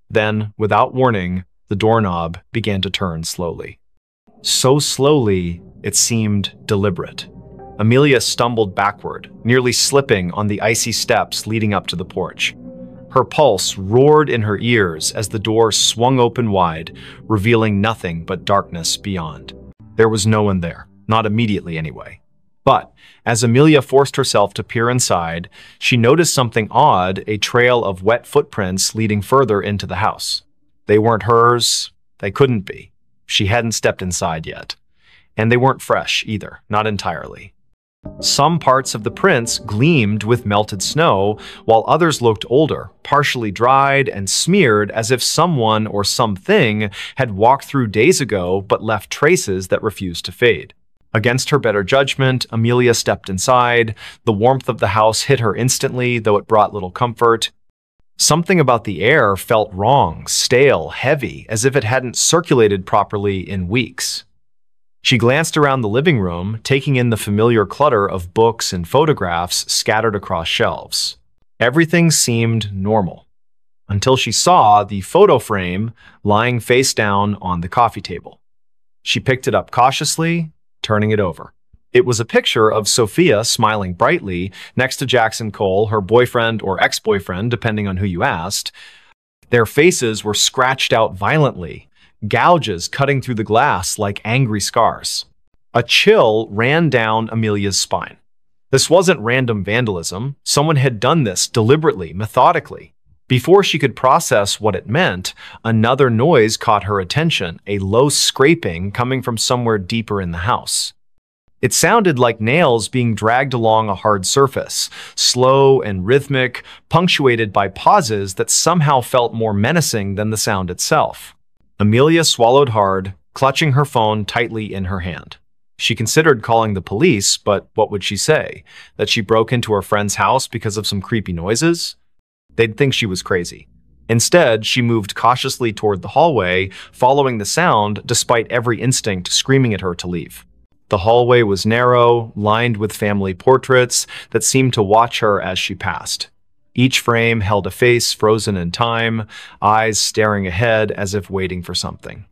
Then, without warning, the doorknob began to turn slowly. So slowly, it seemed deliberate. Amelia stumbled backward, nearly slipping on the icy steps leading up to the porch. Her pulse roared in her ears as the door swung open wide, revealing nothing but darkness beyond. There was no one there, not immediately anyway. But as Amelia forced herself to peer inside, she noticed something odd, a trail of wet footprints leading further into the house. They weren't hers. They couldn't be. She hadn't stepped inside yet. And they weren't fresh either, not entirely. Some parts of the prints gleamed with melted snow, while others looked older, partially dried and smeared as if someone or something had walked through days ago but left traces that refused to fade. Against her better judgment, Amelia stepped inside. The warmth of the house hit her instantly, though it brought little comfort. Something about the air felt wrong, stale, heavy, as if it hadn't circulated properly in weeks. She glanced around the living room, taking in the familiar clutter of books and photographs scattered across shelves. Everything seemed normal, until she saw the photo frame lying face down on the coffee table. She picked it up cautiously, turning it over. It was a picture of Sophia smiling brightly next to Jackson Cole, her boyfriend or ex-boyfriend, depending on who you asked. Their faces were scratched out violently, gouges cutting through the glass like angry scars. A chill ran down Amelia's spine. This wasn't random vandalism. Someone had done this deliberately, methodically. Before she could process what it meant, another noise caught her attention, a low scraping coming from somewhere deeper in the house. It sounded like nails being dragged along a hard surface, slow and rhythmic, punctuated by pauses that somehow felt more menacing than the sound itself. Amelia swallowed hard, clutching her phone tightly in her hand. She considered calling the police, but what would she say? That she broke into her friend's house because of some creepy noises? They'd think she was crazy. Instead, she moved cautiously toward the hallway, following the sound despite every instinct screaming at her to leave. The hallway was narrow, lined with family portraits that seemed to watch her as she passed. Each frame held a face frozen in time, eyes staring ahead as if waiting for something.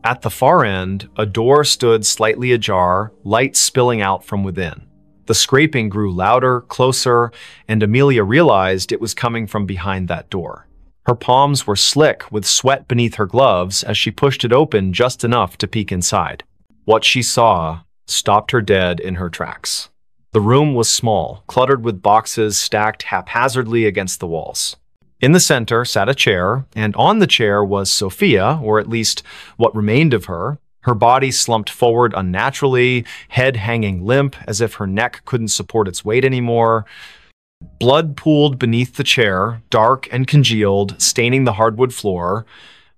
At the far end, a door stood slightly ajar, light spilling out from within. The scraping grew louder, closer, and Amelia realized it was coming from behind that door. Her palms were slick with sweat beneath her gloves as she pushed it open just enough to peek inside. What she saw stopped her dead in her tracks. The room was small, cluttered with boxes stacked haphazardly against the walls. In the center sat a chair, and on the chair was Sophia, or at least what remained of her. Her body slumped forward unnaturally, head hanging limp as if her neck couldn't support its weight anymore. Blood pooled beneath the chair, dark and congealed, staining the hardwood floor.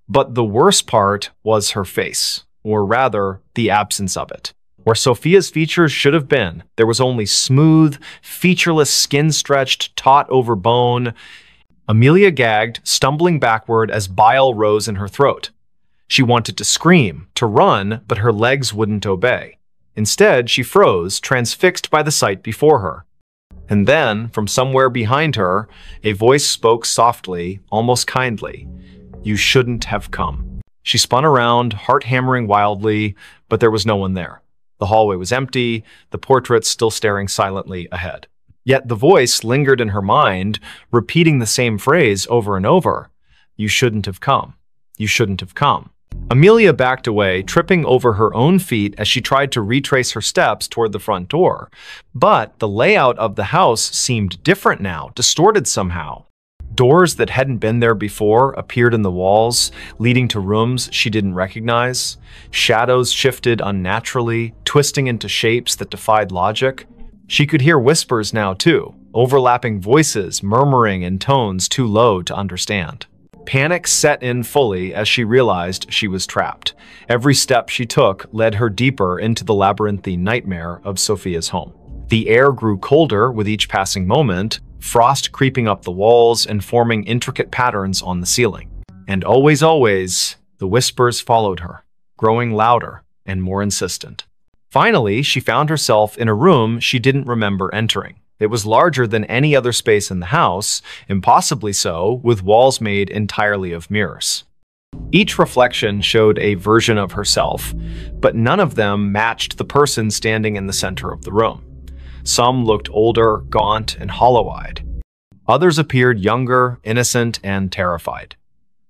But the worst part was her face, or rather, the absence of it. Where Sophia's features should have been, there was only smooth, featureless skin stretched taut over bone. Amelia gagged, stumbling backward as bile rose in her throat. She wanted to scream, to run, but her legs wouldn't obey. Instead, she froze, transfixed by the sight before her. And then, from somewhere behind her, a voice spoke softly, almost kindly. "You shouldn't have come." She spun around, heart hammering wildly, but there was no one there. The hallway was empty, the portraits still staring silently ahead. Yet the voice lingered in her mind, repeating the same phrase over and over. "You shouldn't have come. You shouldn't have come." Amelia backed away, tripping over her own feet as she tried to retrace her steps toward the front door. But the layout of the house seemed different now, distorted somehow. Doors that hadn't been there before appeared in the walls, leading to rooms she didn't recognize. Shadows shifted unnaturally, twisting into shapes that defied logic. She could hear whispers now, too, overlapping voices murmuring in tones too low to understand. Panic set in fully as she realized she was trapped. Every step she took led her deeper into the labyrinthine nightmare of Sophia's home. The air grew colder with each passing moment, frost creeping up the walls and forming intricate patterns on the ceiling. And always, always, the whispers followed her, growing louder and more insistent. Finally, she found herself in a room she didn't remember entering. It was larger than any other space in the house, impossibly so, with walls made entirely of mirrors. Each reflection showed a version of herself, but none of them matched the person standing in the center of the room. Some looked older, gaunt, and hollow-eyed. Others appeared younger, innocent, and terrified.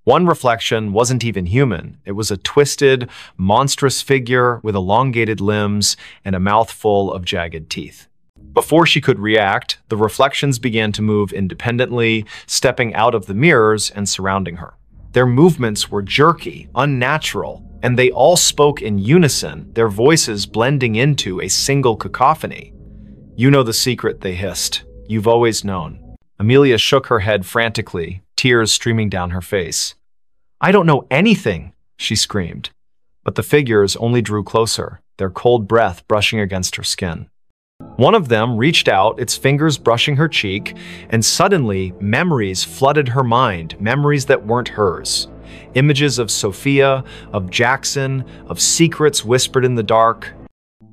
One reflection wasn't even human. It was a twisted, monstrous figure with elongated limbs and a mouth full of jagged teeth. Before she could react, the reflections began to move independently, stepping out of the mirrors and surrounding her. Their movements were jerky, unnatural, and they all spoke in unison, their voices blending into a single cacophony. "You know the secret," they hissed. "You've always known." Amelia shook her head frantically, tears streaming down her face. "I don't know anything," she screamed. But the figures only drew closer, their cold breath brushing against her skin. One of them reached out, its fingers brushing her cheek, and suddenly memories flooded her mind, memories that weren't hers. Images of Sophia, of Jackson, of secrets whispered in the dark,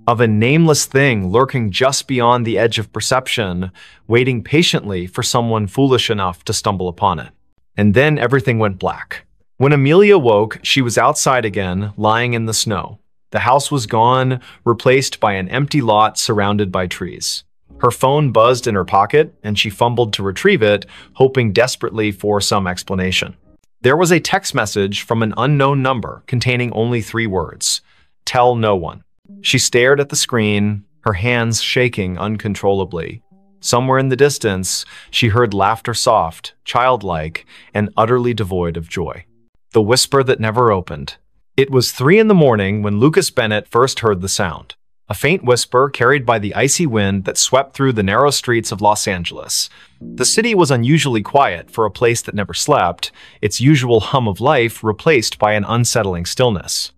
of a nameless thing lurking just beyond the edge of perception, waiting patiently for someone foolish enough to stumble upon it. And then everything went black. When Amelia woke, she was outside again, lying in the snow. The house was gone, replaced by an empty lot surrounded by trees. Her phone buzzed in her pocket, and she fumbled to retrieve it, hoping desperately for some explanation. There was a text message from an unknown number containing only 3 words: "Tell no one." She stared at the screen, her hands shaking uncontrollably. Somewhere in the distance, she heard laughter, soft, childlike, and utterly devoid of joy. The whisper that never opened. It was 3 in the morning when Lucas Bennett first heard the sound. A faint whisper carried by the icy wind that swept through the narrow streets of Los Angeles. The city was unusually quiet for a place that never slept, its usual hum of life replaced by an unsettling stillness.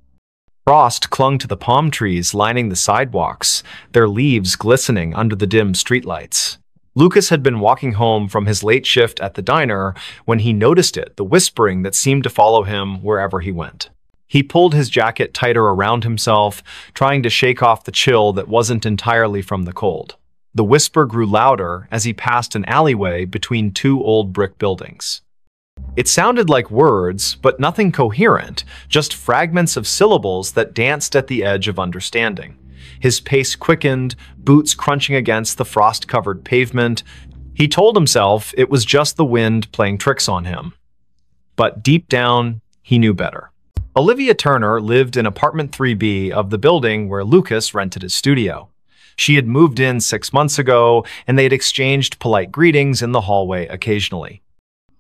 Frost clung to the palm trees lining the sidewalks, their leaves glistening under the dim streetlights. Lucas had been walking home from his late shift at the diner when he noticed it, the whispering that seemed to follow him wherever he went. He pulled his jacket tighter around himself, trying to shake off the chill that wasn't entirely from the cold. The whisper grew louder as he passed an alleyway between 2 old brick buildings. It sounded like words, but nothing coherent, just fragments of syllables that danced at the edge of understanding. His pace quickened, boots crunching against the frost-covered pavement. He told himself it was just the wind playing tricks on him. But deep down, he knew better. Olivia Turner lived in apartment 3B of the building where Lucas rented his studio. She had moved in 6 months ago, and they had exchanged polite greetings in the hallway occasionally.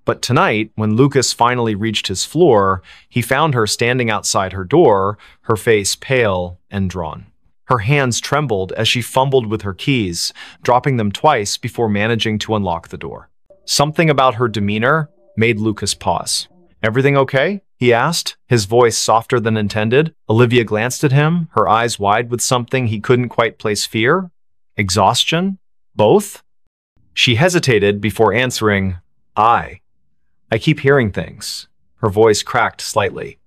But tonight, when Lucas finally reached his floor, he found her standing outside her door, her face pale and drawn. Her hands trembled as she fumbled with her keys, dropping them twice before managing to unlock the door. Something about her demeanor made Lucas pause. "Everything okay?" he asked, his voice softer than intended. Olivia glanced at him, her eyes wide with something he couldn't quite place: fear? Exhaustion? Both? She hesitated before answering, I keep hearing things." Her voice cracked slightly.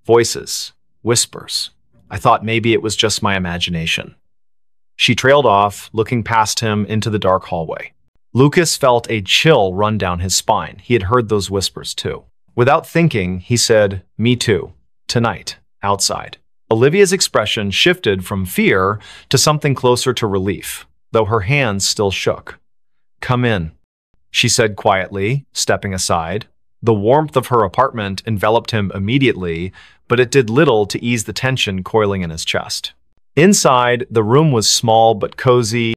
"Voices. Whispers. I thought maybe it was just my imagination." She trailed off, looking past him into the dark hallway. Lucas felt a chill run down his spine. He had heard those whispers too. Without thinking, he said, "Me too. Tonight. Outside." Olivia's expression shifted from fear to something closer to relief, though her hands still shook. "Come in," she said quietly, stepping aside. The warmth of her apartment enveloped him immediately, but it did little to ease the tension coiling in his chest. Inside, the room was small but cozy.